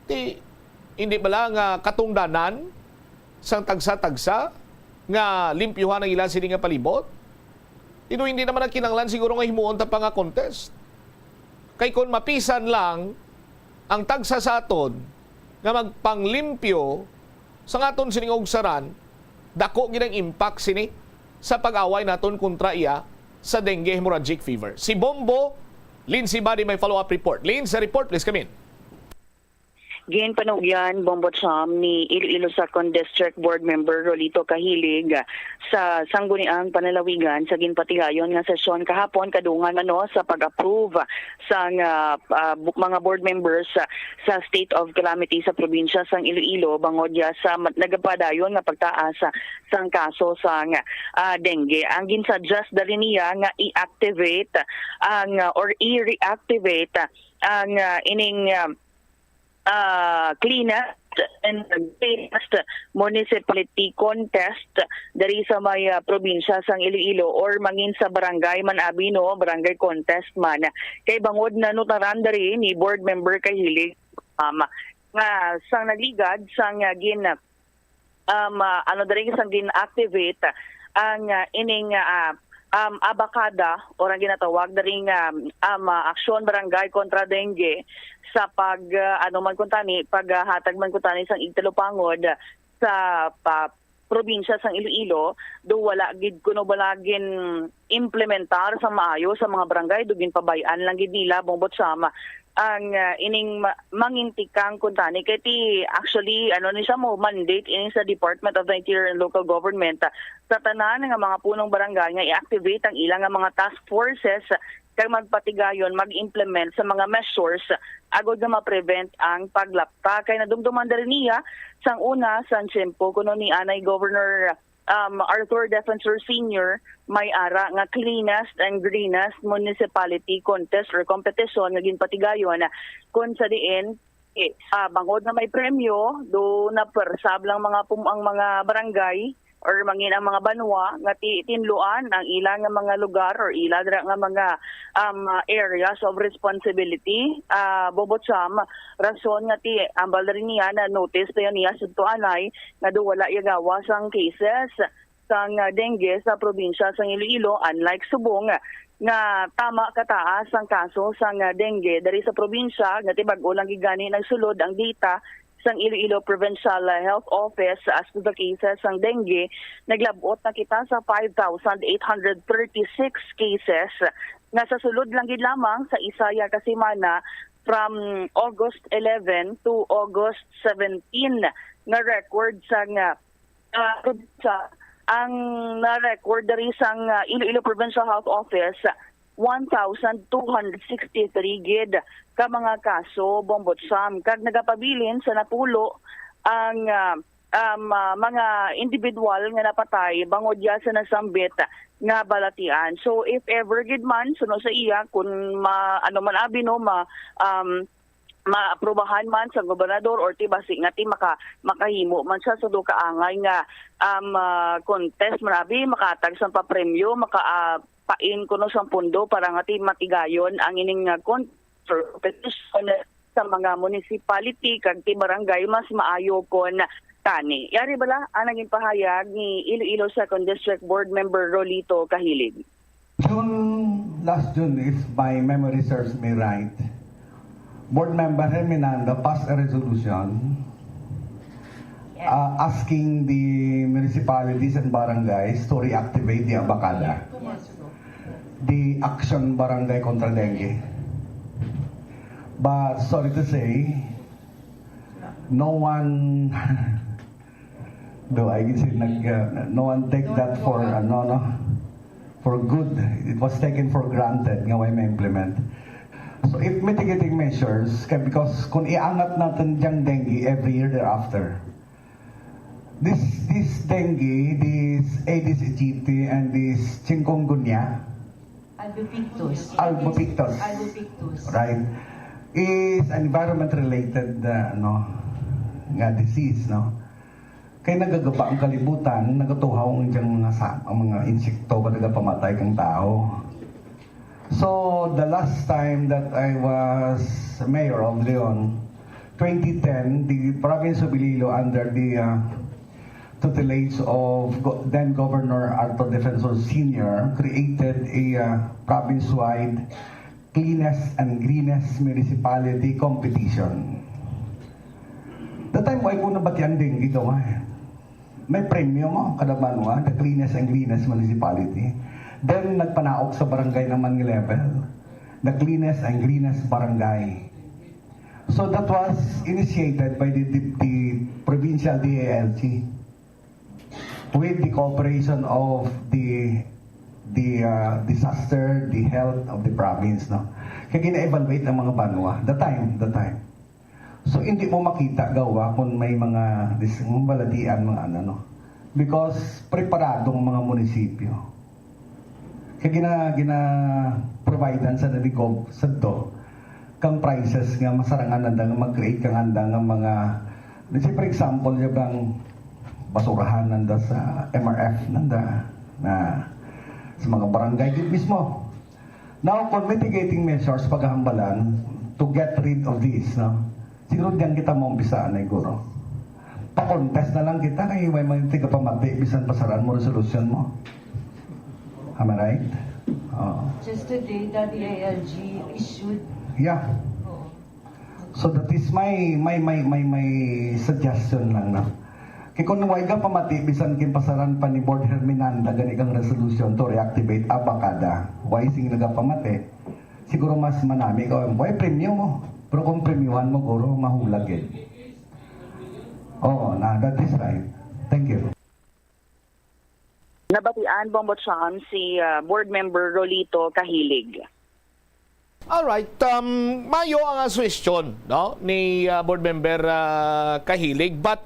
Hindi bala nga katungdanan sang tagsa-tagsa nga limpyuhan ang ilang sini nga palibot. Hindi naman ang kinanglan siguro nga himuon ta pa nga contest. Kay kung mapisan lang ang tagsa sa aton nga magpanglimpyo sa aton sining ugsaran, dako ginang impact sini sa pag-away naton kontra iya sa dengue hemorrhagic fever. Si Bombo, Lynn Sibadi may follow-up report. Lynn, sa report, please come in. ginpanugyan Bombotsam ni Iloilo Second District Board Member Rolito Kahilig sa sangguniang panalawigan sa ginpatigayon nga sesyon kahapon kadungan sa pag-approve sa mga board members sa state of calamity sa probinsya sang Iloilo bangod sa nagapadayon nga pagtaas sang kaso sang dengue. Ang ginsuggest dali niya nga i-activate or i-reactivate ang ining cleanest and greatest municipality contest dari sa may probinsya sang Iloilo or mangin sa barangay man abi barangay contest man kay bangod na nutaran dari ni board member Kahilig nga sang nagligad sang gin dari sang gin-activate ang ining abakada o ang ginatawag daring aksyon barangay kontra dengue sa paghatag man kuntani sang igtalupangod sa probinsya sang Iloilo do wala gid kuno balagin implementar sa maayo sa mga barangay dugin pabayan lang gid nila Bombotsam ang ining mangintikang kuntani kay actually ni siya mo mandate ini sa Department of the Interior and Local Government sa tanan nga mga punong barangay nga i-activate ang ilang nga mga task forces kay magpatigayon mag-implement sa mga measures agod nga ma-prevent ang paglapta kay nadumduman diri niya sang una sang tiyempo kuno ni anay Governor Arthur Defensor Sr. may ara nga cleanest and greenest municipality contest or competition nga ginpatigayon kun sa diin bangod na may premyo do na persab lang ang mga barangay or mangin ang mga banwa nga tinluan ang ilang nga mga lugar or ilang nga mga areas of responsibility. Bombotsam rason nga ambal rin niya na notice tayo niya sa tuanay nga do wala igawas ang cases sang dengue sa probinsya sang Iloilo unlike Subong nga tama kataas ang kaso sang dengue dari sa probinsya nga bag-o lang gigani nagsulod ang data sang Iloilo Provincial Health Office as to the cases sang dengue naglabot na kita sa 5,836 cases nga sa sulod lang gid lamang sa Isaya Kasimana from August 11 to August 17 nga record sang ang na-record dari sang Iloilo Provincial Health Office 1,263 gid ka mga kaso Bombotsam kag nagapabilin sa napulo ang mga individual nga napatay bangod sa nasambit nga balatian. So if ever gid man suno sa iya kun man abi maaprobahan man sa gobernador or basi nga makahimo man siya sa kaangay nga contest marabi makatag sa papremyo pain kuno sa pundo para nga matigayon ang ining competition sa mga municipality kag barangay mas maayo kon tani. Yari bala ang naging pahayag ni Iloilo Second District Board Member Rolito Kahilig. Last June, if my memory serves me right, Board Member Herminando passed a resolution asking the municipalities and barangays to reactivate the abakada, the action barangay kontra dengue. But sorry to say, no one no one take that for for good. It was taken for granted nga way ma-implement. So if mitigating measures, because kung iangat natin diyang dengue every year thereafter, this dengue, this Aedes aegypti, and this chikungunya, albopictus, right, is an environment-related nga disease, no? Kaya nagagaba ang kalibutan, nagatuhaw ang mga insekto ba nagapamatay kang tao. So, the last time that I was mayor of Leon, 2010, the province of Iloilo under the tutelage of then Governor Arthur Defensor Sr. created a province-wide cleanest and greenest municipality competition. That time, why ko nabatian din ito may premyo mo, kada banwa, the cleanest and greenest municipality. Then, nagpanaok sa barangay naman ng level, the cleanest and greenest barangay. So that was initiated by the provincial DALG with the cooperation of the disaster, the health of the province, no? Kaya gina-evaluate ng mga banwa, the time. So hindi mo makita gawa kung may mga balatian, mga ano, no? Because preparadong mga munisipyo. Kaya gina-providean sa naligog sa to, kang prices nga masarangan nanda nga mag-create kang handa nga mga, let's say for example, yung bang basurahan nanda sa MRF nanda na sa mga barangay din mismo. Now, for mitigating measures paghahambalan to get rid of this, no? Siguro diyan kita mo umbisaan na siguro. Pa-contest na lang kita kay may mga tiga pamati bisan pasaran mo resolution mo. Am I right? Just today, the DILG issued. Yeah. So that is my suggestion lang na. Kaya kung naway ka pamati, bisan kin pasaran pa ni Board Herminanda, gani kang resolution to reactivate abakada. Why sing nagapamati? Siguro mas manami ka, boy, premium mo. Pero kung premiuhan mo, guro, mahulag eh. Oo, that is right. Thank you. Nabatian, Bombotsam, si board member Rolito Kahilig. Alright, mayo ang aswestyon, no, ni board member Kahilig, but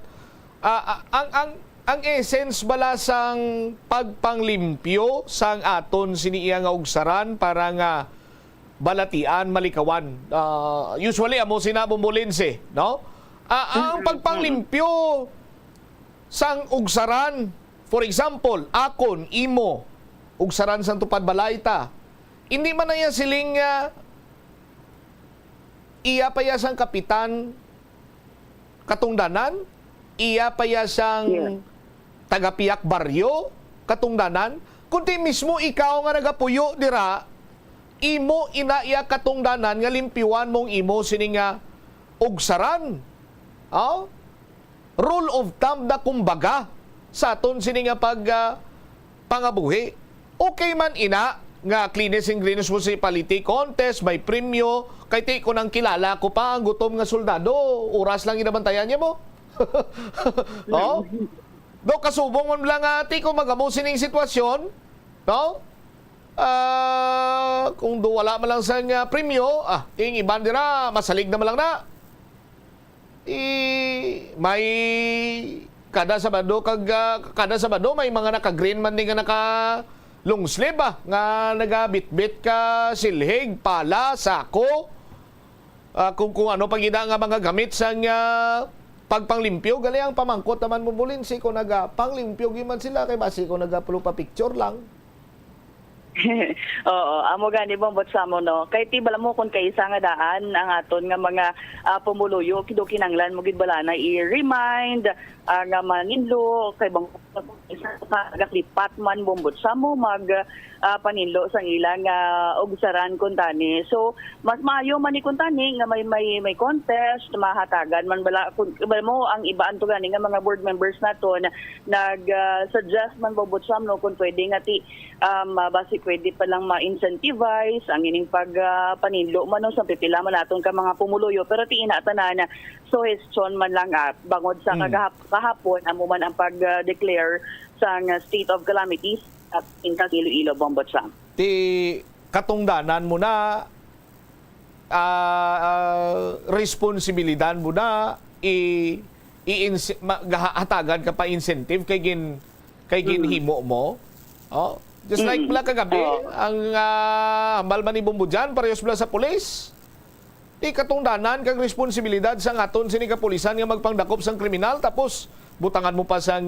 ang essence bala sang pagpanglimpyo sang aton siniya nga ugsaran para nga balatian malikawan. Usually amo sinabumbulinse, no? Ang pagpanglimpyo sang ugsaran, for example, akon imo ugsaran sang tupad balayta. Hindi man na siling iya pa sang kapitan katungdanan, iya pa sang tagapiyak baryo katungdanan, kundi mismo ikaw nga nagapuyo dira, imo inaiya katungdanan nga limpiwan mong imo sining ugsaran. Rule of thumb na kumbaga sa aton sining pangabuhi. Okay man ina nga Cleanest and Greenest Municipality Contest, may premyo, kay ti ko nang kilala ko pa ang gutom nga soldado, oras lang inabantayan niya mo. Do kasubong mo lang ati kung magamusin ng sitwasyon, no? Kung do wala man lang sa premyo, ting iban dira, masalig na lang na. May kada Sabado may mga naka-green man din nga naka long sleeve nga nagabitbit ka silhig, pala, sako, kung ano pagida nga mga gamit sa pagpanglimpyo, gali ang pamangkot naman mo bulin si ko nagapanglimpyo giman sila kay basi ko nagapulo pa picture lang. Oo, amo gani Bombotsam no. Kay ti bala mo kun kay isa nga daan ang aton nga mga pumuluyo kido kinanglan mo gid bala na i-remind nga maninlo kay bang isa gaklipat man Bombotsam mo mag paninlo sang ilang ugsaran kuntani. So mas maayo man ni kuntani nga may contest mahatagan man bala kun mo ang ibaan to gani nga mga board members naton nag-suggest man Bombotsam no kun pwede nga ti basi pwede pa lang ma-incentivize ang ining pagpaninlo man sa pipila man naton ka mga pumuluyo, pero ti inatanan na suggestion man lang at bangod sa kahapon amo man ang pag-declare sa state of calamities at intas Iloilo Bombotsam. Ti katungdanan mo na responsibilidad mo na hatagan ka pa incentive kay ginhimo mo. Just like pala kagabi, ang hambal man ni Bumbudyan, parehas pala sa pulis. Di katungdanan kang responsibilidad sa aton sini kapulisan nga magpangdakop sang kriminal, tapos butangan mo pa sang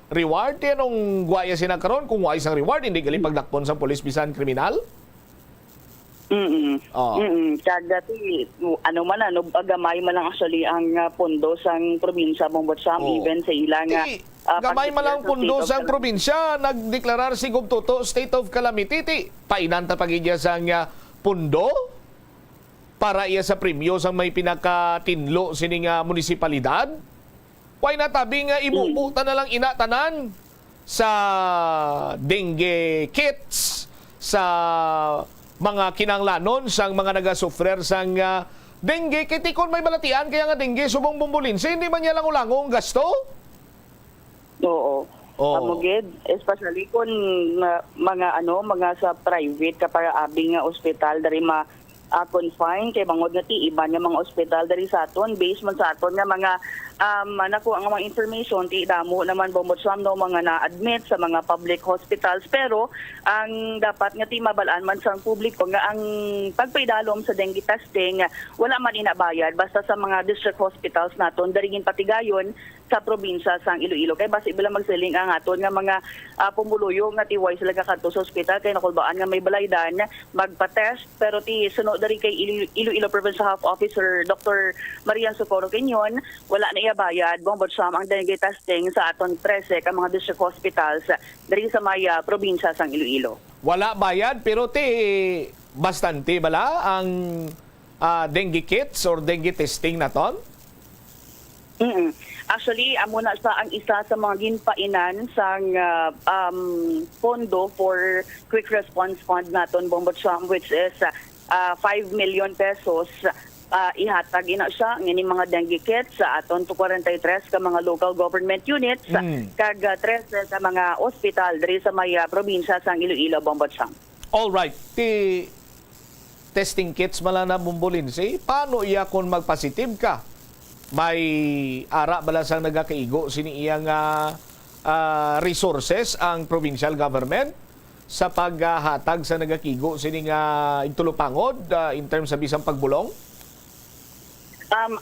reward. Yanong guwaya sinakaroon, kung guwaya sang reward, hindi galing pagdakpon sang pulis bisan kriminal. Kagati, agamay man lang actually ang pondo sang probinsya Bombotsam, even sa ilang gamay man lang pundo sang probinsya, nagdeklarar si Gubtuto state of calamity, painanta pagidya sang pundo para iya sa premyo sang may pinakatinlo sining munisipalidad. Why natabi nga ibubuta na lang inatanan sa dengue kits, sa mga kinanglanon sang mga nagasufrer sang dengue kitikon may balatian kaya nga dengue subong bumbulinsi hindi man niya lang ulangong gasto. Oo. Amugid, especially kung mga sa private kapag abing nga ospital dari confine kay bangod nga ti iba nga mga ospital dari sa aton based man sa aton nga mga nakuha nga mga information ti damo naman bombotsam no mga na-admit sa mga public hospitals pero ang dapat nga ti mabalaan man sa publiko nga ang pagpaidalom sa dengue testing wala man inabayad basta sa mga district hospitals naton darigin patigayon sa probinsya sang Iloilo kay basta ibala magsiling ang aton nga mga pumuluyo nga tiway sila kadto sa ospital kay nakulbaan nga may balaydan magpa-test pero ti sunod dari kay Iloilo Provincial Health Officer Dr. Marian Socorro Quinyon wala na iyabayad bombotsam ang dengue testing sa aton 13 ka mga district hospitals dari sa may probinsya sang Iloilo. Wala bayad pero ti bastante bala ang dengue kits or dengue testing naton? Actually, amo na sa ang isa sa mga ginpainan sang pondo for quick response fund naton bombotsam which is 5 million pesos ihatag ina siya ngini mga dengue kits sa aton 43 ka mga local government units kag 13 ka mga ospital diri sa may probinsya sang Iloilo bombotsam. All right. Ti testing kits mala na bumbulinsi paano iya kung magpositive ka? May ara balasang nagakaigo sini iyang resources ang provincial government sa paghatag sa nagakigo sini nga itulupangod in terms sa bisang pagbulong?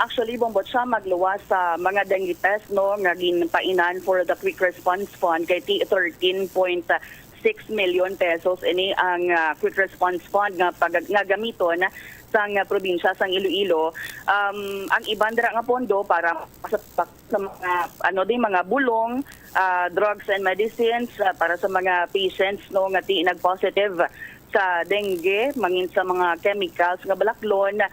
Actually, bombotsam magluwas sa mga dengue test no nga ginpainan for the quick response fund kay 13.6 million pesos ini ang quick response fund nga gamiton sang probinsya sang Iloilo. Ang ibandra nga pondo para sa mga mga bulong, drugs and medicines para sa mga patients no nga ti nag-positive sa dengue, mangin sa mga chemicals nga balaklon,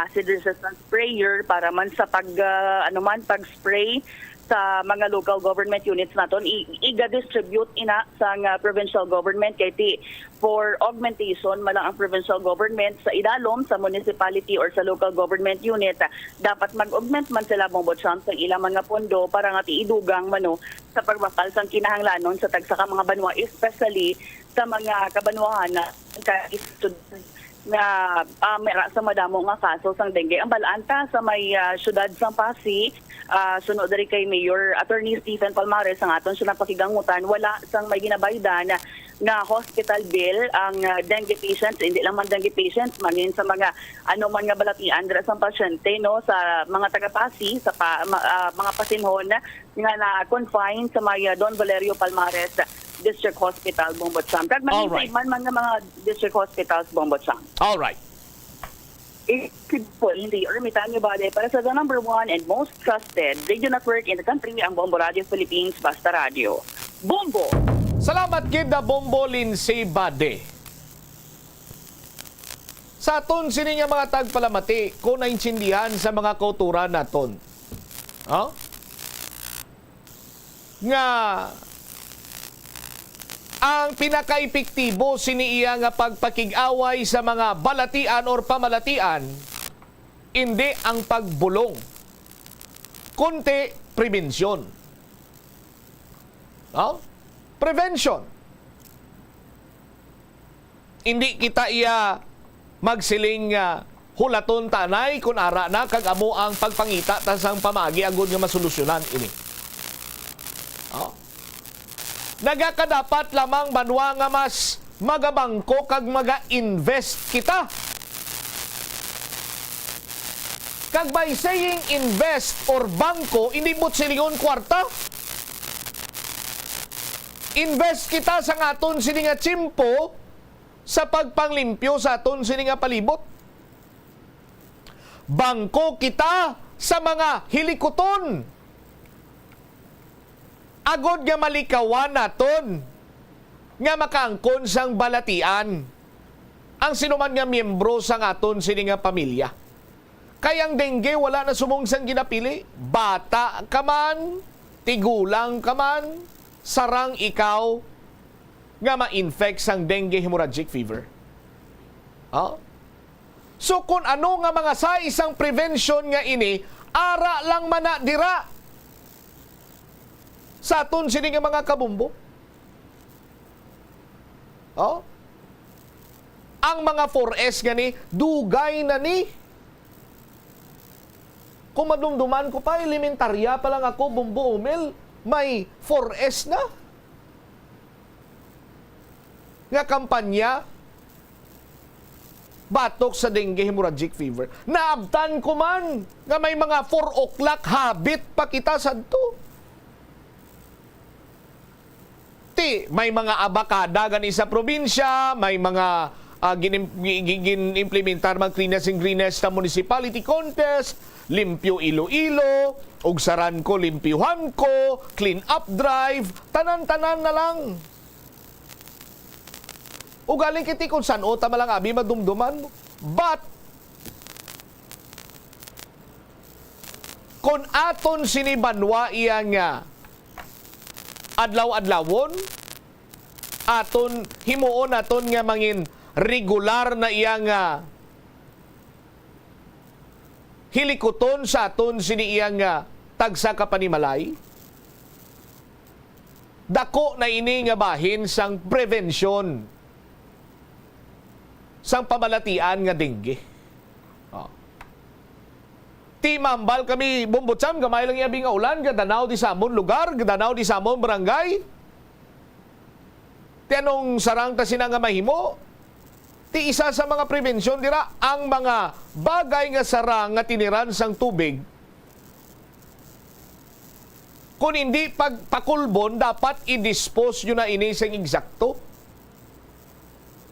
acid resistant sprayer para man sa pag-spray sa mga local government units naton iga-distribute ina sa provincial government kay ti for augmentation malang ang provincial government sa idalom sa municipality or sa local government unit dapat mag-augment man sila bombotsam sa ilang mga pondo para nga ti idugang mano sa pagbakal sang kinahanglanon sa tagsa ka mga banwa especially sa mga kabanwahan na sa madamo nga kaso sang dengue ang balanta sa may syudad sang Pasig sunod dari kay Mayor Attorney Stephen Palmares ang aton siya napakigangutan wala sang may ginabaydan na hospital bill ang dengue patients hindi lang man dengue patients manin sa mga man nga balatian dira sa pasyente no sa mga taga-Pasig sa mga pasinhon nga na confine sa may Don Valerio Palmares District Hospital bombotsam kag man nga mga district hospitals bombotsam. All right. Po in the Ermitanyo Bade para sa the number 1 and most trusted radio network in the country, ang Bombo Radio Philippines, Basta Radio. Bombo! Salamat kid na Bombo Lindsay Bade. Sa aton sini nga mga tagpalamati kung naintindihan sa mga kauturan naton. Nga ang pinaka-epektibo sini iya nga pagpakig-away sa mga balatian or pamalatian, hindi ang pagbulong, kundi prevensyon. Prevention. Hindi kita iya magsiling hulaton tanay kung ara na kag amo ang pagpangita tasang pamagi agud nga masolusyonan ini. Nagakadapat lamang banwa nga mas magabangko kag maga-invest kita. Kag by saying invest or bangko, hindi mo't silingon kwarta. Invest kita sa aton sini nga tsimpo sa pagpanglimpyo sa aton sini nga palibot. Bangko kita sa mga hilikoton. Agod nga malikawan naton nga makaangkon sang balatian ang sinuman nga miyembro sang aton sini nga pamilya. Kayang dengue wala na sumong sang ginapili, bata ka man, tigulang ka man, sarang ikaw nga ma-infect sang dengue hemorrhagic fever. So kung ano nga mga sa isang prevention nga ini, ara lang manadira sa aton sini nga mga kabumbo. Oh? Ang mga 4S nga ni, dugay na ni. Kung madumduman ko pa, elementarya pa lang ako, bumbo umel, may 4S na. Nga kampanya, batok sa dengue hemorrhagic fever. Naabtan ko man nga may mga 4 o'clock habit pa kita sadto. May mga abakada gani sa probinsya, may mga ginimplementar mga cleanest and greenest na municipality contest, limpyo Iloilo, ug saran ko limpyuhan ko, clean up drive, tanan-tanan na lang. O galing kiti kung saan o tama lang abi madumduman mo. But, kung aton sinibanwa iya nga adlaw-adlawon, aton himuon aton nga mangin regular na iya nga hilikuton sa aton sini iya nga tagsa ka panimalay, dako na ini nga bahin sang prevention sang pamalatian nga dengue. Ti mambal kami Bombotsam, gamay lang yabi nga ulan, gadanaw di samon lugar, gadanaw di samon barangay. Ti anong sarang ta sina nga mahimo? Ti isa sa mga prevensyon dira ang mga bagay nga sarang nga tiniran sang tubig. Kung hindi pagpakulbon, dapat i-dispose yun na ini sang eksakto.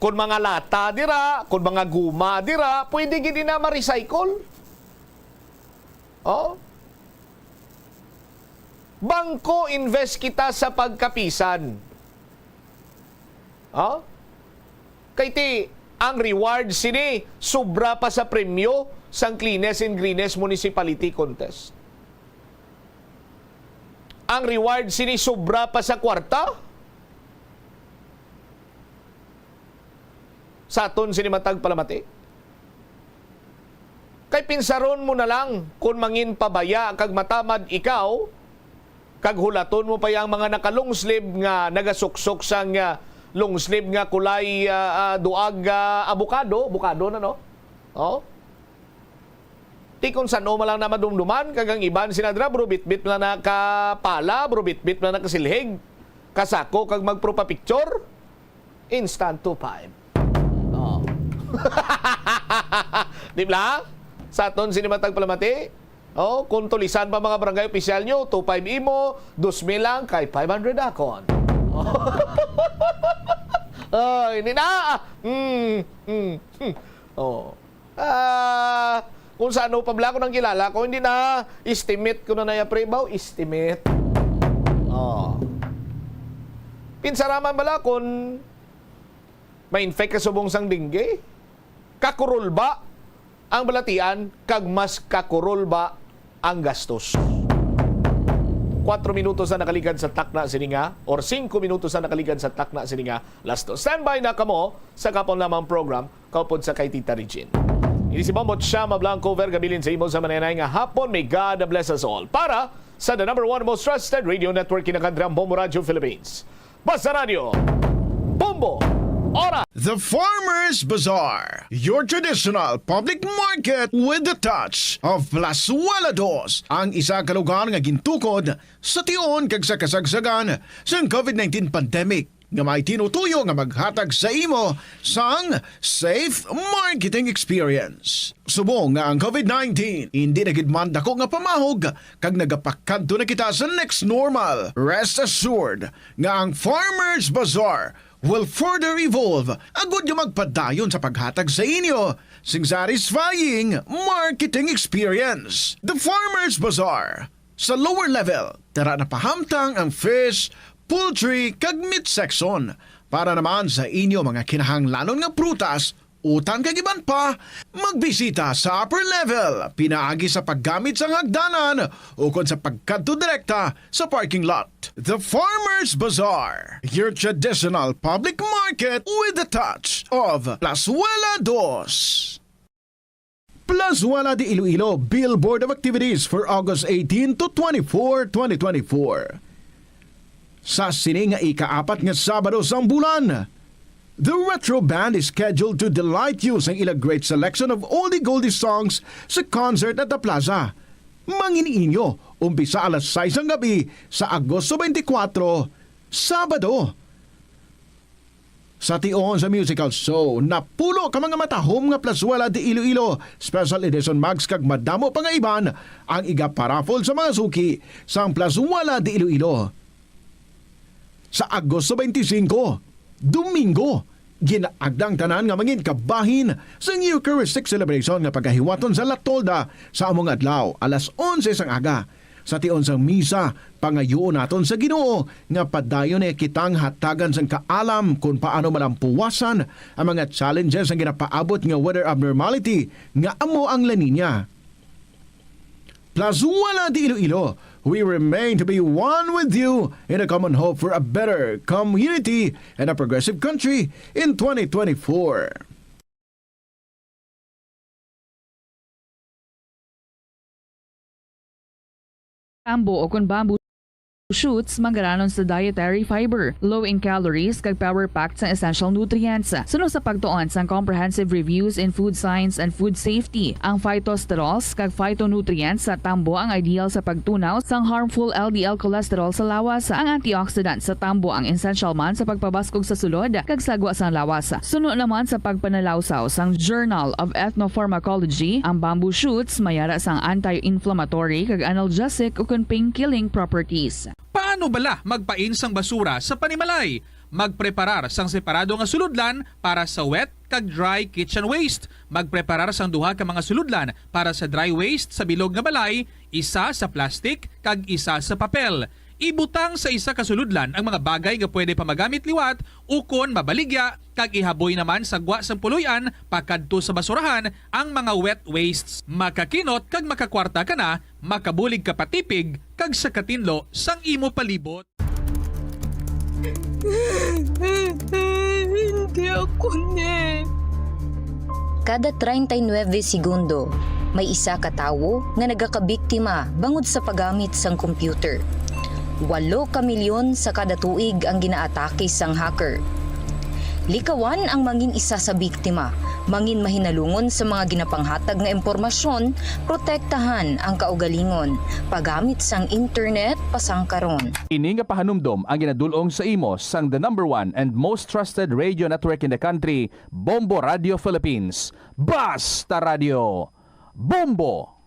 Kung mga lata dira, kung mga guma dira, pwede gini na ma-recycle. Oh? Bangko invest kita sa pagkapisan. Oh? Kay ti, ang reward sini, sobra pa sa premyo sang Cleanest and Greenest Municipality Contest. Ang reward sini, sobra pa sa kwarta. Sa aton sinimatag palamati. Kay pinsaron mo na lang kung mangin pabaya kag matamad ikaw, kag hulaton mo pa yung mga nakalong sleeve nga nagasuksok sang long sleeve nga kulay duag abukado na no? Oh? Ti kung saan mo lang na madumduman, kagang iban sinadra, bro bit-bit na nakapala, bro bit-bit na nakasilhig, kasako kag magpropa picture, instant 2.5. Oh. Di ba? Sa aton sinimatag palamati, oh, kung tulisan pa mga barangay opisyal nyo, 2.5 imo, 2,000 lang, kay 500 akon. Oh, hindi na. Oh. Kung saan pa bala ko nang kilala ko, hindi na, estimate ko na pre-baw, estimate. Oh. Pinsaraman bala kung ma-infect ka subong sang dengue, kakurol ba ang balatian, kag mas kakurol ba ang gastos. 4 minutos na nakaligan sa takna sininga or 5 minutos na nakaligan sa takna sininga last to. Standby na kamo sa kapon lamang program kaupod sa kay Tita Regine. Ini si Bombot Shama Blanco Vergabilin sa imo sa mananay nga hapon. May God bless us all. Para sa the number 1 most trusted radio network kinakandriang Bombo Radio Philippines. Basta Radio, Bombo Ora. The Farmers Bazaar, your traditional public market with the touch of Plazuela Dos, ang isa ka lugar nga gintukod sa tion kag sa kasagsagan sa COVID-19 pandemic nga may tinutuyo nga maghatag sa imo sang safe marketing experience. Subong nga ang COVID-19 hindi na gid man dako nga pamahog kag nagapakadto na kita sa next normal. Rest assured nga ang Farmers Bazaar will further evolve agud yung magpadayon sa paghatag sa inyo sing satisfying marketing experience. The Farmers Bazaar. Sa lower level, tara na pahamtang ang fish, poultry, kag meat section. Para naman sa inyo mga kinahanglanon nga prutas, utang kagiban pa, magbisita sa upper level, pinaagi sa paggamit sa hagdanan o kung sa pagkadto direkta sa parking lot. The Farmers Bazaar, your traditional public market with the touch of Plazuela Dos. Plus Wala de Iloilo Billboard of Activities for August 18 to 24, 2024. Sa sini nga ika-4 nga Sabado sang bulan, the Retro Band is scheduled to delight you sa ilang great selection of oldie goldie songs sa concert at the Plaza. Manginiinyo, umpisa alas 6 ng gabi sa Agosto 24, Sabado. Sa tion sa musical show, napulo ka mga matahom nga Plaswala de Iloilo Special Edition Mags kag madamo pa nga iban ang iga-paraffle sa mga suki sang Plaswala de Iloilo. Sa Agosto 25, Domingo, ginaagdang tanan nga mangin kabahin sa Eucharistic celebration nga pagkahiwaton sa Latolda sa among adlaw alas 11 sang aga. Sa tion sang misa, pangayoon naton sa Ginoo nga padayon kitang hatagan sang kaalam kung paano malampuwasan ang mga challenges ang ginapaabot nga weather abnormality nga amo ang La Nina. Plaswala de Iloilo, we remain to be one with you in a common hope for a better community and a progressive country in 2024. Bamboo o kung bamboo shoots manggaranon sa dietary fiber, low in calories kag power-packed sa essential nutrients. Sunod sa pagtuon sa comprehensive reviews in food science and food safety, ang phytosterols kag phytonutrients sa tambo ang ideal sa pagtunaw sang harmful LDL cholesterol sa lawas. Ang antioxidant sa tambo ang essential man sa pagpabaskog sa sulod kag sagwa sang lawas. Sunod naman sa pagpanalawsaw sang Journal of Ethnopharmacology, ang bamboo shoots mayara sang anti-inflammatory kag analgesic o pain-killing properties. Paano bala magpain sang basura sa panimalay? Magpreparar sang separado nga suludlan para sa wet kag dry kitchen waste. Magpreparar sang duha ka mga suludlan para sa dry waste sa bilog nga balay, isa sa plastic kag isa sa papel. Ibutang sa isa ka suludlan ang mga bagay nga pwede pa magamit liwat ukon mabaligya kag ihaboy naman sa gwa sang puluyan pakadto sa basurahan ang mga wet wastes. Makakinot kag makakwarta ka na, makabulig ka patipig kag sa katinlo sang imo palibot. Hindi ako ne. Kada 39 segundo, may isa ka tawo nga nagakabiktima bangod sa paggamit sang computer. 8 ka milyon sa kada tuig ang ginaatake sang hacker. Likawan ang mangin isa sa biktima, mangin mahinalungon sa mga ginapanghatag nga impormasyon, protektahan ang kaugalingon, paggamit sang internet pasang karon. Ini nga pahanumdom ang ginadulong sa imo sang the #1 and most trusted radio network in the country, Bombo Radio Philippines. Basta Radio Bombo!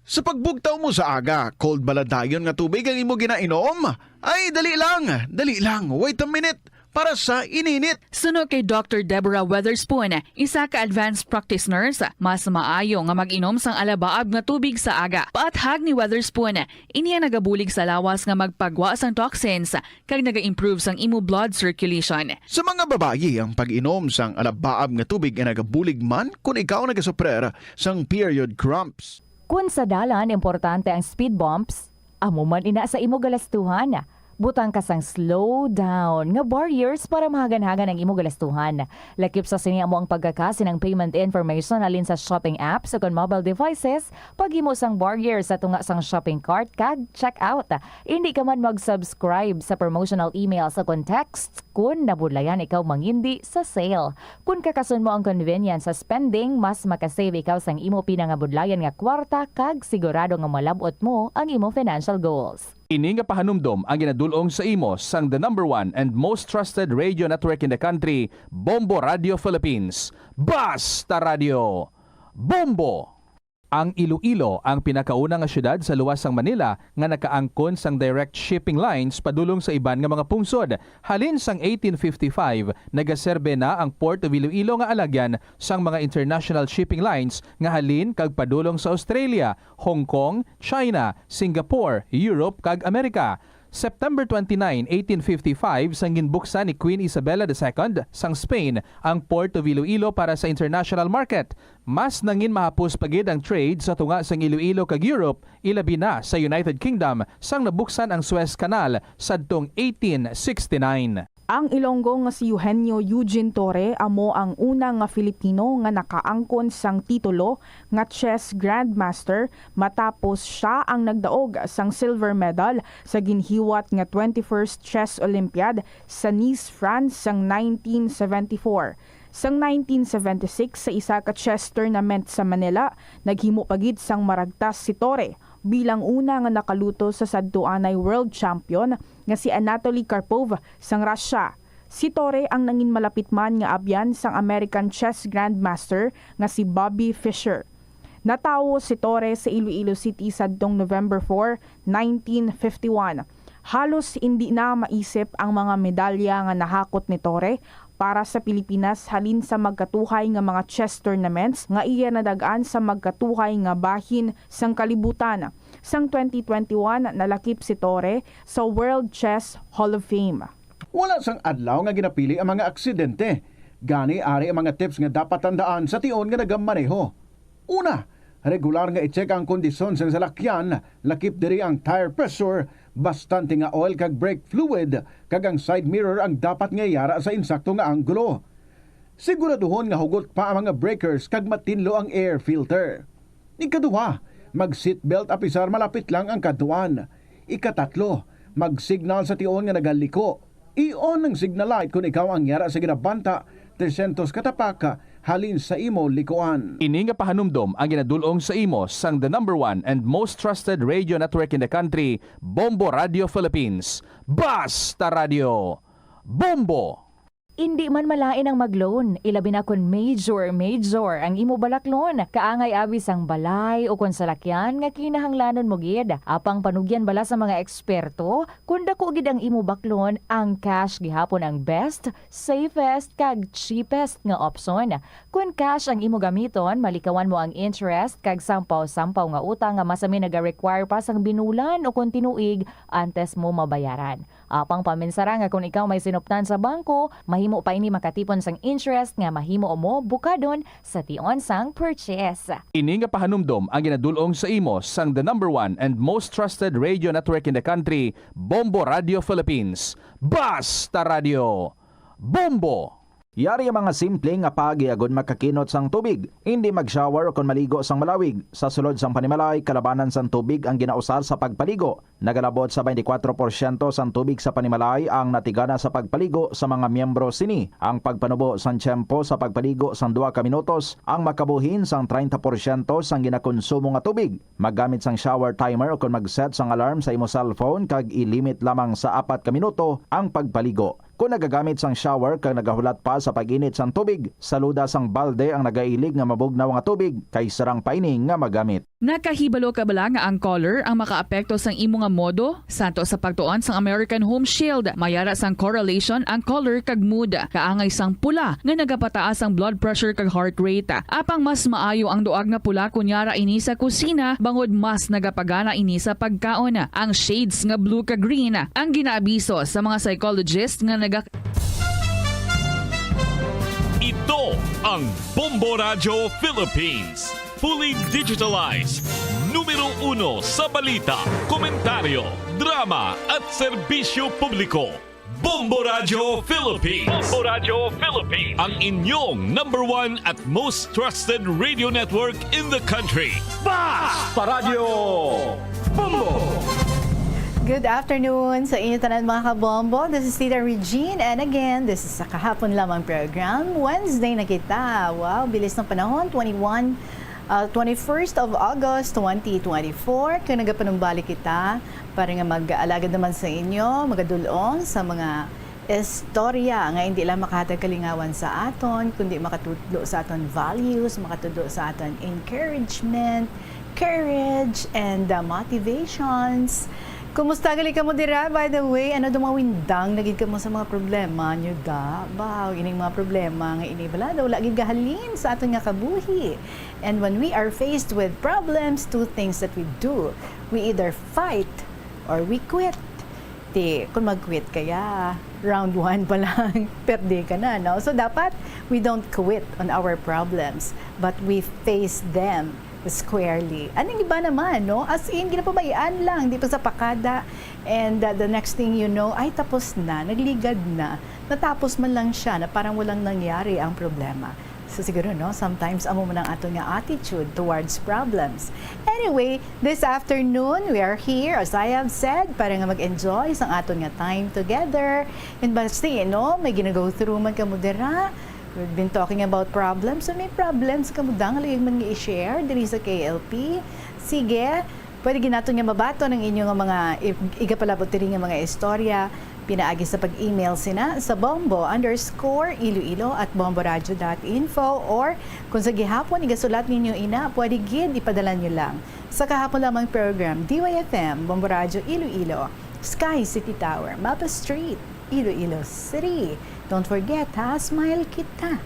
Sa pagbugtaw mo sa aga, cold baladayon nga tubig ang imo ginainom? Ay, dali lang, wait a minute, para sa ininit. Suno kay Dr. Deborah Weatherspoon, isa ka advanced practice nurse, mas maayo nga mag-inom sang alabaab nga tubig sa aga. Paathag ni Weatherspoon, iniya nagabulig sa lawas nga magpagwa sang toxins kag naga-improve sang imo blood circulation. Sa mga babayi, ang pag-inom sang alabaab nga tubig ay nagabulig man kung ikaw nagasuprer sang period cramps. Kung sa dalan, importante ang speed bumps, amo man ina sa imo galastuhan. Butang kasang slow down nga barriers para mahagan-hagan ang imo galastuhan. Lakip sa sini amo ang pagkakasin ng payment information alin sa shopping apps o kon mobile devices, paghimo sang barriers sa tunga sang shopping cart kag check out. Hindi ka man mag-subscribe sa promotional email sa context kung nabudlayan ikaw mangindi sa sale. Kung kakasun mo ang convenience sa spending, mas makasave ikaw sang imo pinangabudlayan nga kwarta kag sigurado nga malabot mo ang imo financial goals. Ini nga pahanumdom ang ginadulong sa imo sang the #1 and most trusted radio network in the country, Bombo Radio Philippines. Basta Radio Bombo! Ang Iloilo ang pinakauna nga syudad sa luwas sang Manila nga nakaangkon sang direct shipping lines padulong sa iban nga mga pungsod. Halin sang 1855, nagaserbe na ang Port of Iloilo nga alagyan sang mga international shipping lines nga halin kag padulong sa Australia, Hong Kong, China, Singapore, Europe kag Amerika. September 29, 1855, sang ginbuksan ni Queen Isabella II sang Spain ang Port of Iloilo para sa international market. Mas nangin mahapos pagid ang trade sa tunga sang Iloilo kag Europe, ilabi na sa United Kingdom sang nabuksan ang Suez Canal sadtong 1869. Ang Ilonggo nga si Eugenio Eugene Torre amo ang una nga Filipino nga nakaangkon sang titulo nga chess grandmaster matapos siya ang nagdaog sang silver medal sa ginhiwat nga 21st Chess Olympiad sa Nice, France sang 1974. Sang 1976 sa isa ka chess tournament sa Manila, naghimo pagid sang maragtas si Torre bilang una nga nakaluto sa sadtuanay world champion nga si Anatoly Karpov sang Russia. Si Torre ang nangin malapit man nga abyan sang American chess grandmaster nga si Bobby Fischer. Natawo si Torre sa Iloilo City sadtong November 4, 1951. Halos hindi na maisip ang mga medalya nga nahakot ni Torre para sa Pilipinas halin sa magkatuhay nga mga chess tournaments nga iya nadagaan sa magkatuhay nga bahin sang kalibutan. Sang 2021 nalakip si Torre sa World Chess Hall of Fame. Wala sang adlaw nga ginapili ang mga aksidente. Gani ari ang mga tips nga dapat tandaan sa tion nga nagamaneho. Una, regular nga i-check ang kondisyon sang salakyan, lakip diri ang tire pressure, bastante nga oil kag brake fluid, kag ang side mirror ang dapat nga yara sa insakto nga anggulo. Siguraduhon nga hugot pa ang mga breakers kag matinlo ang air filter. Ikaduha, mag-seatbelt apisar malapit lang ang kaduan. Ikatatlo, mag-signal sa tion nga nagaliko. I-on ang signal light kung ikaw ang yara sa ginabanta 300 katapaka halin sa imo likuan. Ini nga pahanumdom ang ginadulong sa imo sang the number 1 and most trusted radio network in the country, Bombo Radio Philippines. Basta Radio! Bombo! Hindi man malain ang mag-loan, ilabi na kun major ang imo balaklon. Kaangay abis ang balay o kun salakyan nga kinahanglanon mo gid. Apang panugyan bala sa mga eksperto, kun dako gid ang imo baklon, ang cash gihapon ang best, safest kag cheapest nga option. Kun cash ang imo gamiton, malikawan mo ang interest kag sampaw-sampaw nga utang nga masami naga-require pa sang binulan o kun tinuig antes mo mabayaran. Apang paminsara nga kung ikaw may sinuptan sa bangko, mahimo pa ini makatipon sang interest nga mahimo mo bukadon sa tion sang purchase. Ini nga pahanumdom ang ginadulong sa imo sang the number 1 and most trusted radio network in the country, Bombo Radio Philippines. Basta Radio! Bombo! Yari ang mga simple nga pagiagon makakinot sang tubig. Hindi mag-shower o kon maligo sang malawig. Sa sulod sang panimalay, kalabanan sang tubig ang ginausar sa pagpaligo. Nagalabot sa 24% sang tubig sa panimalay ang natigana sa pagpaligo sa mga miyembro sini. Ang pagpanubo sang tiyempo sa pagpaligo sang 2 ka minutos ang makabuhin sang 30% sang ginakonsumo nga tubig. Maggamit sang shower timer o kon mag-set sang alarm sa imo cellphone kag i-limit lamang sa 4 ka minuto ang pagpaligo. Kung nagagamit sang shower kag nagahulat pa sa pag-init sang tubig, saluda sang balde ang nagailig nga mabugnaw nga tubig kay sarang paining nga magamit. Nakahibalo ka bala nga ang color ang makaapekto sang imo nga modo? Santo sa pagtuon sang American Home Shield, mayara sang correlation ang color kag mood. Kaangay sang pula nga nagapataas ang blood pressure kag heart rate. Apang mas maayo ang duag na pula kunyara ini sa kusina, bangod mas nagapagana ini sa pagkaon. Ang shades nga blue kag green ang ginaabiso sa mga psychologist nga Ito ang Bombo Radio Philippines. Fully digitalized. Numero 1 sa balita, komentaryo, drama at serbisyo publiko. Bombo Radio Philippines. Bombo Radio Philippines. Ang inyong number 1 at most trusted radio network in the country. Basta Radio Bombo! Good afternoon sa inyo tanan mga kabombo. This is Tita Regine and again, this is sa kahapon lamang program. Wednesday na kita. Wow, bilis ng panahon. 21st of August 2024. Kaya nagapanumbalik kita para nga mag-alagad naman sa inyo, magadulong sa mga istorya nga hindi lang makahatag kalingawan sa aton, kundi makatudlo sa aton values, makatudlo sa aton encouragement, courage, and motivations. Kumusta gali ka mo dira? By the way, ano dumawindang nagid ka mo sa mga problema nyo da? Baw, ining mga problema nga inibala daw lagi gahalin sa aton nga kabuhi. And when we are faced with problems, two things that we do. We either fight or we quit. Kung mag-quit kaya, round 1 pa lang, perde ka na, no? So dapat we don't quit on our problems, but we face them squarely. Anong iba naman, no? As in, ginapabayaan lang, di pa sa pakada. And the next thing you know, ay tapos na, nagligad na. Natapos man lang siya na parang walang nangyari ang problema. So siguro, no, sometimes amo mo ng ato nga attitude towards problems. Anyway, this afternoon, we are here, as I have said, para nga mag-enjoy sa ato nga time together. And basta, no, may gina-go through man ka mo dira. We've been talking about problems. So may problems ka mo dang halayang man i-share diri sa KLP. Sige, pwede ginato nga mabato ng inyong mga igapalabot diri nga mga istorya. Pinaagi sa pag-email sina sa bombo_iloilo@bomboradio.info or kung sa gihapon igasulat ninyo ina, pwede gid ipadala nyo lang sa kahapon lamang program DYFM Bombo Radio Iloilo, Sky City Tower, Mapa Street, Iloilo City. Don't forget ha, smile kita.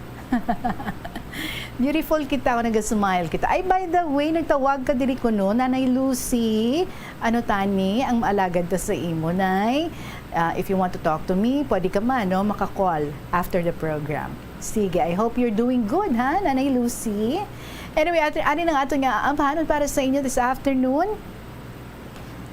Beautiful kita kung nag-smile kita. Ay, by the way, nagtawag ka diri ko no, Nanay Lucy. Ano tani, ang maalagad ta sa imo, Nay. If you want to talk to me, pwede ka man, no, maka-call after the program. Sige, I hope you're doing good, ha, Nanay Lucy. Anyway, ano ng ato nga ampahanon para sa inyo this afternoon?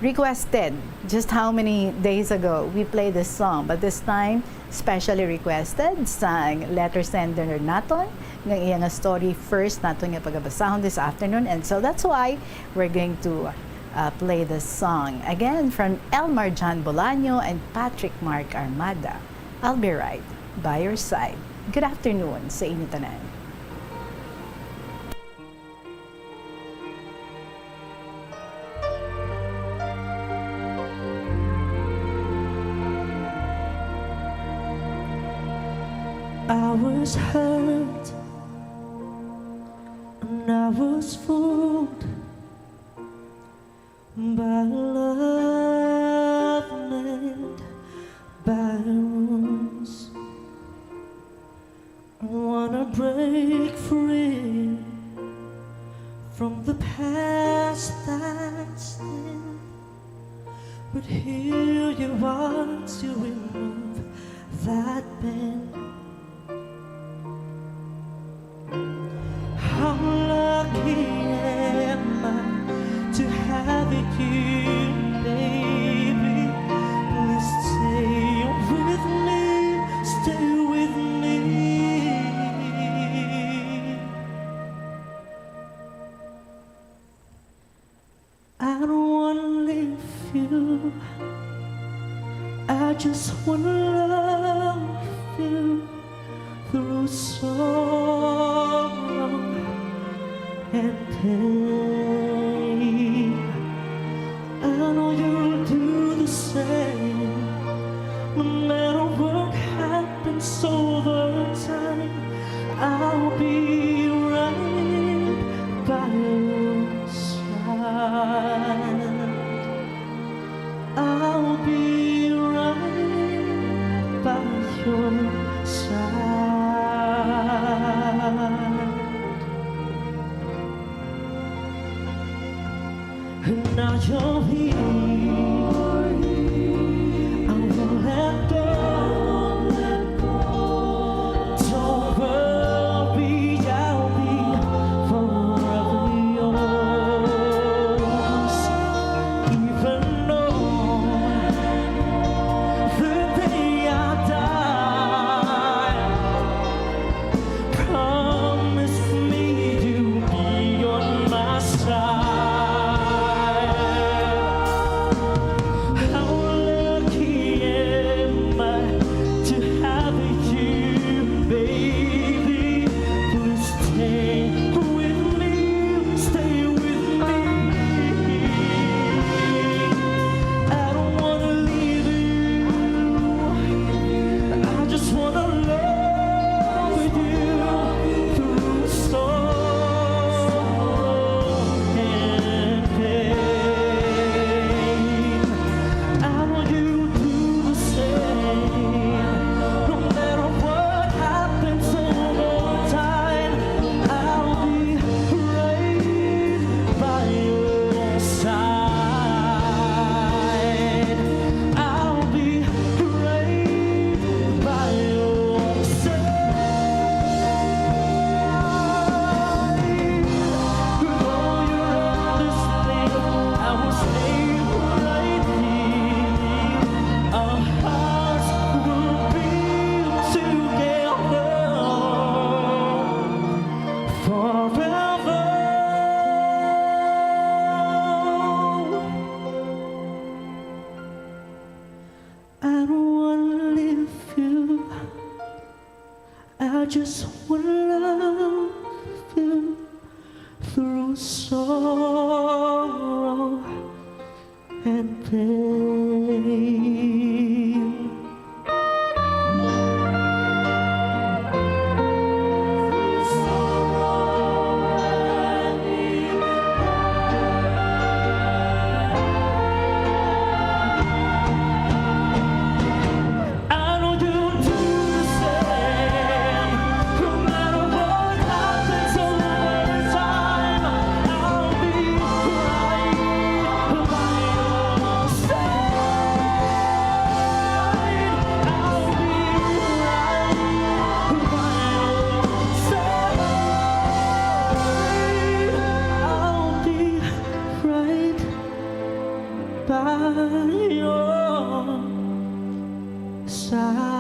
Requested, just how many days ago we played this song, but this time, specially requested sa letter sender naton ng iyang story first naton nga pagabasahon this afternoon, and so that's why we're going to play this song again from Elmar John Bolaño and Patrick Mark Armada. I'll be right by your side. Good afternoon sa inyo tanan. I was hurt and I was fooled by love and by wounds. I wanna break free from the past that's there, but here you are to remove that pain. How lucky am I to have you, baby? Please stay with me, stay with me. I don't wanna leave you, I just wanna love you through sorrow and pain. I know you'll do the same, no matter what happens over time. I'll be right by your side. I'll be right by your side. And now you're here, I won't let go. Don't worry, I'll be forever yours. Even though I just wanna love you through sorrow and pain. I know you'll do the same. No matter what happens over time, I'll be right by your side. I'll be right by your side. I'll be right by your side.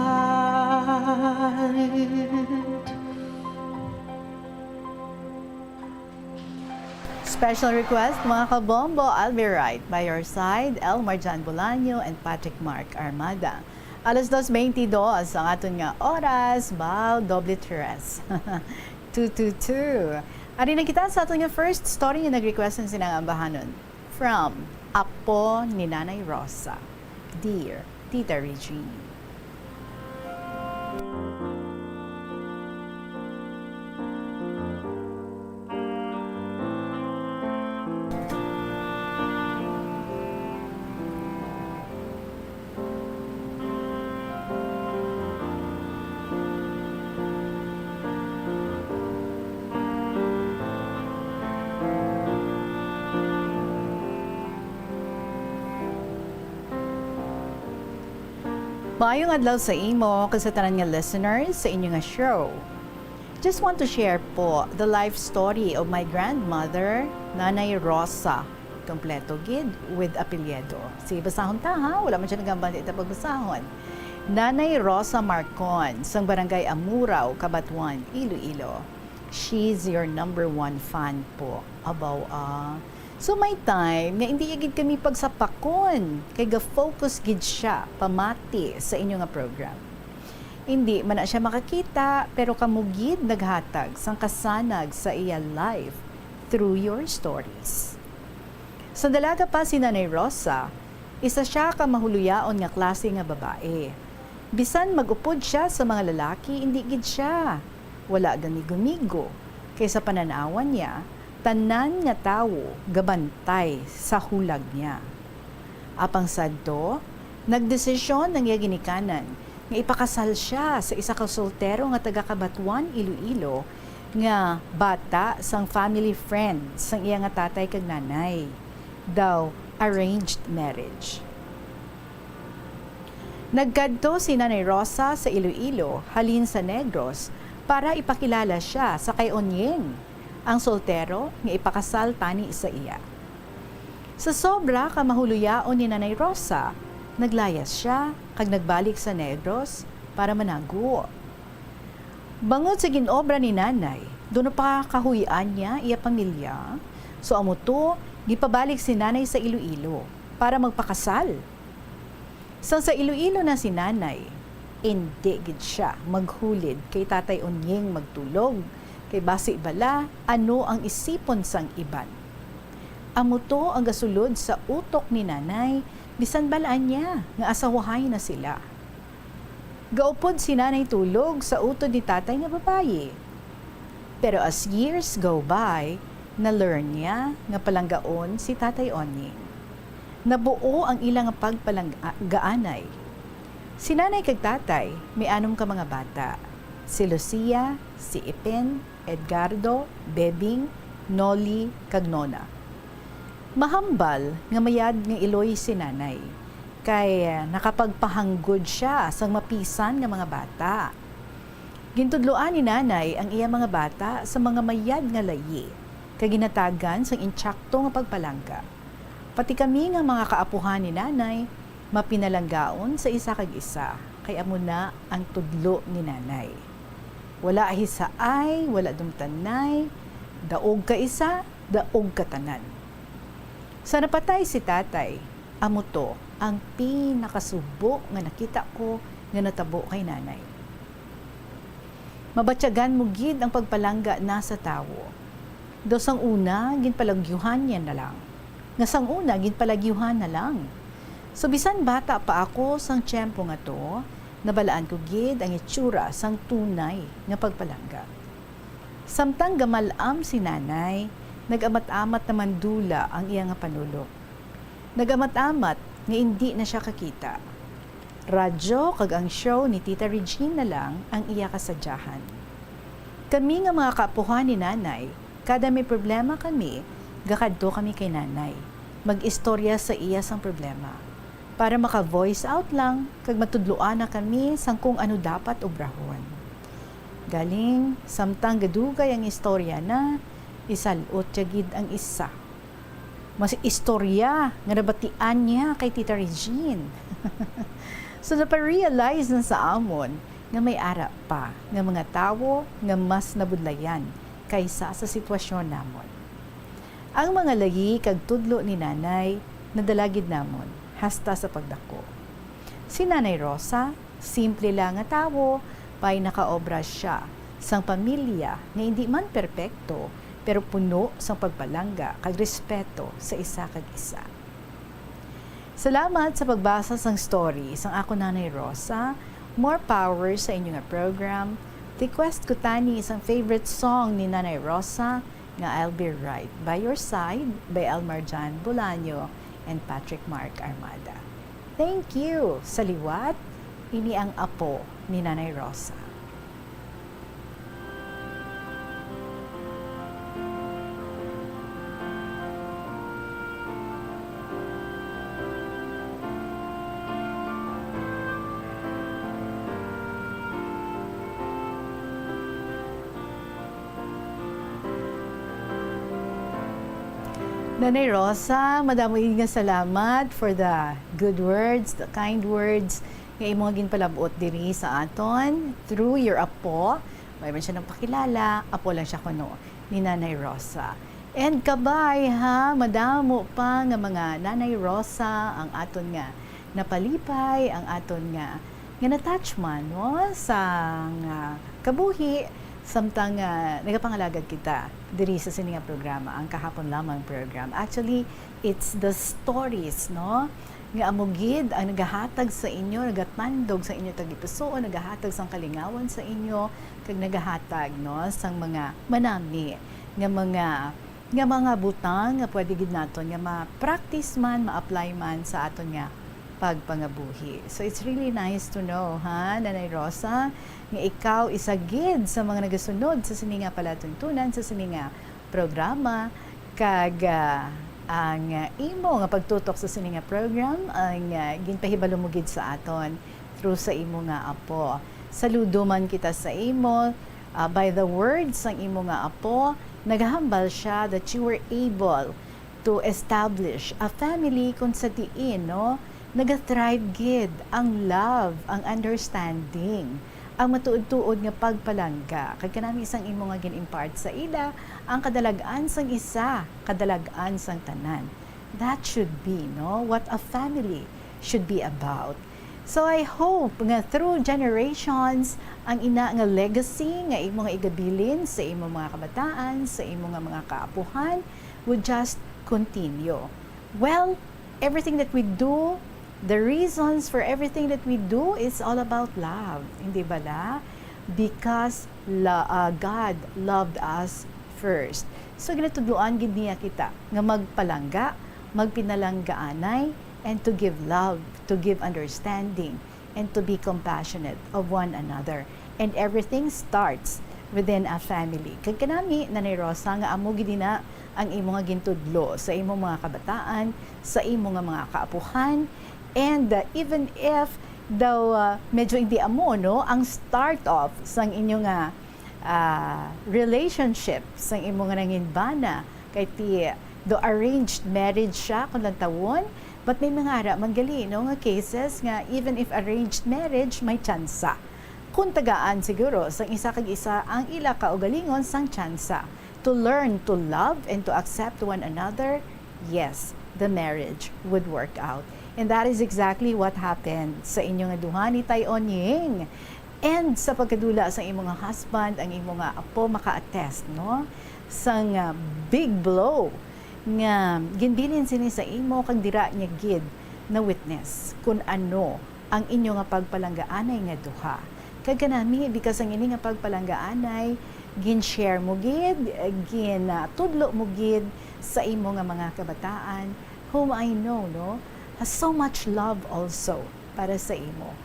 Special request mga kabombo, I'll be right by your side, Elmar Jan Bolaño and Patrick Mark Armada. Alas 2:22 ang aton nga oras, bao doble tres. 222. Ari na kita sa aton nga first story nga nag-request ng sinangambahanon from Apo ni Nanay Rosa. Dear Tita Regine. Maayong adlaw sa imo, kasatanan nga listeners sa inyo nga show. Just want to share po the life story of my grandmother, Nanay Rosa. Kompleto gid with apelyido. Sige, basahon ta ha, wala man siya nagambang ita pagbasahon. Nanay Rosa Marcon, sang barangay Amurao, Cabatuan, Iloilo. She's your number one fan po. Abaw So may time nga hindi gid kami pagsapakon kay ga-focus gid siya pamati sa inyo nga program. Hindi man na siya makakita pero kamugid naghatag sang kasanag sa iya life through your stories. Sa dalaga pa si Nanay Rosa, isa siya ka mahuluyaon nga klase nga babae. Bisan magupod siya sa mga lalaki, hindi gid siya. Wala gani-gumigo. Kaysa pananawan niya, tanan nga tawo gabantay sa hulag niya. Apang sadto, nagdesisyon ng iya ginikanan nga ipakasal siya sa isa ka soltero nga taga Cabatuan, Iloilo nga bata sang family friend sang iya nga tatay kag nanay. Daw arranged marriage. Nagkadto si Nanay Rosa sa Iloilo halin sa Negros para ipakilala siya sa kay Onyeng, ang soltero nga ipakasal tani sa iya. Sa sobra ka mahuluyaon ni Nanay Rosa, naglayas siya kag nagbalik sa Negros para manago. Bangod sa ginobra ni Nanay, doon pa kahuyan niya iya pamilya. So amo to, gipabalik si Nanay sa Iloilo para magpakasal. Sa Iloilo na si Nanay, hindi gid siya maghulid kay Tatay Onyeng magtulog. Kay basi bala, ano ang isipon sang iban. Amo to ang gasulod sa utok ni Nanay, bisan balaan niya nga asawahay na sila. Gaupod si Nanay tulog sa utod ni tatay nga babaye. Pero as years go by, na-learn niya nga palanggaon si Tatay Onyeng. Nabuo ang ilang pagpalanggaanay. Si Nanay kag tatay, may anom ka mga bata. Si Lucia, si Ipin, Edgardo, Bebing, Noli, kag Nona. Mahambal nga mayad nga iloy si Nanay, kay nakapagpahanggod siya sang mapisan nga mga bata. Gintudloan ni Nanay ang iya mga bata sa mga mayad nga layi, kay ginatagan sang intsakto nga pagpalangga. Pati kami nga mga kaapuhan ni Nanay, mapinalanggaon sa isa kag isa, kay amo na ang tudlo ni Nanay. Wala hisaay, wala dumtanay, daog ka isa, daog ka tanan. Sa napatay si tatay, amo to ang pinakasubo nga nakita ko nga natabo kay Nanay. Mabatyagan mo gid ang pagpalangga na sa tawo. Do sang una, ginpalagyuhan yan na lang. Nga sang una, ginpalagyuhan na lang. So bisan bata pa ako sang tiyempo nga to, nabalaan ko gid ang itsura sang tunay nga pagpalangga. Samtang gamalam si nanay, nagamat-amat naman dula ang iya nga panulok. Nagamat-amat nga hindi na siya kakita. Radyo kag ang show ni Tita Regine na lang ang iya kasadyahan. Kami nga mga kaapuhan ni nanay, kada may problema kami, gakadto kami kay nanay. Mag-istorya sa iya sang problema. Para maka-voice out lang, kag matudloan na kami sang kung ano dapat obrahon. Galing, samtang gadugay ang istorya na, isalot gid ang isa. Mas istorya nga nabatian niya kay Tita Regine. So naparealize na sa amon nga may ara pa nga mga tawo nga mas nabudlayan kaysa sa sitwasyon namon. Ang mga lagi kag tudlo ni nanay nadalagid namon hasta sa pagdako. Si Nanay Rosa, simple lang nga tawo, pay nakaobra siya sang pamilya nga hindi man perpekto pero puno sang pagpalangga kag respeto sa isa kag isa. Salamat sa pagbasa sang story sang ako Nanay Rosa. More power sa inyo nga program. Request ko tani isang favorite song ni Nanay Rosa nga I'll Be Right by Your Side by Elmar Jan Bolaño and Patrick Mark Armada. Thank you. Sa liwat, ini ang apo ni Nanay Rosa. Nanay Rosa, madamo nga salamat for the good words, the kind words nga imong ginpalabot diri sa aton through your apo. Mayroon siya ng pakilala, apo lang siya kuno ni Nanay Rosa. And kabay ha, madamo pa nga mga Nanay Rosa ang aton nga napalipay, ang aton nga na-touch man no, sa kabuhi samtang nagapangalagad kita diri sa sininga programa, ang kahapon lamang program. Actually, it's the stories, no? Nga amugid ang nagahatag sa inyo, nagatandog sa inyo tagipuso, nagahatag sang kalingawan sa inyo, kag nagahatag, no, sang mga manami, nga mga butang nga pwede gid naton nga ma-practice man, ma-apply man sa aton nga pagpangabuhi. So it's really nice to know, ha, Nanay Rosa, nga ikaw isagid sa mga nagasunod sa sininga palatuntunan, sa sininga programa, kag ang imo nga pagtutok sa sininga program, ang ginpahibalo mo gid sa aton through sa imo nga apo. Saludo man kita sa imo, by the words ng imo nga apo, naghambal siya that you were able to establish a family kung sa diin, no? Nagathrive gid ang love, ang understanding, ang matuod-tuod nga pagpalangga. Kag kanami isang imo nga gin-impart sa ila, ang kadalagaan sang isa, kadalagaan sang tanan. That should be, no, what a family should be about. So I hope nga through generations, ang ina nga legacy nga imo nga igabilin sa imo mga kabataan, sa imo nga mga kaapuhan would just continue. Well, everything that we do, the reasons for everything that we do is all about love. Hindi ba la? Because God loved us first. So ginatudloan gid niya kita nga magpalangga, magpinalanggaanay, and to give love, to give understanding, and to be compassionate of one another. And everything starts within a family. Kag kanami, Nanay Rosa, nga amo gid na ang imo nga gintudlo sa imo mga kabataan, sa imo nga mga kaapuhan. And even if daw medyo hindi amo, no, ang start off sang inyo nga relationship, sang imo nga nanginbana, kay ti do arranged marriage siya kung lang tawon, but may mga ara manggali, no, nga cases nga even if arranged marriage, may tsansa. Kung tagaan siguro, sang isa kag isa ang ila kaugalingon sang tsansa to learn to love and to accept one another, yes, the marriage would work out. And that is exactly what happened sa inyong duha ni Tay Onying. And sa pagkadula sa imong nga husband, ang imong nga apo maka-attest, no? Sa nga big blow nga ginbilin sini sa imo kag dira niya gid na witness kung ano ang inyo nga pagpalanggaanay nga duha. Kag kanami because ang ini nga pagpalanggaanay gin-share mo gid, tudlo mo gid sa imo nga mga kabataan whom I know, no, has so much love also para sa imo.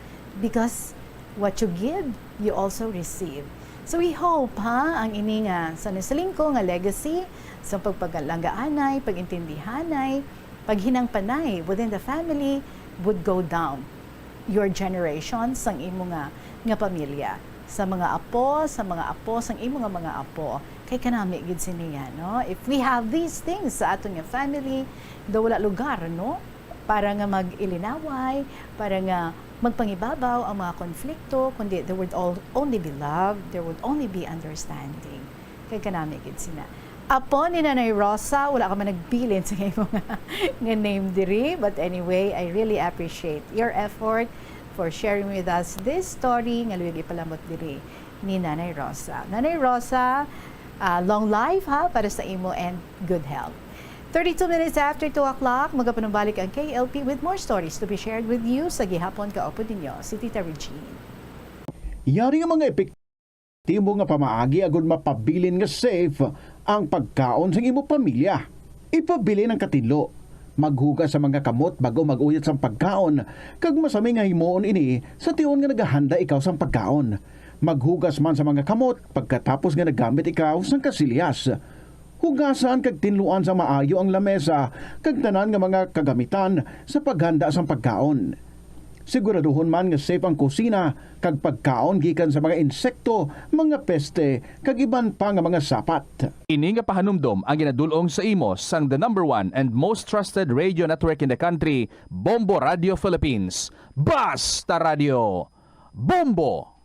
Because what you give, you also receive. So we hope, ang ini nga sa nasaling ko nga legacy sa pagpagalanggaanay, pagintindihanay, paghinangpanay within the family would go down your generation sang imo nga pamilya, sa mga apo, sang imo nga mga apo. Kay kanami gid siniya, no? If we have these things sa aton nga family, daw wala lugar, no? Para nga mag-ilinaway, para nga magpangibabaw ang mga konflikto, kundi there would only be love, there would only be understanding. Kay kanami gid sina. Apo ni Nanay Rosa, wala ka man nagbilin sa mga nga name diri, but anyway, I really appreciate your effort for sharing with us this story nga luwig ipalamot diri ni Nanay Rosa. Nanay Rosa, long life para sa imo and good health. 32 minutes after 2 o'clock, magapanumbalik ang KLP with more stories to be shared with you sa gihapon kaopo ninyo, si Tita Regine. Yari nga mga epektibo nga pamaagi agud mapabilin nga safe ang pagkaon sa imo pamilya. Ipabili ng katinlo, maghugas sa mga kamot bago mag-uyat sa pagkaon, kag masami nga himuon ini sa tiyon nga naghahanda ikaw sa pagkaon. Maghugas man sa mga kamot pagkatapos nga nagamit ikaw sa kasilyas. Hugasan kag tinluan sa maayo ang lamesa kag tanan nga mga kagamitan sa paghanda sa pagkaon. Siguraduhon man nga safe ang kusina kag pagkaon gikan sa mga insekto, mga peste kag iban pa nga mga sapat. Ini nga pahanumdom ang ginadulong sa imo sang the #1 and most trusted radio network in the country, Bombo Radio Philippines. Basta Radio Bombo!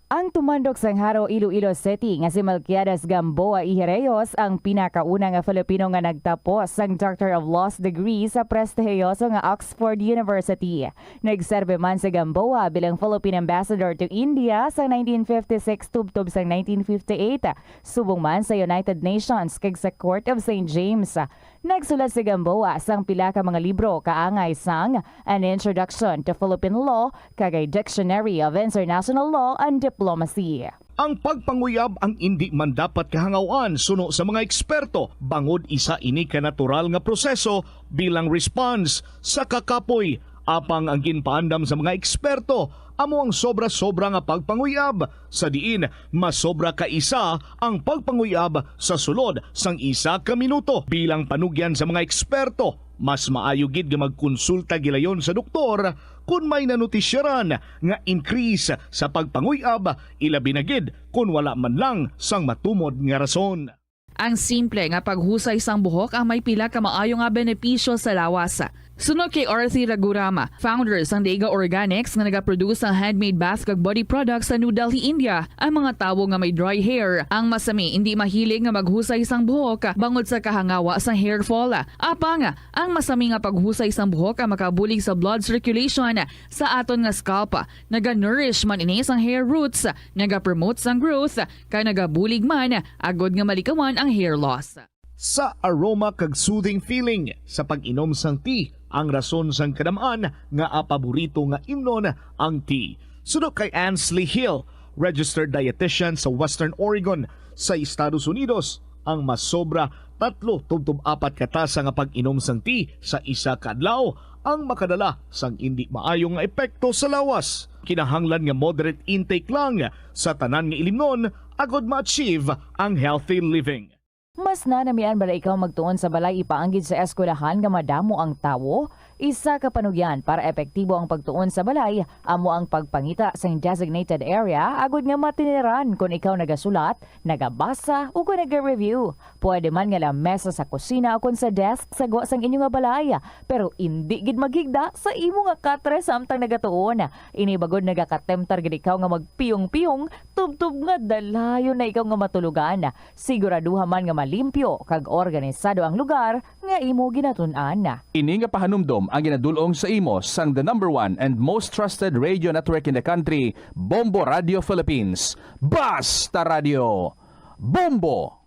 Ang tumandok sang Haro, Iloilo City nga si Melquiades Gamboa Ihereyos ang pinakauna nga Filipino nga nagtapos sang Doctor of Laws degree sa prestihiyoso nga Oxford University. Nagserbe man si Gamboa bilang Philippine Ambassador to India sa 1956 tubtob sang 1958, subong man sa United Nations kag sa Court of St. James. Nagsulat si Gamboa sang pila ka mga libro kaangay sang An Introduction to Philippine Law kag a Dictionary of International Law and Diplomacy. Ang pagpanguyab ang hindi man dapat kahangawan suno sa mga eksperto bangod isa ini ka natural nga proseso bilang response sa kakapoy apang ang ginpaandam sa mga eksperto amo ang sobra-sobra nga pagpanguyab sa diin masobra ka isa ang pagpanguyab sa sulod sang isa ka minuto bilang panugyan sa mga eksperto. Mas maayo gid nga magkonsulta gilayon sa doktor kung may nanutisyaran nga increase sa pagpanguyab, ilabi na gid kung wala man lang sang matumod nga rason. Ang simple nga paghusay sang buhok ang may pila ka maayo nga benepisyo sa lawas. Sunod kay Arthi Ragurama, founder sang Dega Organics nga nagaproduce ng handmade bath kag body products sa New Delhi, India. Ang mga tawo nga may dry hair, ang masami hindi mahilig nga maghusay sang buhok bangod sa kahangawa sang hair fall. Apang ang masami nga paghusay sang buhok ang makabulig sa blood circulation sa aton nga scalp. Naga-nourish man ini sang hair roots, naga-promote sang growth, kay nagabulig man agod nga malikawan ang hair loss. Sa aroma kag soothing feeling sa pag-inom sang tea, ang rason sang kadamaan nga paborito nga imnon ang tea. Sunod kay Ansley Hill, registered dietitian sa Western Oregon sa Estados Unidos, ang masobra 3-4 katasa nga pag-inom sang tea sa isa ka adlaw ang makadala sang hindi maayong nga epekto sa lawas. Kinahanglan nga moderate intake lang sa tanan nga ilimnon agod ma-achieve ang healthy living. Mas nanamian bala ikaw magtuon sa balay ipaanggid sa eskwelahan nga madamo ang tawo? Isa ka panugyan para epektibo ang pagtuon sa balay, amo ang pagpangita sa designated area agud nga matiniran kung ikaw nagasulat, nagabasa o kung nag-review. Pwede man nga lamesa sa kusina o kung sa desk sa sang inyo nga balay, pero hindi gid magigda sa imo nga katre samtang nagatuon. Ini bagod nagakatemptar gid ikaw nga magpiyong-piyong, tubtub nga dalayon na ikaw nga matulugan. Siguraduha man nga malimpyo kag organisado ang lugar nga imo ginatun-an. Ini nga pahanumdom ang ginadulong sa imo sang the #1 and most trusted radio network in the country, Bombo Radio Philippines. Basta Radio! Bombo!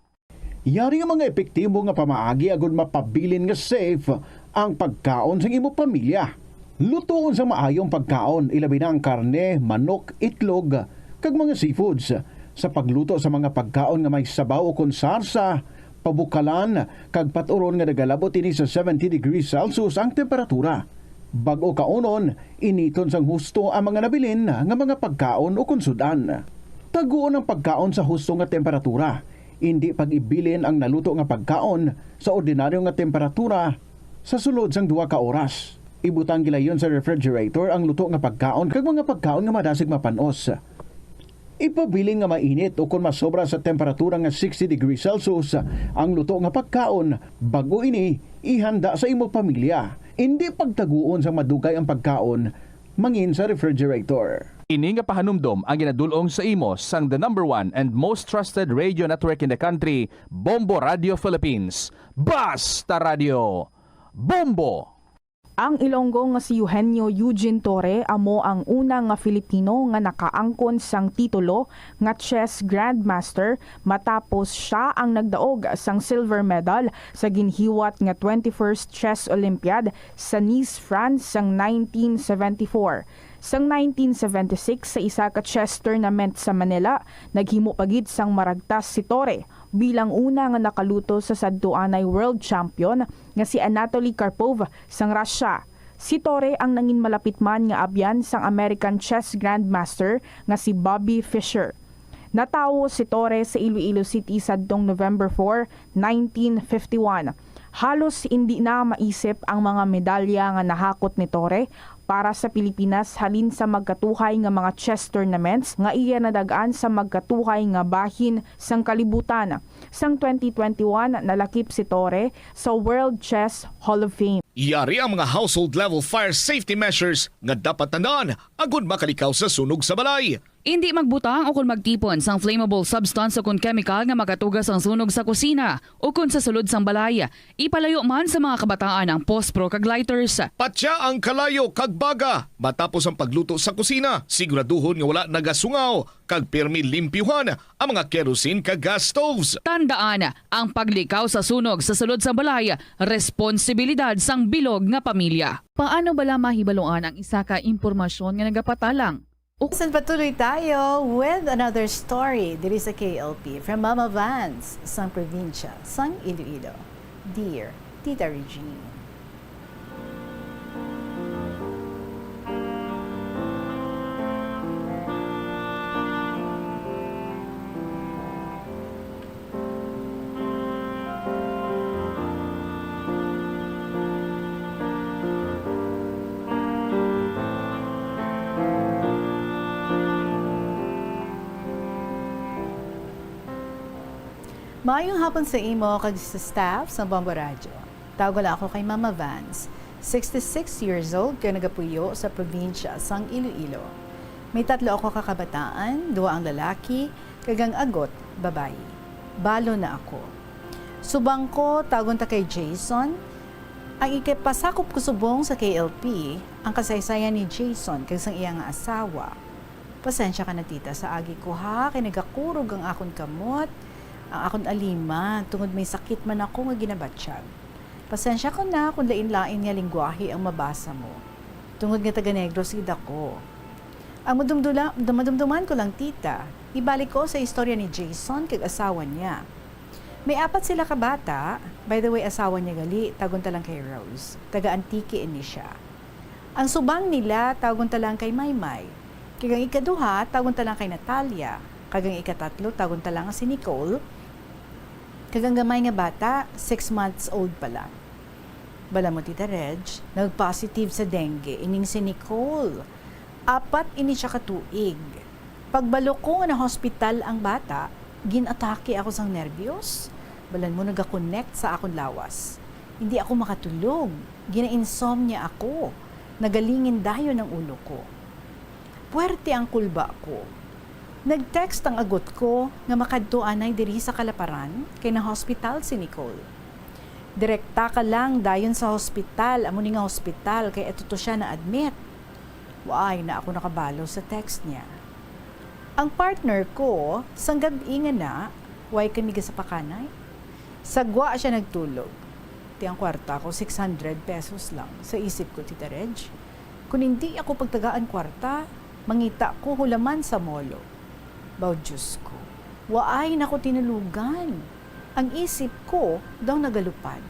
Yari nga mga epektibo nga pamaagi agud mapabilin nga safe ang pagkaon sa imo pamilya. Lutoon sa maayong pagkaon, ilabi na ang karne, manok, itlog, kag mga seafoods. Sa pagluto sa mga pagkaon nga may sabaw o konsarsa, pabukalan, kag paturon nga nagalabot ini sa 70 degrees Celsius ang temperatura. Bag-o kaunon, initon sang husto ang mga nabilin nga mga pagkaon o konsudan. Taguon ang pagkaon sa husto nga temperatura. Hindi pag-ibilin ang naluto nga pagkaon sa ordinaryo nga temperatura sa sulod sang 2 ka oras. Ibutang gilayon sa refrigerator ang luto nga pagkaon kag mga pagkaon nga madasig mapanos. Ipabilin nga mainit o kung masobra sa temperatura nga 60 degrees Celsius ang luto nga pagkaon, bago ini ihanda sa imo pamilya. Hindi pagtaguon sa madugay ang pagkaon mangin sa refrigerator. Ini nga pahanumdom ang ginadulong sa imo sang the #1 and most trusted radio network in the country, Bombo Radio Philippines. Basta Radio! Bombo! Ang Ilonggo nga si Eugenio Eugene Torre amo ang una nga Filipino nga nakaangkon sang titulo nga chess grandmaster matapos siya ang nagdaog sang silver medal sa ginhiwat nga 21st Chess Olympiad sa Nice, France sang 1974. Sang 1976 sa isa ka chess tournament sa Manila, naghimo pagid sang maragtas si Torre bilang una nga nakaluto sa sadtuanay world champion nga si Anatoly Karpov sang Russia. Si Torre ang nangin malapit man nga abyan sang American chess grandmaster nga si Bobby Fischer. Natawo si Torre sa Iloilo City sadtong November 4, 1951. Halos hindi na maisip ang mga medalya nga nahakot ni Torre para sa Pilipinas halin sa magkatuhay nga mga chess tournaments nga iya nadagaan sa magkatuhay nga bahin sang kalibutan. Sang 2021 nalakip si Torre sa World Chess Hall of Fame. Yari ang mga household level fire safety measures nga dapat tandaan agud makalikaw sa sunog sa balay. Hindi magbutang o kung magtipon sang flammable substance o kung chemical nga makatugas ang sunog sa kusina o kung sa sulod sang balay. Ipalayo man sa mga kabataan ang pospro kag lighters. Patya ang kalayo kag baga matapos ang pagluto sa kusina. Siguraduhon nga wala nagasungaw kag pirmi limpyuhan ang mga kerosene kag gas stoves. Tandaan, ang paglikaw sa sunog sa sulod sa balay, responsibilidad sang bilog nga pamilya. Paano bala mahibaluan ang isa ka impormasyon nga nagapatalang? Saan patuloy tayo with another story diri sa KLP from Mama Vance, sang probinsya, sang Iloilo. Dear Tita Regine. Maayong hapon sa imo kag sa staff sa Bombo Radio. Tawag ako kay Mama Vance, 66 years old, kaya nagapuyo sa probinsya sang Iloilo. May 3 ako kakabataan, 2 ang lalaki, kagang agot, babae. Balo na ako. Subang ko, tagon ta kay Jason. Ang ikipasakop ko subong sa KLP, ang kasaysayan ni Jason kag sang iyang asawa. Pasensya ka na tita sa agi ko ha, kay nagakurog ang akon kamot, ang akon alima, tungod may sakit man ako nga ginabatsyag. Pasensya ko na kung lain-lain nga lingwahe ang mabasa mo. Tungod nga taga-Negros gid ako. Ang madumduman ko lang tita, ibalik ko sa istorya ni Jason kag asawa niya. May 4 sila ka bata, by the way asawa niya gali, tagon ta lang kay Rose, taga-Antique ini siya. Ang subang nila, tagon ta lang kay Maymay. Kagang ikaduha, tagon ta lang kay Natalia. Kagang ikatatlo, tagon ta lang si Nicole. Kagang gamay nga bata, 6 months old pa lang. Bala mo tita Reg, nag-positive sa dengue, ining si Nicole. 4 ini siya katuig. Pagbalo ko na hospital ang bata, ginatake ako sang nervyos. Balan mo nag-connect sa akong lawas. Hindi ako makatulog. Gina-insomnia ako. Nagalingin dayon ang ulo ko. Puwerte ang kulba ko. Nag-text ang agot ko nga makadto anay diri sa Kalaparan kay na hospital si Nicole. Direkta ka lang dayon sa hospital, amo ni nga hospital, kay eto to siya na admit. Waay na ako nakabalo sa text niya. Ang partner ko, sang gabi nga na, way kami sa pakanay. Sagwa siya nagtulog. Ti ang kwarta ko, 600 pesos lang. Sa isip ko, Tita Reg, kung hindi ako pagtagaan kwarta, mangita ko hulaman sa molo. Baw Diyos ko, waay na ko tinulugan. Ang isip ko daw nagalupad.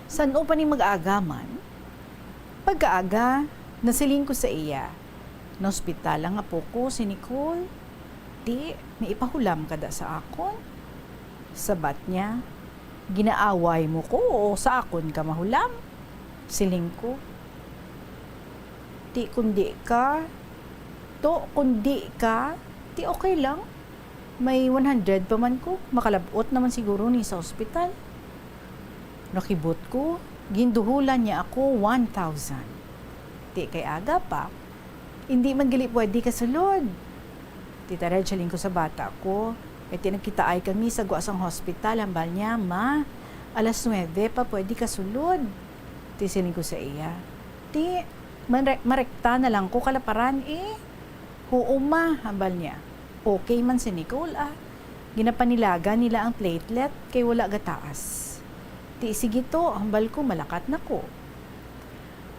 San o pa ni mag-aagaman? Pagkaaga, nasiling ko sa iya. Na ospital nga po ko si Nicole. Di, may ipahulam kada sa akon. Sabat niya, ginaaway mo ko o sa akon ka mahulam? Siling ko. Di kundi ka, to kundi ka, di okay lang. May 100 pa man ko, makalabot naman siguro ni sa ospital. Nakibot ko, ginduhulan niya ako 1,000. Di kay aga pa, hindi man gali pwede kasulod. Tita Red, haling ko sa bata ko, nagkitaay kami sa guasang hospital, hambal niya, ma, alas 9 pa pwede kasulod. Tisiling ko sa iya, di, marekta na lang ko kalaparan eh. Oo ma, hambal niya. Okay man si Nicole Ginapanilaga nila ang platelet kay wala gataas. Ti sige to, hambal ko malakat na ko.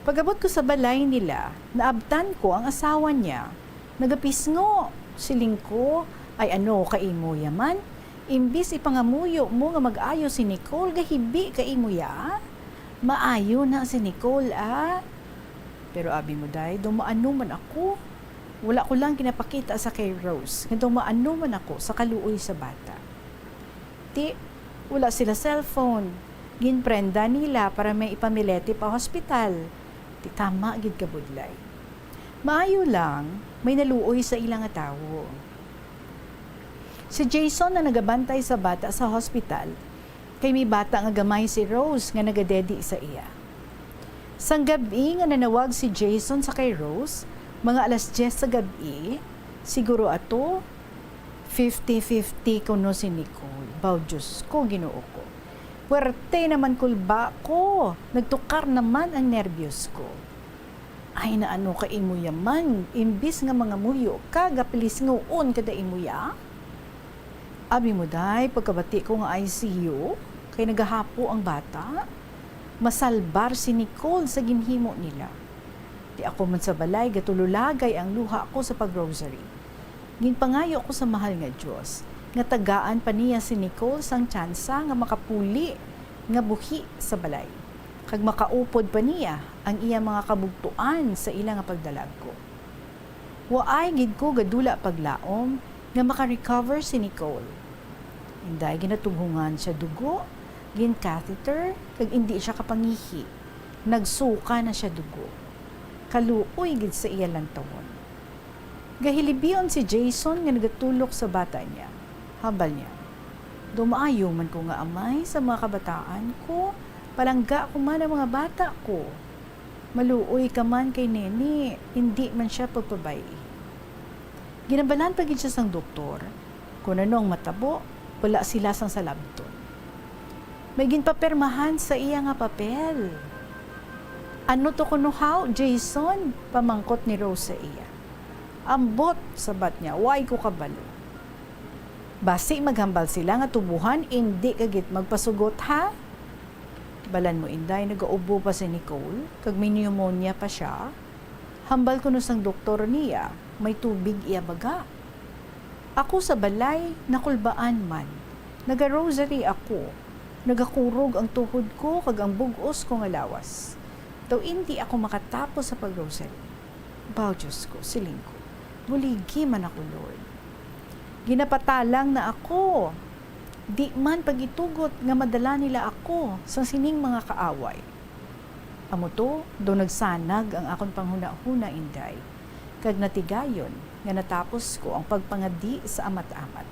Pagabot ko sa balay nila, naabtan ko ang asawa niya. Nagapisngo, siling ko, ay ano kaimo yaman? Imbis ipangamuyo mo nga mag-ayo si Nicole, gahibi kaimo ya? Maayo na si Nicole Pero abi mo day, dumaano man ako. Wala ko lang kinapakita sa kay Rose. Nga dumaano man ako sa kaluoy sa bata. Ti, wala sila cellphone. Ginprenda nila para may ipamileti pa hospital. Ti tama gid kabudlay. Maayo lang, may naluoy sa ilang tawo. Si Jason na nagabantay sa bata sa hospital, kay may bata nga gamay si Rose nga nagadedi sa iya. Sang gabi nga nanawag si Jason sa kay Rose, mga alas 10 sa gabi, siguro ato, 50-50 kuno si Nicole. Baw Diyos ko, ginoo ko. Puwerte naman kulba ko. Nagtukar naman ang nervyos ko. Ay na ano ka imuya man, imbis nga mga muyo ka, gapilis ngoon kada imuya. Abi mo day, pagkabati ko nga ICU, kay nagahapo ang bata, masalbar si Nicole sa ginhimo nila. Di ako man sa balay, gatululagay ang luha ko sa pag-rosary. Ginpangayo ko sa mahal nga Diyos, nga tagaan pa niya si Nicole sang tsansa nga makapuli, nga buhi sa balay. Kag makaupod pa niya ang iya mga kabugtuan sa ilang nga pagdalag ko. Waay gid ko gadula paglaom, nga makarecover si Nicole. Inday ginatubhungan siya dugo, gin catheter, kag hindi siya kapangihi. Nagsuka na siya dugo. Kaluoy gid sa iya lantawon. Gahilibion si Jason nga nagatulok sa bata niya. Habal niya, dumaayo man ko nga amay sa mga kabataan ko, palangga ko man ang mga bata ko. Maluoy ka man kay Neni, hindi man siya pagpabay. Ginabalan pa gid siya sang doktor, kung anong matabo, wala sila sang salabton. May ginpapermahan sa iya nga papel. Ano to kuno how, Jason? Pamangkot ni Rose sa iya. Ambot, sabat niya, why ko kabalo? Basi maghambal sila nga tubuhan, hindi kagit magpasugot ha? Balan mo inday, nagaubo pa si Nicole, kag may pneumonia pa siya. Hambal ko no sang doktor niya, may tubig iya baga. Ako sa balay, nakulbaan man. Naga-rosary ako. Nagakurog ang tuhod ko, kag ang bugos ko nga lawas. Daw hindi ako makatapos sa pag-rosary. Baw Diyos ko, siling ko. Buligi man ako, Lord. Ginapatalang na ako. Di man pagitugot nga madala nila ako sa sining mga kaaway. Amo to, do nagsanag ang akong panghuna-huna inday. Kag natigayon nga natapos ko ang pagpangadi sa amat-amat.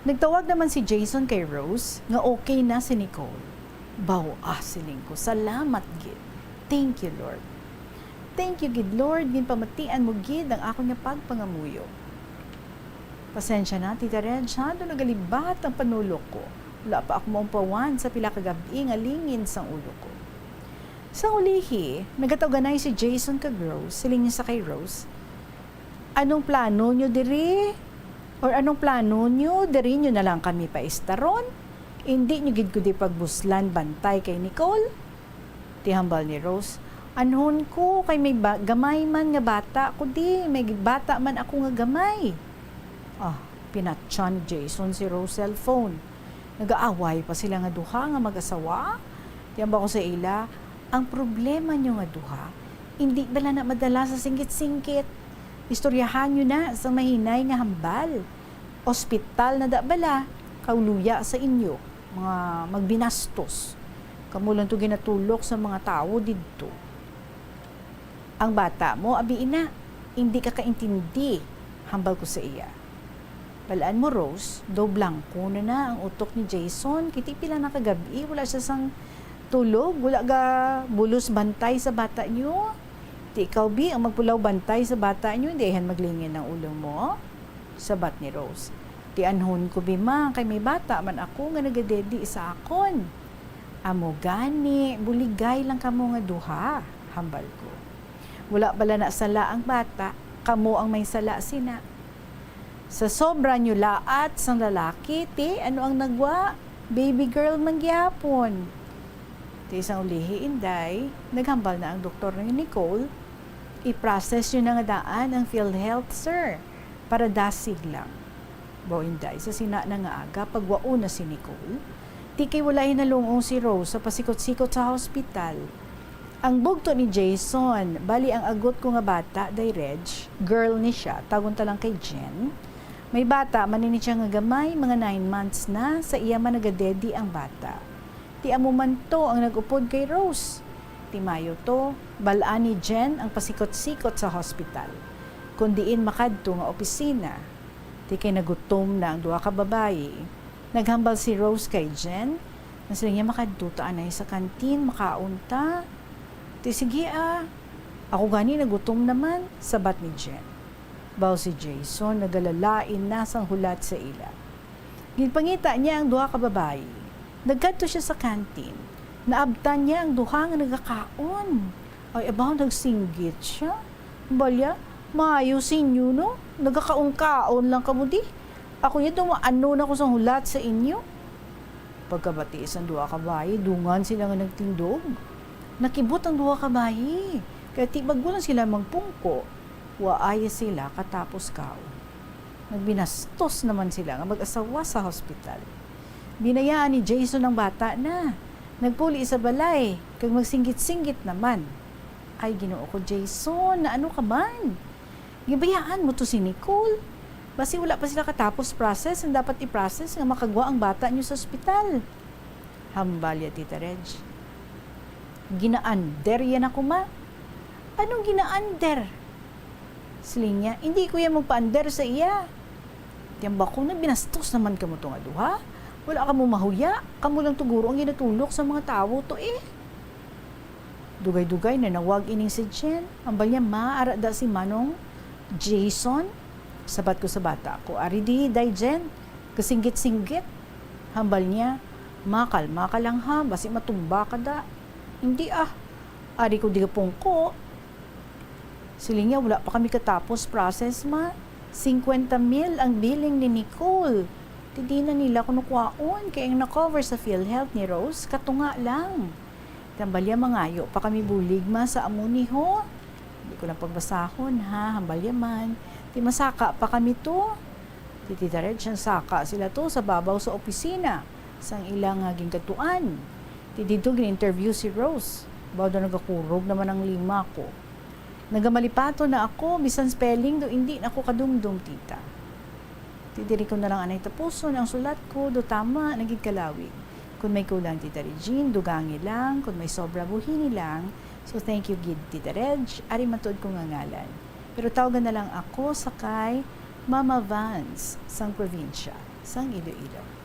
Nagtawag naman si Jason kay Rose nga okay na si Nicole. Baw, siling ko. Salamat, gid. Thank you, Lord. Thank you, gid, Lord. Ginpamatian mo, gid, ang ako nga pagpangamuyo. Pasensya na, Tita Red, doon nagalibat ang panulok ko. Wala pa ako maumpawan sa pila ka gabi nga lingin sang ulo ko. Sa ulihi, nagataganay si Jason kag Rose, siling niya sa kay Rose. Anong plano nyo diri? Or anong plano nyo? Diri nyo na lang kami pa istaron? Hindi nyo gid ko di pagbuslan bantay kay Nicole? Tihambal ni Rose, anhon ko kay may gamay man nga bata ko di, may bata man ako nga gamay. Pinatsa ni Jason si Rose cellphone. Nagaaway pa sila nga duha nga mag-asawa. Tiyamba ko sa ila, ang problema nyo nga duha, hindi bala na madala sa singkit-singkit. Istoryahan nyo na sa mahinay nga hambal. Ospital na da bala, kauluya sa inyo, mga magbinastos. Kamulang to ginatulok sa mga tao didto. Ang bata mo, abi ina, hindi ka kaintindi, hambal ko sa iya. Balaan mo, Rose, do blanco na ang utok ni Jason. Kiti pila na kagabi, wala siya sang tulog, wala ga bulos bantay sa bata niyo. Ti ikaw bi ang magpulaw bantay sa bata niyo, hindi yan maglingin ng ulo mo. Sabat ni Rose. Ti anhon ko bi ma, kay may bata man ako nga nagadedi sa akon. Amo gani, buligay lang kamo nga duha, hambal ko. Wala bala na sala ang bata, kamo ang may sala sina. Sa sobra nyo laat sang lalaki, ti, ano ang nagwa? Baby girl man gyapon. Ti isang ulihi, inday, naghambal na ang doktor ni Nicole, i-process nyo na nga daan ang PhilHealth, sir, para dasig lang. Bo, inday, sa sina na nga aga, pagwao na si Nicole, ti kay wala hinalungong si Rose sa pasikot-sikot sa hospital. Ang bugto ni Jason, bali ang agot ko nga bata, day Reg, girl ni siya, tagon ta lang kay Jen. May bata, manini siya nga gamay, mga 9 months na, sa iya man nagadedi ang bata. Ti amo man to ang nag-upod kay Rose. Ti Mayo to, balaan ni Jen ang pasikot-sikot sa hospital. Kundiin makadto nga opisina. Ti kay nagutom na ang duha ka babayi. Naghambal si Rose kay Jen, na sila niya makadto ta anay sa kantin, makaunta. Ti sige ako gani nagutom naman, sabat ni Jen. Baw si Jason, nagalalain na sang hulat sa ila. Ginpangita niya ang duha ka babayi. Nagkadto siya sa kantin. Naabtan niya ang duha nga nagakaon. Ay, abaw, nagsinggit siya. Balya, maayo sinyo, no? Nagakaon-kaon lang kamo di. Ako niya dumaano na ko sa hulat sa inyo. Pagkabatiis ang duha ka bayi, dungan sila nga nagtindog. Nakibot ang duha ka bayi. Kaya tibagulan sila magpungko. Waaya sila katapos kao. Nagbinastos naman sila nga mag-asawa sa hospital. Binayaan ni Jason ang bata na. Nagpuli sa balay, kag magsinggit-singgit naman. Ay, Ginoo ko, Jason, na ano ka man? Gibayaan mo to si Nicole. Basi wala pa sila katapos process ang dapat i-process nga makagwa ang bata niyo sa ospital. Hambalya, Tita Reg. Ginaander yan ako, ma. Anong ginaander? Siling niya, hindi ko yan magpa-under sa iya. Diyan ba ko na binastos naman ka mo ito nga duha? Wala ka mo mahuya, kamo lang tuguro ang ginatulok sa mga tao to eh. Dugay-dugay na nawag ining si Jen. Ambal niya maarada si Manong Jason. Sabat ko sa bata ko, ari di, day Jen. Kasinggit-singgit. Hambal niya, makalma ka lang ha, basi matumba ka da. Hindi ari ko di ka pungko. Siling niya, wala pa kami katapos process, ma. 50,000 ang billing ni Nicole. Hindi na nila kunukwaon, kaya ang na-cover sa PhilHealth ni Rose, katunga lang. Hambalya mangayo pa kami bulig, ma, sa amuni ho. Hindi ko lang pagbasahon, ha, hambalya man. Di masaka pa kami to. Tita Red, siyang saka sila to sa babaw sa opisina, sang ilang aging katuan. Dito gin-interview si Rose. Bawa nagakurog naman ang 5 ko. Nagamalipato na ako, bisan spelling do hindi na ako kadumdum, tita. Tidiri ko na lang anay tapuson ang sulat ko, do tama, naging kalawig. Kung may kulang, Tita Regine, dugangi lang. Kung may sobra, buhini lang. So thank you, Gid, Tita Reg. Ari matod ko nga ngalan. Pero tawagan na lang ako sa kay Mama Vance, sang probinsya, sang Iloilo.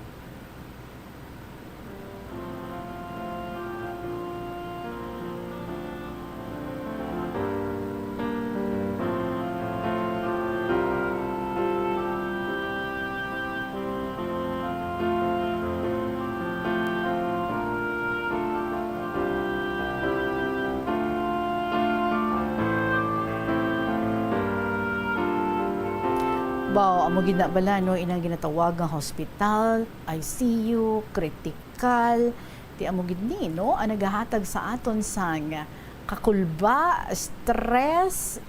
Bao, amo gid na bala no inang ginatawag nga hospital, ICU, critical, ti amo gid ni no ang nagahatag sa aton sang kakulba, stress,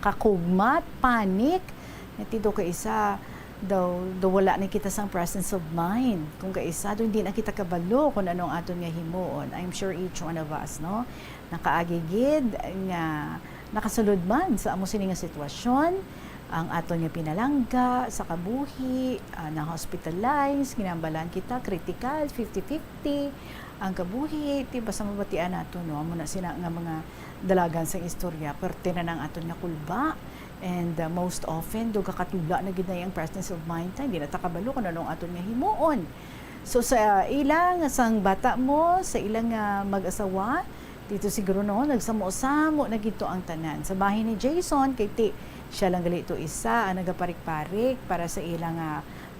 kakugmat, panic. Natido ka isa daw wala na kita sang presence of mind. Kung kaisa do hindi na kita kabalo kung anong aton nga himuon. I'm sure each one of us no nakaagigid nga nakasulod man sa amo sini nga sitwasyon ang aton nga pinalangga sa kabuhi, na hospitalized, ginambalan kita critical 50-50 ang kabuhi, ti basta mabatian nato no amo na sina nga mga dalagan sa istorya parte na ng aton nga kulba. And most often do kakatula na gid na yung presence of mind tayo, hindi na takabalo kung anong aton nga himuon. So sa ilang sang bata mo, sa ilang mag-asawa, dito siguro no nagsamo-samo na gito ang tanan. Sa bahay ni Jason kay ti siya lang gali ito isa ang nagaparik-parik para sa ilang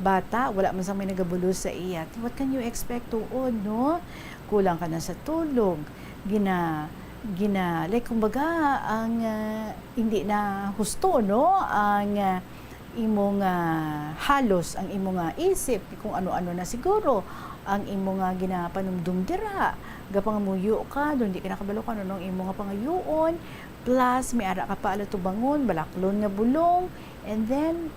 bata, wala man sa may nagabulos sa iya. What can you expect tuod no? Kulang ka na sa tulog. Like kumbaga ang hindi na husto no ang imong halos ang imong isip kung ano-ano na siguro ang imong ginapanumdum dira gapangamuyo ka doon di ka nakabalo ka nung imong pangayuon plus may ara ka pa ala tubangon balaklon nga bulong and then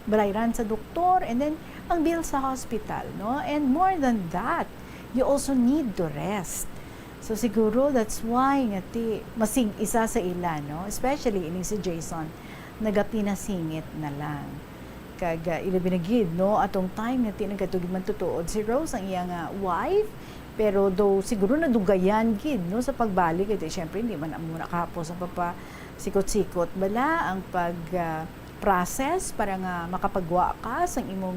balayran sa doktor and then ang bill sa hospital no and more than that you also need to rest. So siguro that's why nga ti masig isa sa ila no especially ini si Jason nagapinasingit na lang kag ilabinagid no atong time nga ti nagatugid man tutuod si Rose ang iyang wife pero do siguro nadugayan gid no sa pagbalik iti syempre hindi man amo nakahapos ang papa sikot-sikot bala ang pag process para nga makapagwa ka sa imong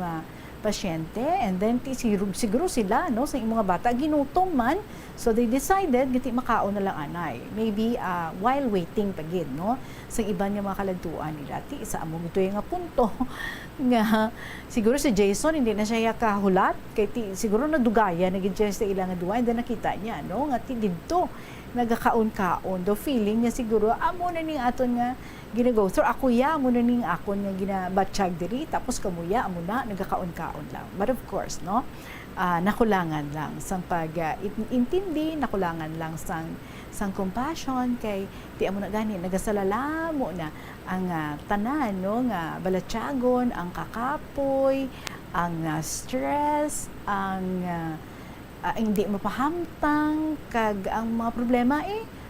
pasyente and then siguro sila no sa imong bata ginutom man so they decided giti makaon na lang anay maybe while waiting pagid no sa iban nga mga kalagtuan nila ti isa amo gito nga punto nga siguro si Jason hindi na siya kahulat kay ti siguro nadugaya naging sa ilang duwa and then nakita niya no nga ti didto nagakaon-kaon do feeling niya siguro amo na ning aton nga gina-go through ako ya mo na ning akon nga ginabatsyag diri tapos kamuya amo na nagakaon-kaon lang but of course no nakulangan lang sang pag-intindi nakulangan lang sang compassion kay di amo na gani nagasalalamo na ang tanan no nga balatyagon ang kakapoy ang stress ang hindi mapahamtang kag ang mga problema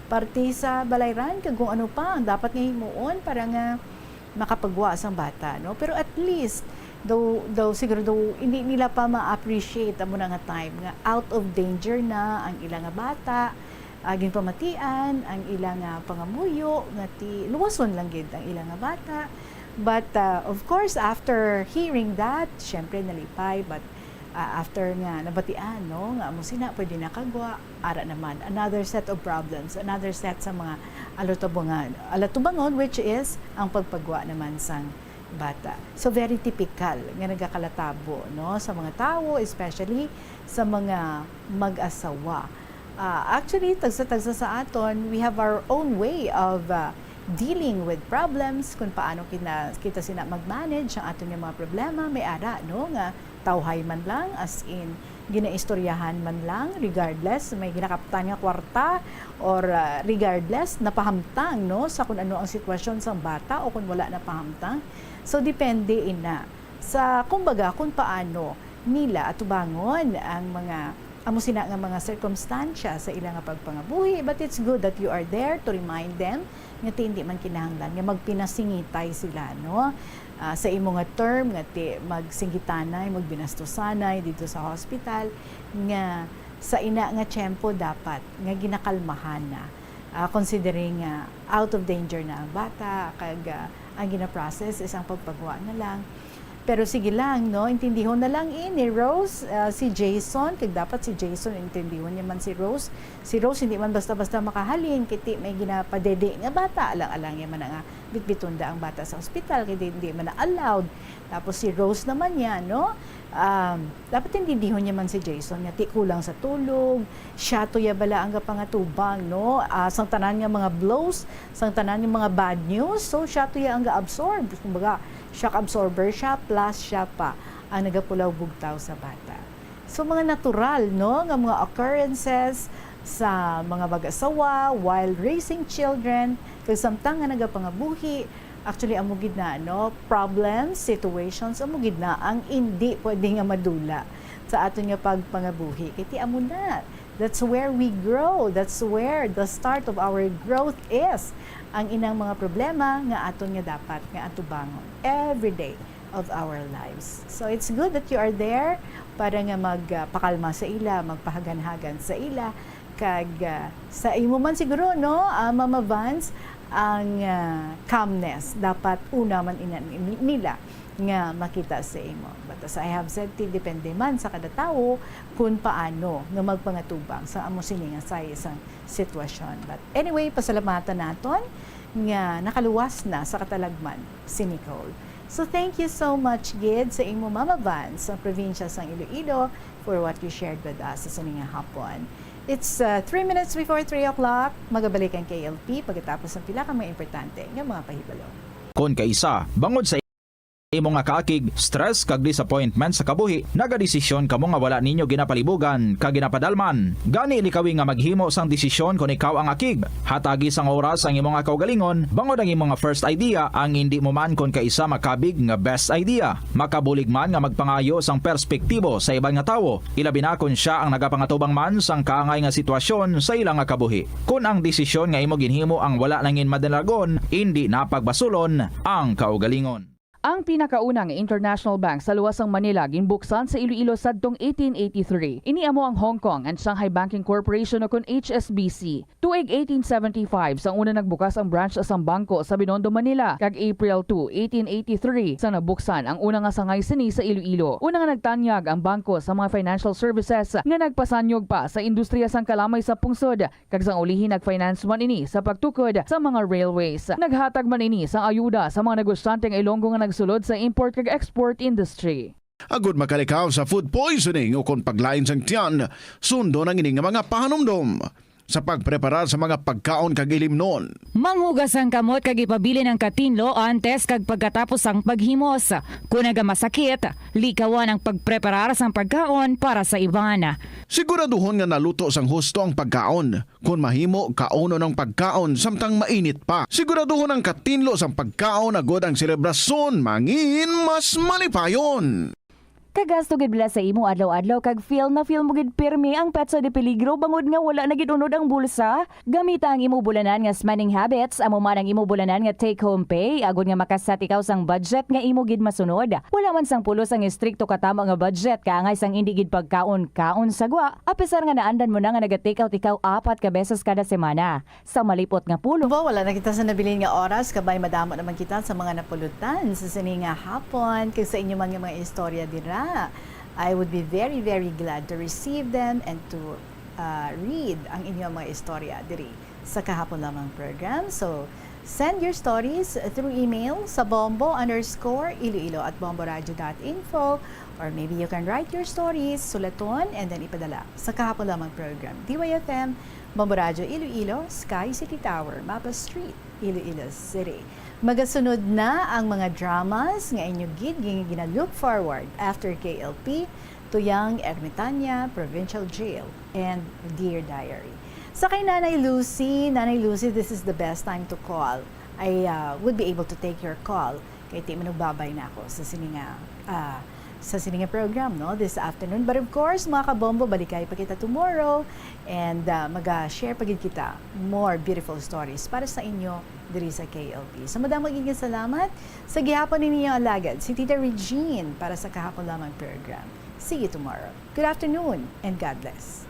parte sa balayran kag kung ano pa ang dapat nga himuon para nga makapagwa sang bata no pero at least daw siguro hindi nila pa ma-appreciate amo na nga time nga out of danger na ang ilang bata aging pamatian ang ilang pangamuyo nga ti luwason lang gid ang ilang bata but of course after hearing that syempre nalipay but after nga nabatian no nga amo sina pwede nakagwa ara naman another set of problems another set sa mga alatubangon which is ang pagpagwa naman sang bata so very typical nga nagakalatabo no sa mga tao especially sa mga mag-asawa actually tagsa sa aton we have our own way of dealing with problems kung paano kita sina mag-manage ang aton nga mga problema may ara no nga tawhay man lang as in ginaistoryahan man lang regardless may ginakaptan nga kwarta or regardless napahamtang no sa kung ano ang sitwasyon sang bata o kung wala na pahamtang so depende ina sa kumbaga kung paano nila atubangon ang mga amo sina nga mga circumstansya sa ilang pagpangabuhi but it's good that you are there to remind them nga hindi man kinahanglan nga magpinasingitay sila no sa imo nga term nga ti magsingitanay magbinastosanay dito sa hospital nga sa ina nga tiyempo dapat nga ginakalmahan na considering out of danger na ang bata kag ang gina-process isang pagpagawa na lang pero sige lang no intindihon na lang ni Rose si Jason kag dapat si Jason intindihon niya man si Rose hindi man basta-basta makahalin kiti may ginapadede nga bata alang man nga bitbitunda ang bata sa ospital kay hindi man na allowed tapos si Rose naman yan no dapat hindi dihon niya man si Jason nga ti kulang sa tulog, siya to ya bala ang pangatubang, no? Sang tanan nga mga blows, sang tanan nga mga bad news, so siya to ya ang ga-absorb. Kumbaga, shock absorber siya, plus siya pa ang nagapulaw bugtaw sa bata. So mga natural, no, nga mga occurrences sa mga mag-asawa while raising children, kag samtang nga nagapangabuhi, actually amo gid na, no, problems, situations amo gid na ang hindi pwede nga madula sa aton nga pagpangabuhi. Kiti amo na. That's where we grow. That's where the start of our growth is. Ang inang mga problema nga aton nga dapat nga atubangon every day of our lives. So it's good that you are there para nga magpakalma sa ila, magpahagan-hagan sa ila, kag sa imo man siguro, no, Mama Vance, ang calmness dapat una man nila nga makita sa imo. But as I have said, depende man sa kada tawo kung paano nga magpangatubang sa amo sini nga sa isang sitwasyon. But anyway, pasalamatan naton nga nakaluwas na sa katalagman si Nicole. So thank you so much, Gid, sa imo Mama Vance sa probinsya sang Iloilo for what you shared with us sa sininga hapon. It's 3 minutes before 3 o'clock. Magabalik ang KLP pagkatapos ng pila ka mga importante ng mga pahibalo. Kon kaisa, bangod sa imo nga kaakig, stress kag disappointment sa kabuhi, nagadesisyon kamo nga wala ninyo ginapalibugan kag ginapadalman. Gani likawi nga maghimo sang desisyon kung ikaw ang akig. Hatagi sang oras ang imo nga kaugalingon, bangod ang imo nga first idea ang hindi mo man kon kaisa makabig nga best idea. Makabulig man nga magpangayo sang perspektibo sa ibang nga tawo, ilabi na kun siya ang nagapangatubang man sang kaangay nga sitwasyon sa ilang nga kabuhi. Kun ang desisyon nga imo ginhimo ang wala nangin madalagon, hindi napagbasulon ang kaugalingon. Ang pinakaunang international bank sa luwasang Manila ginbuksan sa Iloilo sadtong 1883. Iniamo ang Hong Kong and Shanghai Banking Corporation o kun HSBC. Tuig 1875 sang una nagbukas ang branch sa bangko sa Binondo, Manila. Kag April 2, 1883 sang nabuksan ang una nga sangay sini sa Iloilo. Una nga nagtanyag ang bangko sa mga financial services nga nagpasanyog pa sa industriya sang kalamay sa pungsod. Kag sang ulihin nagfinance man ini sa pagtukod sa mga railways. Naghatag man ini sang ayuda sa mga negosyante ng Ilonggo nga sulod sa import kag export industry. Agud makalikaw sa food poisoning o kung paglain sang tiyan, sundo ng ining mga pahanumdom sa pagpreparar sa mga pagkaon kag ilimnon. Manghugas ang kamot kag ipabili ng katinlo antes kag pagkatapos ang paghimos. Kung masakit, likawan ang pagpreparar sang pagkaon para sa iban. Siguraduhon nga naluto sang husto ang pagkaon. Kung mahimo, kauno ng pagkaon samtang mainit pa. Siguraduhon ang katinlo sang pagkaon agud ang selebrasyon mangin mas malipayon. Kagasto gid bila sa imo adlaw-adlaw kag feel mo gid pirmi ang petsa de peligro bangod nga wala na gid unod ang bulsa. Gamita ang imo bulanan nga spending habits, amo man ang imo bulanan nga take home pay agud nga makasat ikaw sang budget nga imo gid masunod. Wala man sang pulos ang istrikto katama nga budget kaangay sang indi gid pagkaon-kaon sagwa. Apesar nga naandan mo na nga naga-take out ikaw 4 ka beses kada semana. Sa malipot nga pulo. Wala na kita sa nabilin nga oras kabay madamo naman kita sa mga napulutan sa sininga hapon kag sa inyo mga istorya dira. I would be very, very glad to receive them and to read ang inyong mga istorya diri sa kahapon lamang program. So, send your stories through email sa bombo_iloilo@bomboradio.info or maybe you can write your stories, sulaton, and then ipadala sa kahapon lamang program. DYFM, Bombo Radio Iloilo, Sky City Tower, Mapa Street, Iloilo City. Magasunod na ang mga dramas nga inyo gid gina-look forward after KLP, Tuyang Ermitaña Provincial Jail, and Dear Diary. Sa kay Nanay Lucy, this is the best time to call. I would be able to take your call kay ti manugbabay na ako sa sininga program, no, this afternoon. But of course, mga kabombo, balikay pa kita tomorrow and mag-share pa gid kita more beautiful stories para sa inyo diri sa KLP. So madaming magiging salamat sa gihapon ninyo alagad si Tita Regine para sa kahapon lamang program. See you tomorrow. Good afternoon and God bless.